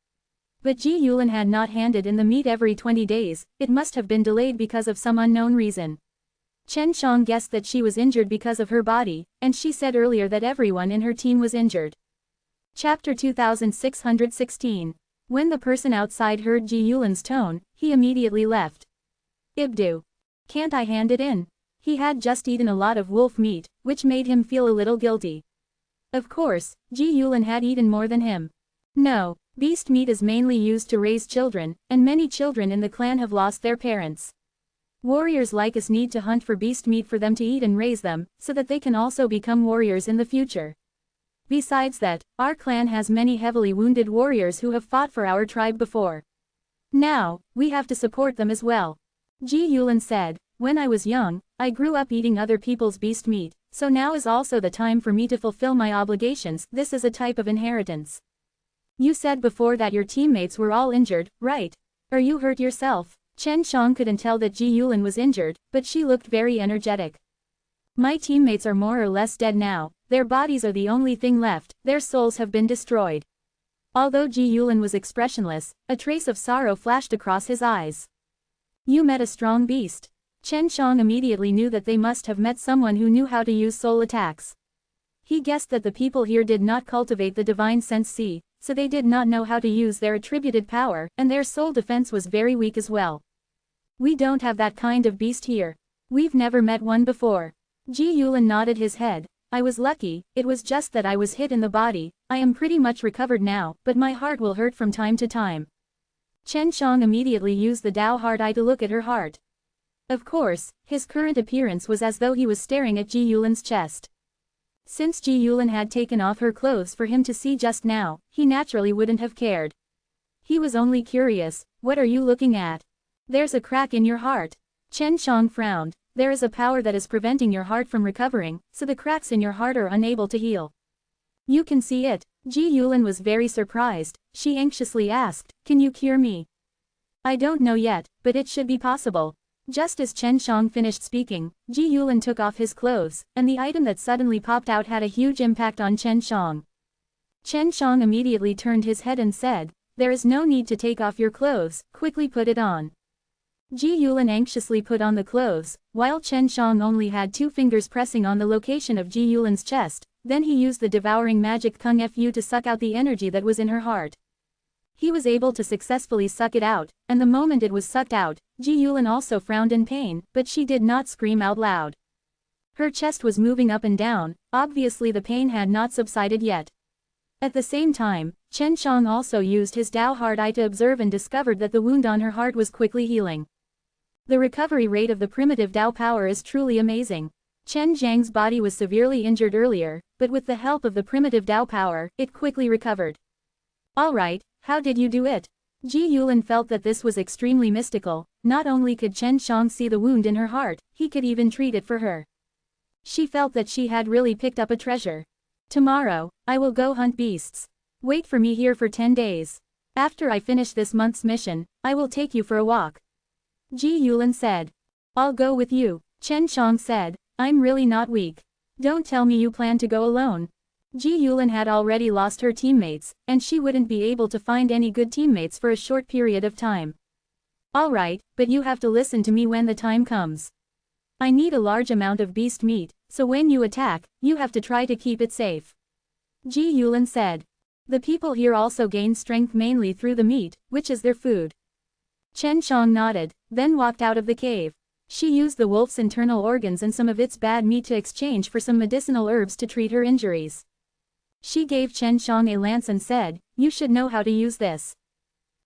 But Ji Yulin had not handed in the meat every 20 days, it must have been delayed because of some unknown reason. Chen Shang guessed that she was injured because of her body, and she said earlier that everyone in her team was injured. Chapter 2616. When the person outside heard Ji Yulin's tone, he immediately left. Ibdu. Can't I hand it in? He had just eaten a lot of wolf meat, which made him feel a little guilty. Of course, Ji Yulin had eaten more than him. No, beast meat is mainly used to raise children, and many children in the clan have lost their parents. Warriors like us need to hunt for beast meat for them to eat and raise them, so that they can also become warriors in the future. Besides that, our clan has many heavily wounded warriors who have fought for our tribe before. Now, we have to support them as well. Ji Yulin said, when I was young, I grew up eating other people's beast meat, so now is also the time for me to fulfill my obligations. This is a type of inheritance. You said before that your teammates were all injured, right? Are you hurt yourself? Chen Shang couldn't tell that Ji Yulin was injured, but she looked very energetic. My teammates are more or less dead now, their bodies are the only thing left, their souls have been destroyed. Although Ji Yulin was expressionless, a trace of sorrow flashed across his eyes. You met a strong beast. Chen Shang immediately knew that they must have met someone who knew how to use soul attacks. He guessed that the people here did not cultivate the divine sense C, so they did not know how to use their attributed power, and their soul defense was very weak as well. We don't have that kind of beast here. We've never met one before. Ji Yulin nodded his head. I was lucky, it was just that I was hit in the body. I am pretty much recovered now, but my heart will hurt from time to time. Chen Shang immediately used the Dao Heart Eye to look at her heart. Of course, his current appearance was as though he was staring at Ji Yulin's chest. Since Ji Yulin had taken off her clothes for him to see just now, he naturally wouldn't have cared. He was only curious, what are you looking at? There's a crack in your heart. Chen Shang frowned. There is a power that is preventing your heart from recovering, so the cracks in your heart are unable to heal. You can see it. Ji Yulin was very surprised. She anxiously asked, can you cure me? I don't know yet, but it should be possible. Just as Chen Shang finished speaking, Ji Yulin took off his clothes, and the item that suddenly popped out had a huge impact on Chen Shang. Chen Shang immediately turned his head and said, there is no need to take off your clothes, quickly put it on. Ji Yulin anxiously put on the clothes, while Chen Shang only had 2 fingers pressing on the location of Ji Yulin's chest, then he used the devouring magic Kung Fu to suck out the energy that was in her heart. He was able to successfully suck it out, and the moment it was sucked out, Ji Yulin also frowned in pain, but she did not scream out loud. Her chest was moving up and down, obviously the pain had not subsided yet. At the same time, Chen Shang also used his Dao Heart Eye to observe and discovered that the wound on her heart was quickly healing. The recovery rate of the primitive Dao power is truly amazing. Chen Zhang's body was severely injured earlier, but with the help of the primitive Dao power, it quickly recovered. Alright, How did you do it? Ji Yulin felt that this was extremely mystical. Not only could Chen Shang see the wound in her heart, he could even treat it for her. She felt that she had really picked up a treasure. Tomorrow, I will go hunt beasts. Wait for me here for 10 days. After I finish this month's mission, I will take you for a walk. Ji Yulin said. I'll go with you, Chen Shang said. I'm really not weak. Don't tell me you plan to go alone. Ji Yulin had already lost her teammates, and she wouldn't be able to find any good teammates for a short period of time. Alright, but you have to listen to me when the time comes. I need a large amount of beast meat, so when you attack, you have to try to keep it safe. Ji Yulin said. The people here also gain strength mainly through the meat, which is their food. Chen Shang nodded, then walked out of the cave. She used the wolf's internal organs and some of its bad meat to exchange for some medicinal herbs to treat her injuries. She gave Chen Shang a lance and said, you should know how to use this.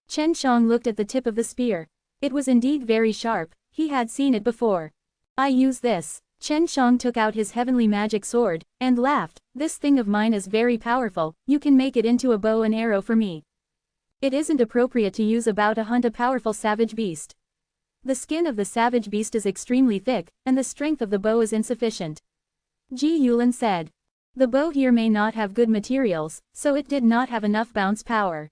Chen Shang looked at the tip of the spear. It was indeed very sharp, he had seen it before. I use this. Chen Shang took out his heavenly magic sword, and laughed, this thing of mine is very powerful, you can make it into a bow and arrow for me. It isn't appropriate to use a bow to hunt a powerful savage beast. The skin of the savage beast is extremely thick, and the strength of the bow is insufficient. Ji Yulin said. The bow here may not have good materials, so it did not have enough bounce power.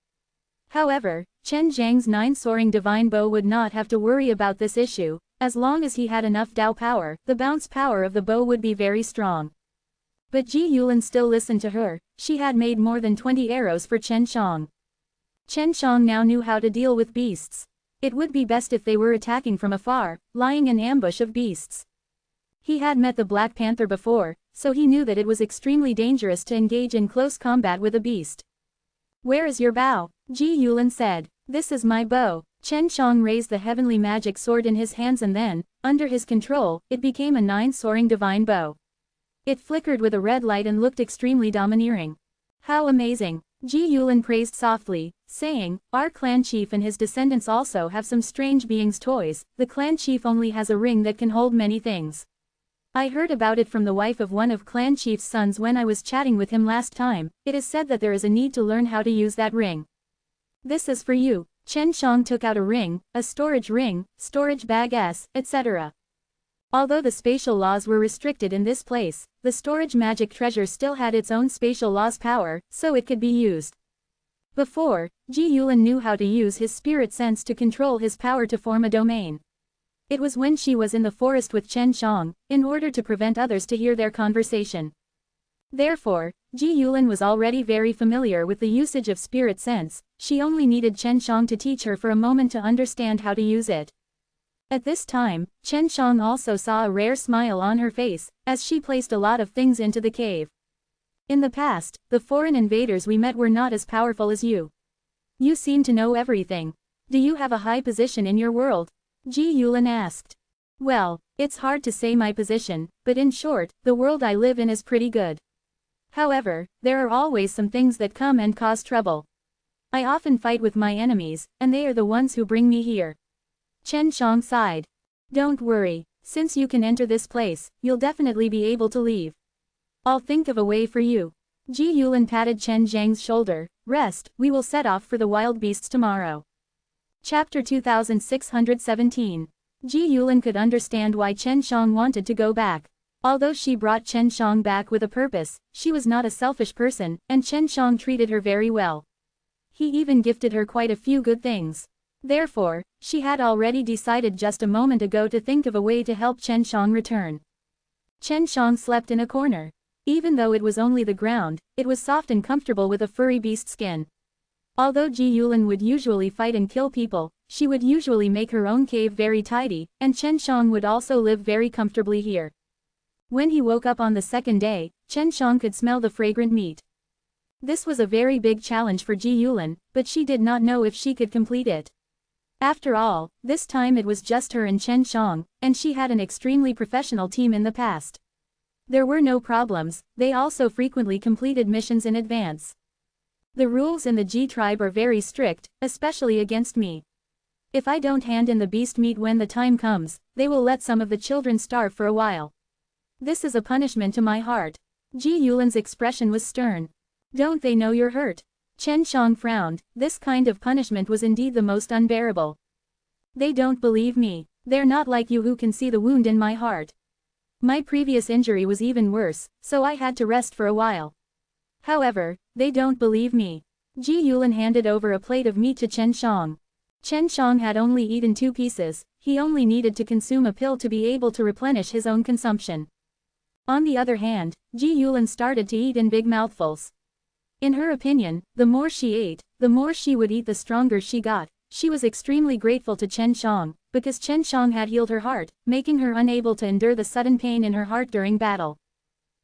However, Chen Zhang's 9-soaring divine bow would not have to worry about this issue, as long as he had enough Dao power, the bounce power of the bow would be very strong. But Ji Yulin still listened to her, she had made more than 20 arrows for Chen Shang. Chen Shang now knew how to deal with beasts. It would be best if they were attacking from afar, lying in ambush of beasts. He had met the Black Panther before, so he knew that it was extremely dangerous to engage in close combat with a beast. Where is your bow? Ji Yulin said. This is my bow. Chen Shang raised the heavenly magic sword in his hands and then, under his control, it became a 9-soaring divine bow. It flickered with a red light and looked extremely domineering. How amazing! Ji Yulin praised softly, saying, our clan chief and his descendants also have some strange beings' toys. The clan chief only has a ring that can hold many things. I heard about it from the wife of one of clan chief's sons when I was chatting with him last time. It is said that there is a need to learn how to use that ring. This is for you. Chen Shang took out a ring, a storage ring, storage bag etc. Although the spatial laws were restricted in this place, the storage magic treasure still had its own spatial laws power, so it could be used. Before, Ji Yulin knew how to use his spirit sense to control his power to form a domain. It was when she was in the forest with Chen Shang, in order to prevent others to hear their conversation. Therefore, Ji Yulin was already very familiar with the usage of spirit sense, she only needed Chen Shang to teach her for a moment to understand how to use it. At this time, Chen Shang also saw a rare smile on her face, as she placed a lot of things into the cave. In the past, the foreign invaders we met were not as powerful as you. You seem to know everything. Do you have a high position in your world? Ji Yulin asked. Well, it's hard to say my position, but in short, the world I live in is pretty good. However, there are always some things that come and cause trouble. I often fight with my enemies, and they are the ones who bring me here. Chen Shang sighed. Don't worry, since you can enter this place, you'll definitely be able to leave. I'll think of a way for you. Ji Yulin patted Chen Zhang's shoulder. Rest, we will set off for the wild beasts tomorrow. Chapter 2617. Ji Yulin could understand why Chen Shang wanted to go back. Although she brought Chen Shang back with a purpose, she was not a selfish person, and Chen Shang treated her very well. He even gifted her quite a few good things. Therefore, she had already decided just a moment ago to think of a way to help Chen Shang return. Chen Shang slept in a corner. Even though it was only the ground, it was soft and comfortable with a furry beast skin. Although Ji Yulin would usually fight and kill people, she would usually make her own cave very tidy, and Chen Shang would also live very comfortably here. When he woke up on the second day, Chen Shang could smell the fragrant meat. This was a very big challenge for Ji Yulin, but she did not know if she could complete it. After all, this time it was just her and Chen Shang, and she had an extremely professional team in the past. There were no problems, they also frequently completed missions in advance. The rules in the Ji tribe are very strict, especially against me. If I don't hand in the beast meat when the time comes, they will let some of the children starve for a while. This is a punishment to my heart. Ji Yulin's expression was stern. Don't they know you're hurt? Chen Shang frowned. This kind of punishment was indeed the most unbearable. They don't believe me. They're not like you who can see the wound in my heart. My previous injury was even worse, so I had to rest for a while. However, they don't believe me. Ji Yulin handed over a plate of meat to Chen Shang. Chen Shang had only eaten 2 pieces, he only needed to consume a pill to be able to replenish his own consumption. On the other hand, Ji Yulin started to eat in big mouthfuls. In her opinion, the more she ate, the more she would eat the stronger she got. She was extremely grateful to Chen Shang, because Chen Shang had healed her heart, making her unable to endure the sudden pain in her heart during battle.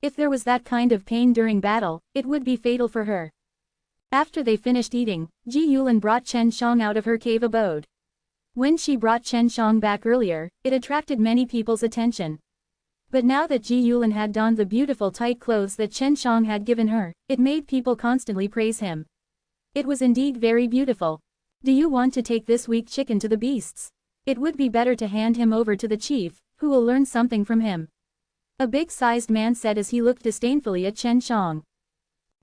If there was that kind of pain during battle, it would be fatal for her. After they finished eating, Ji Yulin brought Chen Shang out of her cave abode. When she brought Chen Shang back earlier, it attracted many people's attention. But now that Ji Yulin had donned the beautiful tight clothes that Chen Shang had given her, it made people constantly praise him. It was indeed very beautiful. Do you want to take this weak chicken to the beasts? It would be better to hand him over to the chief, who will learn something from him. A big-sized man said as he looked disdainfully at Chen Shang.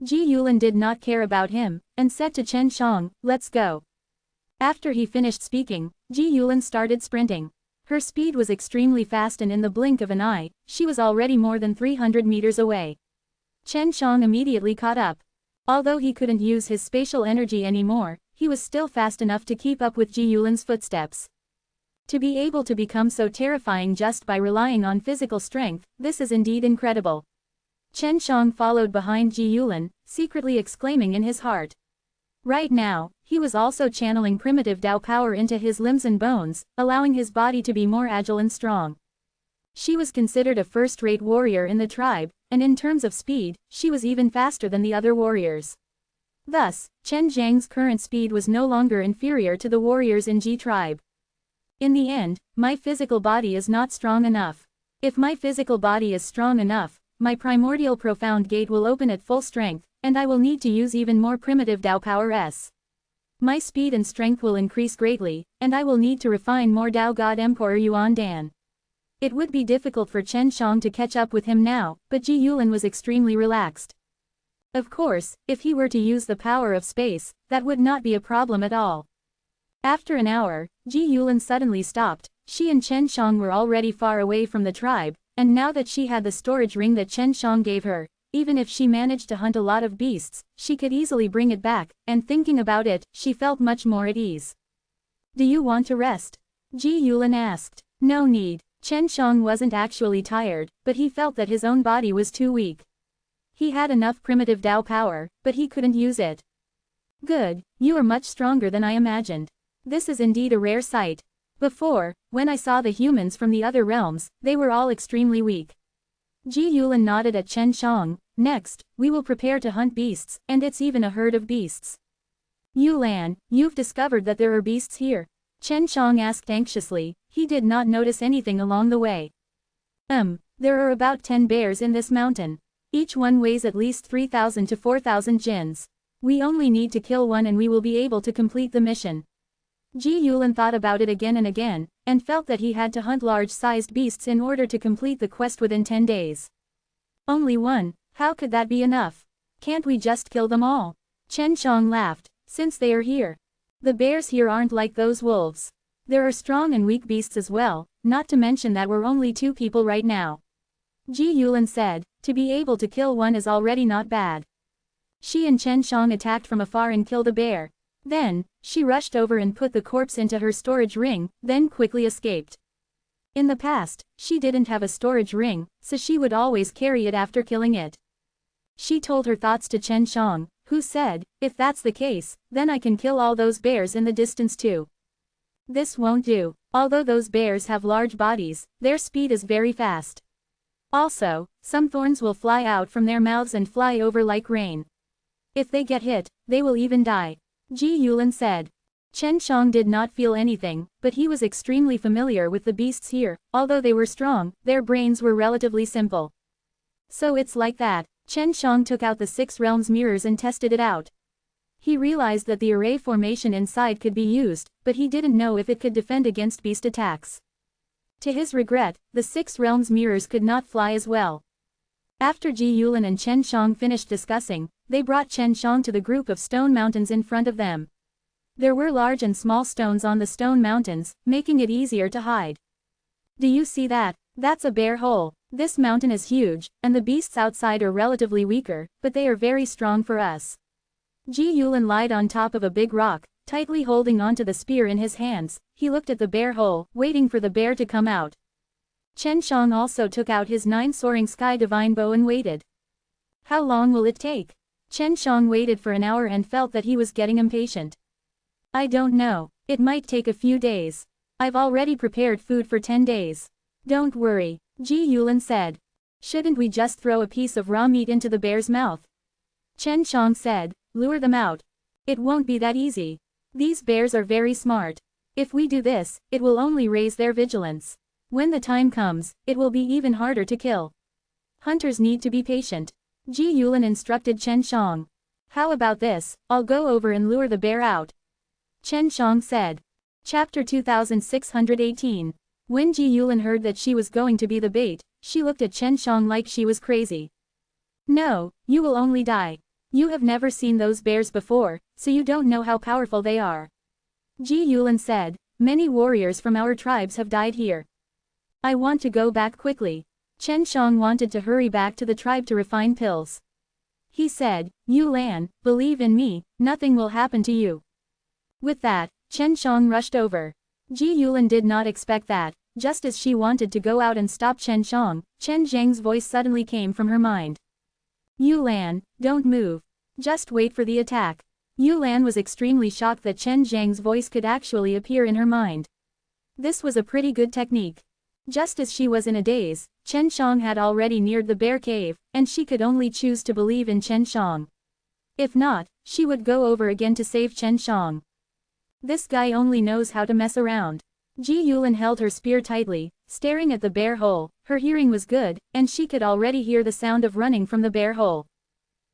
Ji Yulin did not care about him, and said to Chen Shang, "Let's go." After he finished speaking, Ji Yulin started sprinting. Her speed was extremely fast and in the blink of an eye, she was already more than 300 meters away. Chen Shang immediately caught up. Although he couldn't use his spatial energy anymore, he was still fast enough to keep up with Ji Yulin's footsteps. To be able to become so terrifying just by relying on physical strength, this is indeed incredible. Chen Shang followed behind Ji Yulin, secretly exclaiming in his heart. Right now, he was also channeling primitive Tao power into his limbs and bones, allowing his body to be more agile and strong. She was considered a first-rate warrior in the tribe, and in terms of speed, she was even faster than the other warriors. Thus, Chen Zhang's current speed was no longer inferior to the warriors in Ji tribe. In the end, my physical body is not strong enough. If my physical body is strong enough, my primordial profound gate will open at full strength, and I will need to use even more primitive Tao power s. My speed and strength will increase greatly, and I will need to refine more Tao God Emperor Yuan Dan. It would be difficult for Chen Shang to catch up with him now, but Ji Yulin was extremely relaxed. Of course, if he were to use the power of space, that would not be a problem at all. After an hour, Ji Yulin suddenly stopped. She and Chen Shang were already far away from the tribe, and now that she had the storage ring that Chen Shang gave her, even if she managed to hunt a lot of beasts, she could easily bring it back, and thinking about it, she felt much more at ease. Do you want to rest? Ji Yulin asked. No need. Chen Shang wasn't actually tired, but he felt that his own body was too weak. He had enough primitive Tao power, but he couldn't use it. Good, you are much stronger than I imagined. This is indeed a rare sight. Before, when I saw the humans from the other realms, they were all extremely weak. Ji Yulin nodded at Chen Shang. Next, we will prepare to hunt beasts, and it's even a herd of beasts. Yulan, you've discovered that there are beasts here? Chen Shang asked anxiously. He did not notice anything along the way. There are about 10 bears in this mountain. Each one weighs at least 3,000 to 4,000 jins. We only need to kill one and we will be able to complete the mission. Ji Yulin thought about it again and again, and felt that he had to hunt large-sized beasts in order to complete the quest within 10 days. Only one, how could that be enough? Can't we just kill them all? Chen Shang laughed. Since they are here. The bears here aren't like those wolves. There are strong and weak beasts as well, not to mention that we're only 2 people right now. Ji Yulin said, to be able to kill one is already not bad. She and Chen Shang attacked from afar and killed a bear. Then, she rushed over and put the corpse into her storage ring, then quickly escaped. In the past, she didn't have a storage ring, so she would always carry it after killing it. She told her thoughts to Chen Shang, who said, if that's the case, then I can kill all those bears in the distance too. This won't do. Although those bears have large bodies, their speed is very fast. Also, some thorns will fly out from their mouths and fly over like rain. If they get hit, they will even die. Ji Yulin said. Chen Shang did not feel anything, but he was extremely familiar with the beasts here. Although they were strong, their brains were relatively simple. So it's like that. Chen Shang took out the 6 realms mirrors and tested it out. He realized that the array formation inside could be used, but he didn't know if it could defend against beast attacks. To his regret, the 6 realms mirrors could not fly as well. After Ji Yulin and Chen Shang finished discussing, they brought Chen Shang to the group of stone mountains in front of them. There were large and small stones on the stone mountains, making it easier to hide. Do you see that? That's a bear hole. This mountain is huge, and the beasts outside are relatively weaker, but they are very strong for us. Ji Yulin lied on top of a big rock, tightly holding onto the spear in his hands. He looked at the bear hole, waiting for the bear to come out. Chen Shang also took out his 9 soaring sky divine bow and waited. How long will it take? Chen Shang waited for an hour and felt that he was getting impatient. I don't know. It might take a few days. I've already prepared food for 10 days. Don't worry, Ji Yulin said. Shouldn't we just throw a piece of raw meat into the bear's mouth? Chen Shang said, lure them out. It won't be that easy. These bears are very smart. If we do this, it will only raise their vigilance. When the time comes, it will be even harder to kill. Hunters need to be patient. Ji Yulin instructed Chen Shang. How about this, I'll go over and lure the bear out. Chen Shang said. Chapter 2618. When Ji Yulin heard that she was going to be the bait, she looked at Chen Shang like she was crazy. No, you will only die. You have never seen those bears before, so you don't know how powerful they are. Ji Yulin said, many warriors from our tribes have died here. I want to go back quickly. Chen Shang wanted to hurry back to the tribe to refine pills. He said, Yu Lan, believe in me, nothing will happen to you. With that, Chen Shang rushed over. Ji Yulin did not expect that. Just as she wanted to go out and stop Chen Shang, Chen Zhang's voice suddenly came from her mind. Yu Lan, don't move. Just wait for the attack. Yu Lan was extremely shocked that Chen Zhang's voice could actually appear in her mind. This was a pretty good technique. Just as she was in a daze, Chen Shang had already neared the bear cave, and she could only choose to believe in Chen Shang. If not, she would go over again to save Chen Shang. This guy only knows how to mess around. Ji Yulin held her spear tightly, staring at the bear hole. Her hearing was good, and she could already hear the sound of running from the bear hole.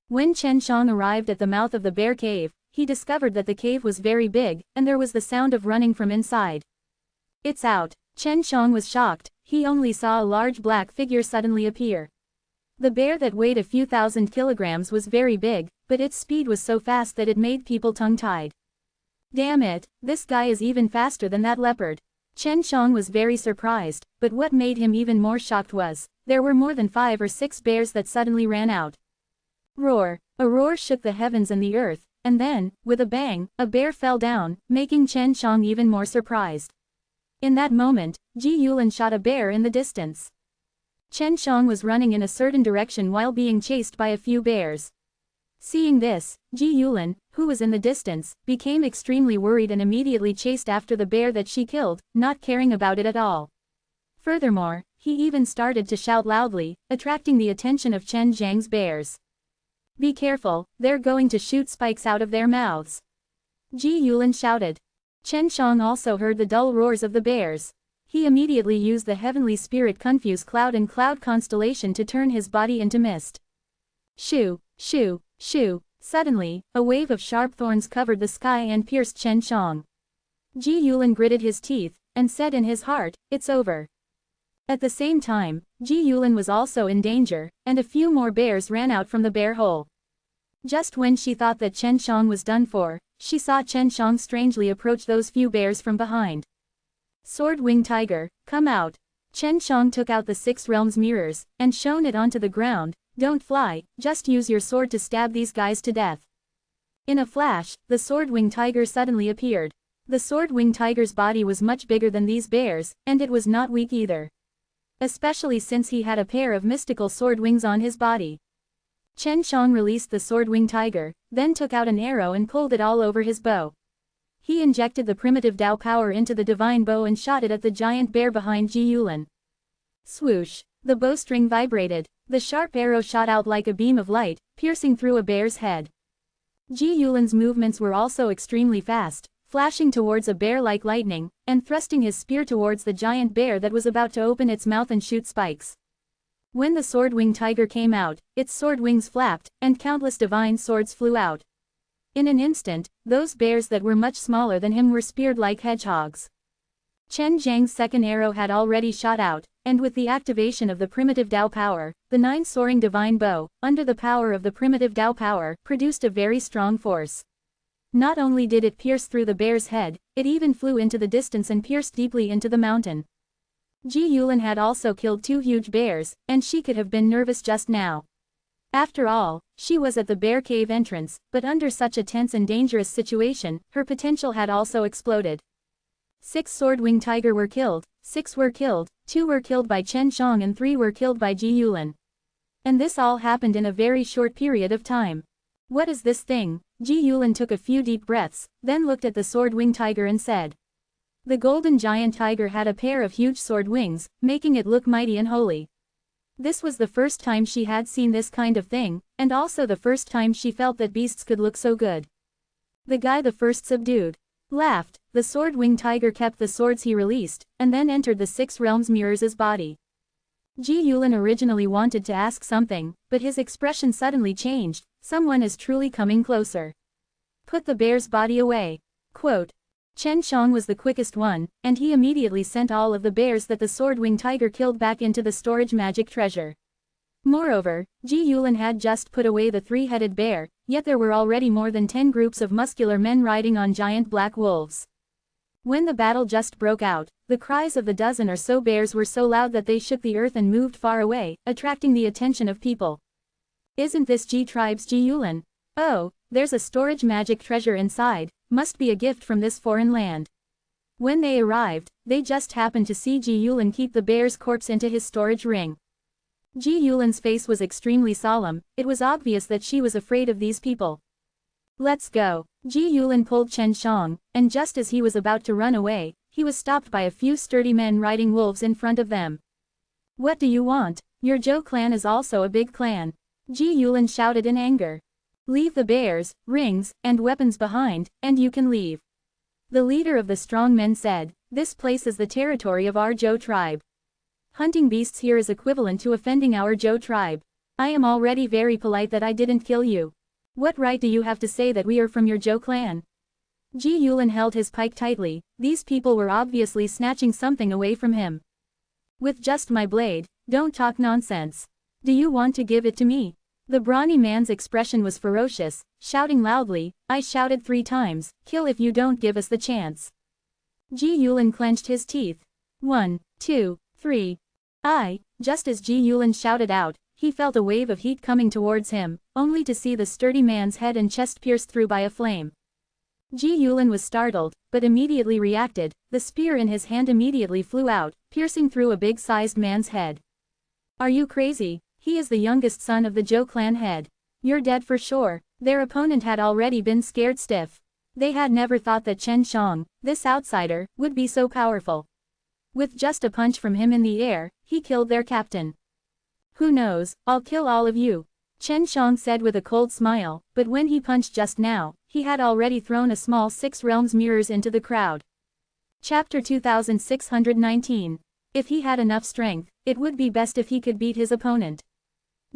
When Chen Shang arrived at the mouth of the bear cave, he discovered that the cave was very big, and there was the sound of running from inside. It's out. Chen Shang was shocked. He only saw a large black figure suddenly appear. The bear that weighed a few thousand kilograms was very big, but its speed was so fast that it made people tongue-tied. Damn it, this guy is even faster than that leopard. Chen Shang was very surprised, but what made him even more shocked was, there were more than 5 or 6 bears that suddenly ran out. Roar! A roar shook the heavens and the earth, and then, with a bang, a bear fell down, making Chen Shang even more surprised. In that moment, Ji Yulin shot a bear in the distance. Chen Shang was running in a certain direction while being chased by a few bears. Seeing this, Ji Yulin, who was in the distance, became extremely worried and immediately chased after the bear that she killed, not caring about it at all. Furthermore, he even started to shout loudly, attracting the attention of Chen Zhang's bears. Be careful, they're going to shoot spikes out of their mouths. Ji Yulin shouted. Chen Shang also heard the dull roars of the bears. He immediately used the heavenly spirit Confuse Cloud and Cloud Constellation to turn his body into mist. Shoo, shoo, shoo. Suddenly, a wave of sharp thorns covered the sky and pierced Chen Shang. Ji Yulin gritted his teeth, and said in his heart, it's over. At the same time, Ji Yulin was also in danger, and a few more bears ran out from the bear hole. Just when she thought that Chen Shang was done for, she saw Chen Shang strangely approach those few bears from behind. Sword-winged tiger, come out. Chen Shang took out the 6 realms mirrors, and shone it onto the ground. Don't fly, just use your sword to stab these guys to death. In a flash, the sword-winged tiger suddenly appeared. The sword-winged tiger's body was much bigger than these bears, and it was not weak either. Especially since he had a pair of mystical sword wings on his body. Chen Shang released the sword-winged tiger, then took out an arrow and pulled it all over his bow. He injected the primitive Tao power into the divine bow and shot it at the giant bear behind Ji Yulin. Swoosh! The bowstring vibrated. The sharp arrow shot out like a beam of light, piercing through a bear's head. Ji Yulin's movements were also extremely fast, flashing towards a bear like lightning, and thrusting his spear towards the giant bear that was about to open its mouth and shoot spikes. When the sword-winged tiger came out, its sword wings flapped, and countless divine swords flew out. In an instant, those bears that were much smaller than him were speared like hedgehogs. Chen Zhang's second arrow had already shot out, and with the activation of the primitive Tao power, the 9 soaring divine bow, under the power of the primitive Tao power, produced a very strong force. Not only did it pierce through the bear's head, it even flew into the distance and pierced deeply into the mountain. Ji Yulin had also killed 2 huge bears, and she could have been nervous just now. After all, she was at the bear cave entrance, but under such a tense and dangerous situation, her potential had also exploded. 6 sword-winged tiger were killed, 6 were killed, 2 were killed by Chen Shang and 3 were killed by Ji Yulin. And this all happened in a very short period of time. What is this thing? Ji Yulin took a few deep breaths, then looked at the sword-winged tiger and said. The golden giant tiger had a pair of huge sword wings, making it look mighty and holy. This was the first time she had seen this kind of thing, and also the first time she felt that beasts could look so good. The guy the first subdued. Laughed, the sword-winged tiger kept the swords he released, and then entered the 6 realms mirrors' body. Ji Yulin originally wanted to ask something, but his expression suddenly changed. Someone is truly coming closer. Put the bear's body away. Quote. Chen Shang was the quickest one, and he immediately sent all of the bears that the sword-winged tiger killed back into the storage magic treasure. Moreover, Ji Yulin had just put away the 3-headed bear, yet there were already more than 10 groups of muscular men riding on giant black wolves. When the battle just broke out, the cries of the dozen or so bears were so loud that they shook the earth and moved far away, attracting the attention of people. Isn't this Ji tribe's Ji Yulin? Oh, there's a storage magic treasure inside, must be a gift from this foreign land. When they arrived, they just happened to see Ji Yulin keep the bear's corpse into his storage ring. Ji Yulin's face was extremely solemn, it was obvious that she was afraid of these people. Let's go. Ji Yulin pulled Chen Shang, and just as he was about to run away, he was stopped by a few sturdy men riding wolves in front of them. What do you want? Your Zhou clan is also a big clan. Ji Yulin shouted in anger. Leave the bears, rings, and weapons behind, and you can leave. The leader of the strong men said, this place is the territory of our Zhou tribe. Hunting beasts here is equivalent to offending our Zhou tribe. I am already very polite that I didn't kill you. What right do you have to say that we are from your Zhou clan? Ji Yulin held his pike tightly, these people were obviously snatching something away from him. With just my blade, don't talk nonsense. Do you want to give it to me? The brawny man's expression was ferocious, shouting loudly, I shouted 3 times, kill if you don't give us the chance. Ji Yulin clenched his teeth. 1, 2, 3. Just as Ji Yulin shouted out, he felt a wave of heat coming towards him, only to see the sturdy man's head and chest pierced through by a flame. Ji Yulin was startled, but immediately reacted, the spear in his hand immediately flew out, piercing through a big-sized man's head. Are you crazy? He is the youngest son of the Zhou clan head. You're dead for sure. Their opponent had already been scared stiff. They had never thought that Chen Shang, this outsider, would be so powerful. With just a punch from him in the air, he killed their captain. Who knows, I'll kill all of you. Chen Shang said with a cold smile, but when he punched just now, he had already thrown a small 6 realms mirrors into the crowd. Chapter 2619. If he had enough strength, it would be best if he could beat his opponent.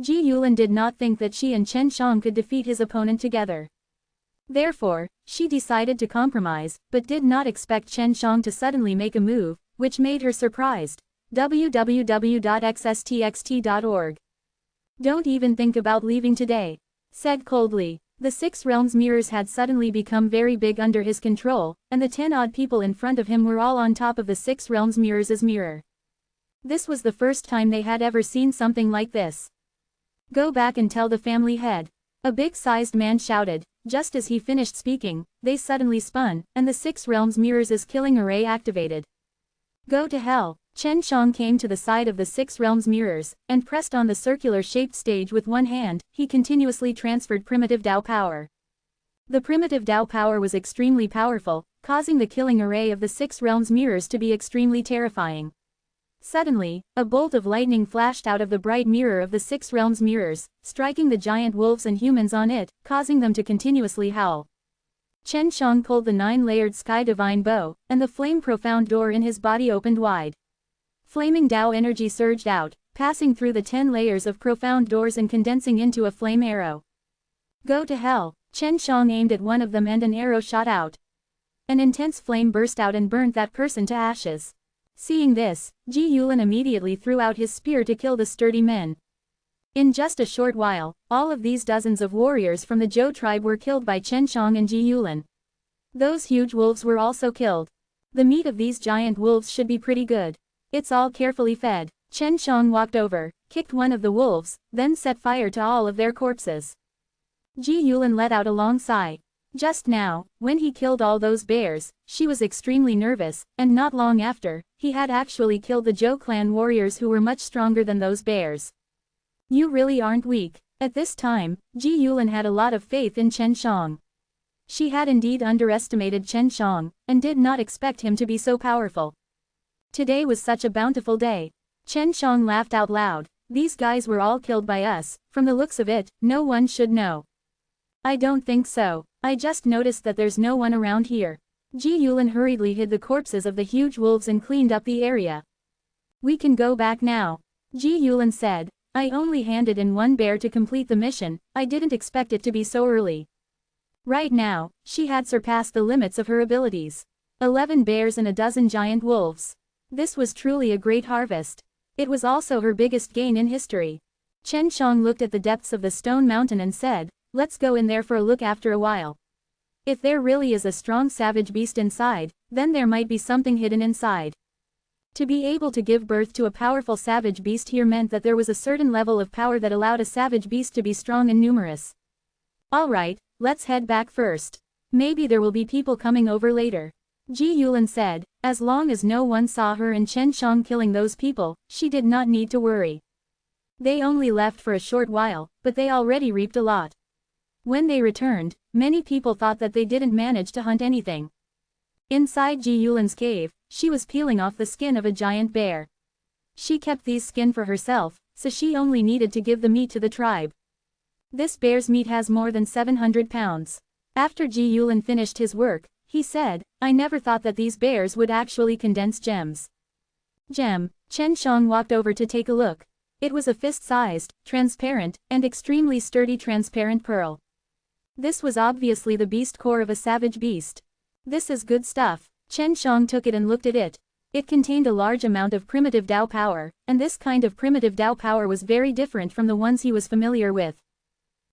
Ji Yulin did not think that she and Chen Shang could defeat his opponent together. Therefore, she decided to compromise, but did not expect Chen Shang to suddenly make a move, which made her surprised. www.xstxt.org. Don't even think about leaving today. Said coldly. The 6 realms mirrors had suddenly become very big under his control, and the 10 odd people in front of him were all on top of the 6 realms mirrors' mirror. This was the first time they had ever seen something like this. Go back and tell the family head. A big-sized man shouted. Just as he finished speaking, they suddenly spun, and the 6 realms mirrors' killing array activated. Go to hell. Chen Shang came to the side of the 6 realms mirrors, and pressed on the circular-shaped stage with one hand. He continuously transferred primitive Tao power. The primitive Tao power was extremely powerful, causing the killing array of the 6 realms mirrors to be extremely terrifying. Suddenly, a bolt of lightning flashed out of the bright mirror of the 6 realms mirrors, striking the giant wolves and humans on it, causing them to continuously howl. Chen Shang pulled the 9-layered sky divine bow, and the flame profound door in his body opened wide. Flaming Tao energy surged out, passing through the 10 layers of profound doors and condensing into a flame arrow. Go to hell. Chen Shang aimed at one of them and an arrow shot out. An intense flame burst out and burnt that person to ashes. Seeing this, Ji Yulin immediately threw out his spear to kill the sturdy men. In just a short while, all of these dozens of warriors from the Zhou tribe were killed by Chen Shang and Ji Yulin. Those huge wolves were also killed. The meat of these giant wolves should be pretty good. It's all carefully fed. Chen Shang walked over, kicked one of the wolves, then set fire to all of their corpses. Ji Yulin let out a long sigh. Just now, when he killed all those bears, she was extremely nervous, and not long after, he had actually killed the Zhou clan warriors who were much stronger than those bears. You really aren't weak. At this time, Ji Yulin had a lot of faith in Chen Shang. She had indeed underestimated Chen Shang, and did not expect him to be so powerful. Today was such a bountiful day. Chen Shang laughed out loud. These guys were all killed by us, from the looks of it, no one should know. I don't think so. I just noticed that there's no one around here. Ji Yulin hurriedly hid the corpses of the huge wolves and cleaned up the area. We can go back now. Ji Yulin said. I only handed in one bear to complete the mission, I didn't expect it to be so early. Right now, she had surpassed the limits of her abilities. 11 bears and a dozen giant wolves. This was truly a great harvest. It was also her biggest gain in history. Chen Shang looked at the depths of the stone mountain and said, let's go in there for a look after a while. If there really is a strong savage beast inside, then there might be something hidden inside. To be able to give birth to a powerful savage beast here meant that there was a certain level of power that allowed a savage beast to be strong and numerous. Alright, let's head back first. Maybe there will be people coming over later. Ji Yulin said, as long as no one saw her and Chen Shang killing those people, she did not need to worry. They only left for a short while, but they already reaped a lot. When they returned, many people thought that they didn't manage to hunt anything. Inside Ji Yulin's cave, she was peeling off the skin of a giant bear. She kept these skin for herself, so she only needed to give the meat to the tribe. This bear's meat has more than 700 pounds. After Ji Yulin finished his work, he said, I never thought that these bears would actually condense gems. Gem. Chen Shang walked over to take a look. It was a fist-sized, transparent, and extremely sturdy transparent pearl. This was obviously the beast core of a savage beast. This is good stuff. Chen Shang took it and looked at it. It contained a large amount of primitive Dao power, and this kind of primitive Dao power was very different from the ones he was familiar with.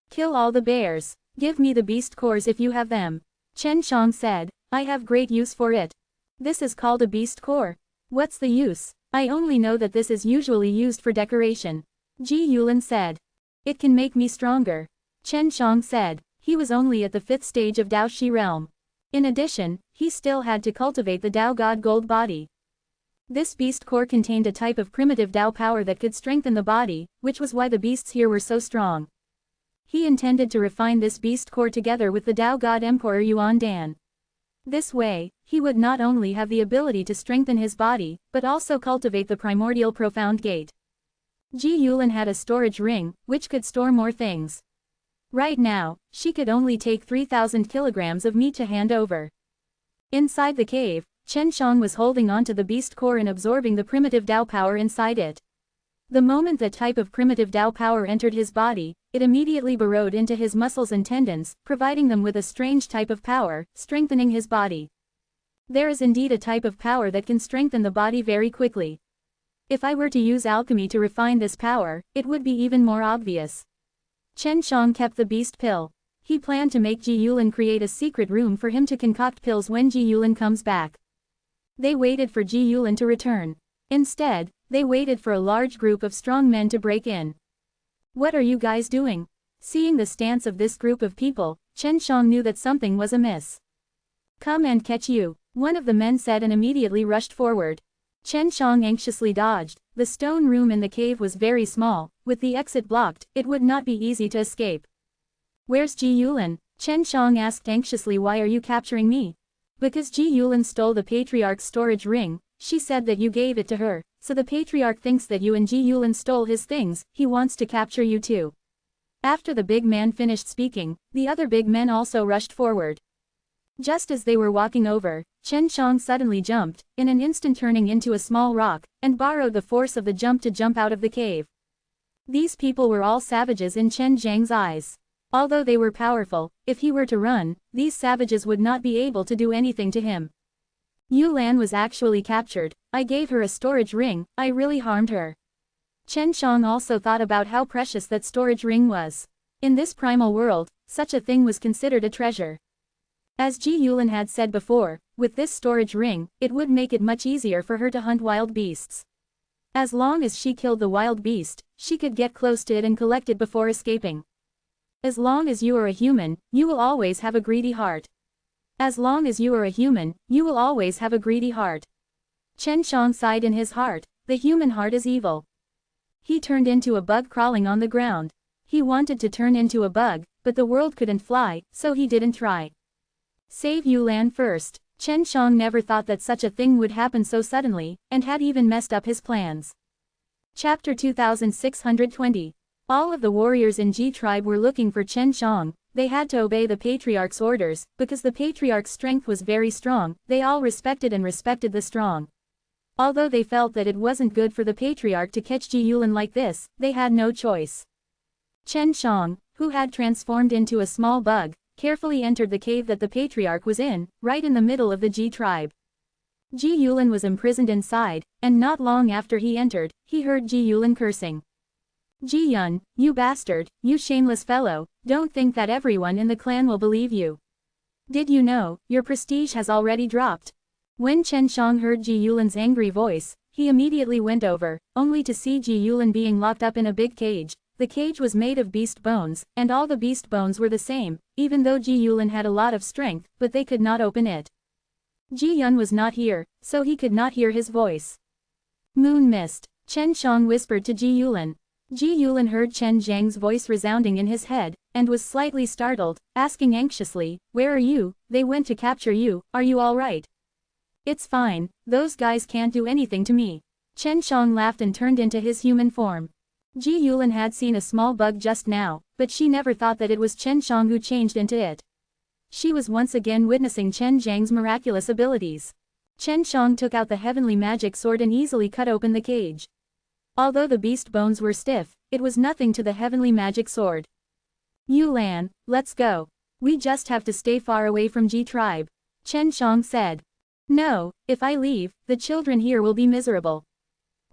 Kill all the bears. Give me the beast cores if you have them. Chen Shang said, I have great use for it. This is called a beast core. What's the use? I only know that this is usually used for decoration. Ji Yulin said. It can make me stronger. Chen Shang said. He was only at the 5th stage of Dao Shi realm. In addition, he still had to cultivate the Dao God Gold body. This beast core contained a type of primitive Dao power that could strengthen the body, which was why the beasts here were so strong. He intended to refine this beast core together with the Dao God Emperor Yuan Dan. This way, he would not only have the ability to strengthen his body, but also cultivate the primordial profound gate. Ji Yulin had a storage ring, which could store more things. Right now, she could only take 3,000 kilograms of meat to hand over. Inside the cave, Chen Shang was holding onto the beast core and absorbing the primitive Dao power inside it. The moment that type of primitive Dao power entered his body, it immediately burrowed into his muscles and tendons, providing them with a strange type of power, strengthening his body. There is indeed a type of power that can strengthen the body very quickly. If I were to use alchemy to refine this power, it would be even more obvious. Chen Shang kept the beast pill. He planned to make Ji Yulin create a secret room for him to concoct pills when Ji Yulin comes back. They waited for Ji Yulin to return. Instead, they waited for a large group of strong men to break in. What are you guys doing? Seeing the stance of this group of people, Chen Shang knew that something was amiss. Come and catch you, one of the men said and immediately rushed forward. Chen Shang anxiously dodged. The stone room in the cave was very small. With the exit blocked, it would not be easy to escape. Where's Ji Yulin? Chen Shang asked anxiously. Why are you capturing me? Because Ji Yulin stole the Patriarch's storage ring. She said that you gave it to her, so the Patriarch thinks that you and Ji Yulin stole his things. He wants to capture you too. After the big man finished speaking, the other big men also rushed forward. Just as they were walking over, Chen Shang suddenly jumped, in an instant turning into a small rock, and borrowed the force of the jump to jump out of the cave. These people were all savages in Chen Zhang's eyes. Although they were powerful, if he were to run, these savages would not be able to do anything to him. Yulan was actually captured. I gave her a storage ring, I really harmed her. Chen Shang also thought about how precious that storage ring was. In this primal world, such a thing was considered a treasure. As Ji Yulan had said before, with this storage ring, it would make it much easier for her to hunt wild beasts. As long as she killed the wild beast, she could get close to it and collect it before escaping. As long as you are a human, you will always have a greedy heart. As long as you are a human, you will always have a greedy heart. Chen Shang sighed in his heart, the human heart is evil. He turned into a bug crawling on the ground. He wanted to turn into a bug, but the world couldn't fly, so he didn't try. Save Yulan first. Chen Shang never thought that such a thing would happen so suddenly, and had even messed up his plans. Chapter 2620. All of the warriors in Ji tribe were looking for Chen Shang. They had to obey the patriarch's orders, because the patriarch's strength was very strong. They all respected the strong. Although they felt that it wasn't good for the patriarch to catch Ji Yulan like this, they had no choice. Chen Shang, who had transformed into a small bug, carefully entered the cave that the patriarch was in, right in the middle of the Ji tribe. Ji Yulan was imprisoned inside, and not long after he entered, he heard Ji Yulan cursing. Ji Yun, you bastard, you shameless fellow, don't think that everyone in the clan will believe you. Did you know, your prestige has already dropped? When Chen Shang heard Ji Yulan's angry voice, he immediately went over, only to see Ji Yulan being locked up in a big cage. The cage was made of beast bones, and all the beast bones were the same, even though Ji Yulan had a lot of strength, but they could not open it. Ji Yun was not here, so he could not hear his voice. Moon mist, Chen Shang whispered to Ji Yulan. Ji Yulan heard Chen Zhang's voice resounding in his head, and was slightly startled, asking anxiously, where are you? They went to capture you, are you alright? It's fine, those guys can't do anything to me. Chen Shang laughed and turned into his human form. Ji Yulan had seen a small bug just now, but she never thought that it was Chen Shang who changed into it. She was once again witnessing Chen Zhang's miraculous abilities. Chen Shang took out the heavenly magic sword and easily cut open the cage. Although the beast bones were stiff, it was nothing to the heavenly magic sword. Yulan, let's go. We just have to stay far away from Ji tribe. Chen Shang said. No, if I leave, the children here will be miserable.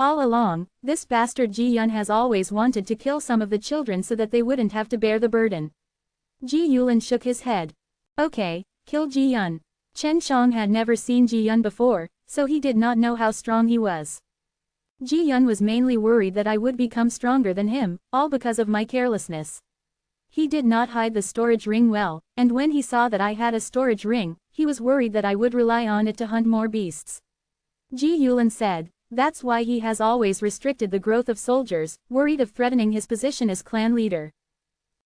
All along, this bastard Ji Yun has always wanted to kill some of the children so that they wouldn't have to bear the burden. Ji Yulan shook his head. Okay, kill Ji Yun. Chen Shang had never seen Ji Yun before, so he did not know how strong he was. Ji Yun was mainly worried that I would become stronger than him, all because of my carelessness. He did not hide the storage ring well, and when he saw that I had a storage ring, he was worried that I would rely on it to hunt more beasts. Ji Yulan said, that's why he has always restricted the growth of soldiers, worried of threatening his position as clan leader.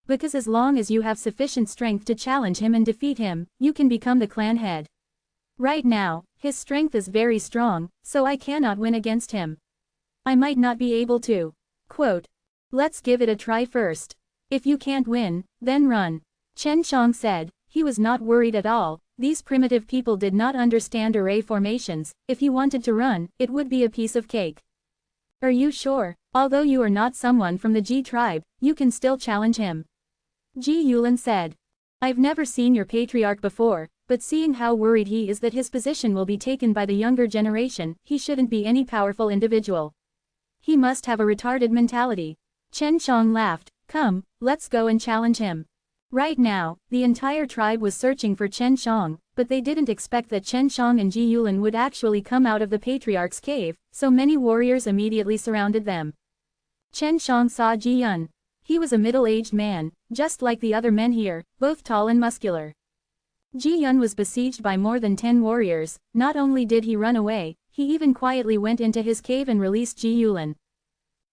Because as long as you have sufficient strength to challenge him and defeat him, you can become the clan head. Right now, his strength is very strong, so I cannot win against him. I might not be able to. Quote. Let's give it a try first. If you can't win, then run. Chen Shang said. He was not worried at all. These primitive people did not understand array formations. If he wanted to run, it would be a piece of cake. Are you sure? Although you are not someone from the Ji tribe, you can still challenge him. Ji Yulan said. I've never seen your patriarch before, but seeing how worried he is that his position will be taken by the younger generation, he shouldn't be any powerful individual. He must have a retarded mentality. Chen Shang laughed. Come, let's go and challenge him. Right now, the entire tribe was searching for Chen Shang, but they didn't expect that Chen Shang and Ji Yulan would actually come out of the patriarch's cave, so many warriors immediately surrounded them. Chen Shang saw Ji Yun. He was a middle-aged man, just like the other men here, both tall and muscular. Ji Yun was besieged by more than 10 warriors. Not only did he run away, he even quietly went into his cave and released Ji Yulan.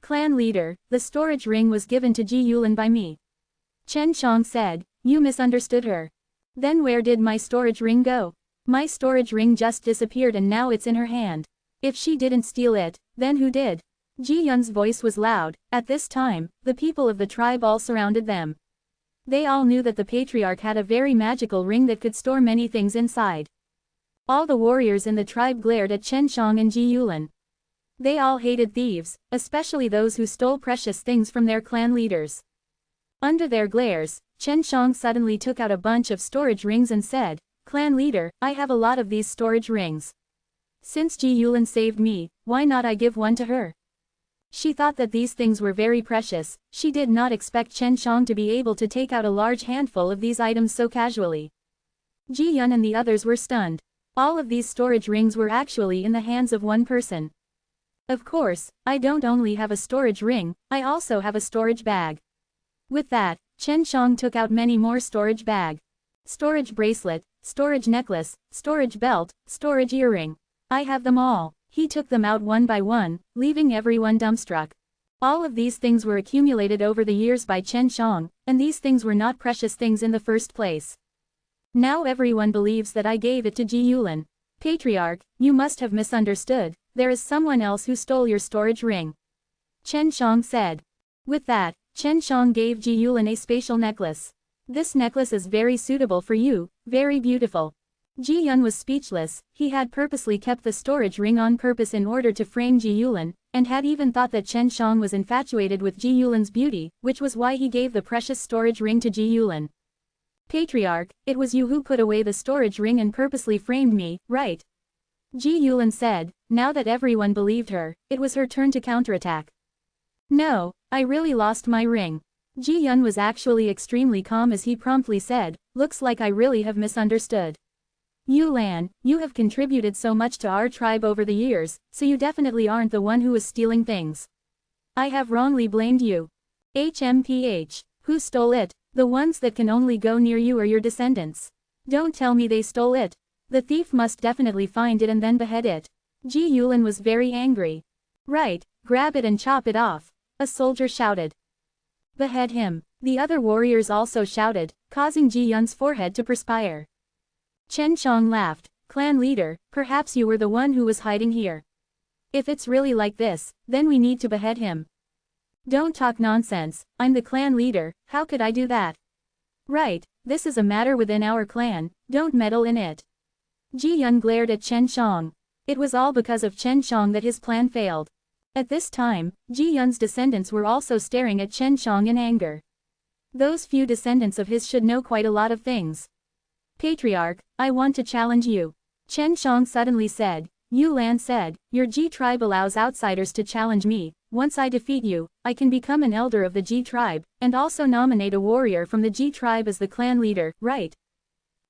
Clan leader, the storage ring was given to Ji Yulan by me. Chen Shang said, you misunderstood her. Then where did my storage ring go? My storage ring just disappeared and now it's in her hand. If she didn't steal it, then who did? Ji Yun's voice was loud. At this time, the people of the tribe all surrounded them. They all knew that the patriarch had a very magical ring that could store many things inside. All the warriors in the tribe glared at Chen Shang and Ji Yulan. They all hated thieves, especially those who stole precious things from their clan leaders. Under their glares, Chen Shang suddenly took out a bunch of storage rings and said, "Clan leader, I have a lot of these storage rings. Since Ji Yulan saved me, why not I give one to her?" She thought that these things were very precious. She did not expect Chen Shang to be able to take out a large handful of these items so casually. Ji Yun and the others were stunned. All of these storage rings were actually in the hands of one person. Of course, I don't only have a storage ring, I also have a storage bag. With that, Chen Shang took out many more storage bag. Storage bracelet, storage necklace, storage belt, storage earring. I have them all. He took them out one by one, leaving everyone dumbstruck. All of these things were accumulated over the years by Chen Shang, and these things were not precious things in the first place. Now everyone believes that I gave it to Ji Yulan. Patriarch, you must have misunderstood, there is someone else who stole your storage ring. Chen Shang said. With that, Chen Shang gave Ji Yulan a spatial necklace. This necklace is very suitable for you, very beautiful. Ji Yun was speechless. He had purposely kept the storage ring on purpose in order to frame Ji Yulan, and had even thought that Chen Shang was infatuated with Ji Yulan's beauty, which was why he gave the precious storage ring to Ji Yulan. Patriarch, it was you who put away the storage ring and purposely framed me, right? Ji Yulan said. Now that everyone believed her, it was her turn to counterattack. No, I really lost my ring. Ji Yun was actually extremely calm as he promptly said, looks like I really have misunderstood. Yulan, you have contributed so much to our tribe over the years, so you definitely aren't the one who is stealing things. I have wrongly blamed you. HMPH. Who stole it? The ones that can only go near you are your descendants. Don't tell me they stole it. The thief must definitely find it and then behead it. Ji Yulan was very angry. Right, grab it and chop it off. A soldier shouted. Behead him. The other warriors also shouted, causing Ji Yun's forehead to perspire. Chen Shang laughed. Clan leader, perhaps you were the one who was hiding here. If it's really like this, then we need to behead him. Don't talk nonsense, I'm the clan leader, how could I do that? Right, this is a matter within our clan, don't meddle in it. Ji Yun glared at Chen Shang. It was all because of Chen Shang that his plan failed. At this time, Ji Yun's descendants were also staring at Chen Shang in anger. Those few descendants of his should know quite a lot of things. Patriarch, I want to challenge you. Chen Shang suddenly said. Yu Lan said, your Ji tribe allows outsiders to challenge me. Once I defeat you, I can become an elder of the Ji tribe, and also nominate a warrior from the Ji tribe as the clan leader, right?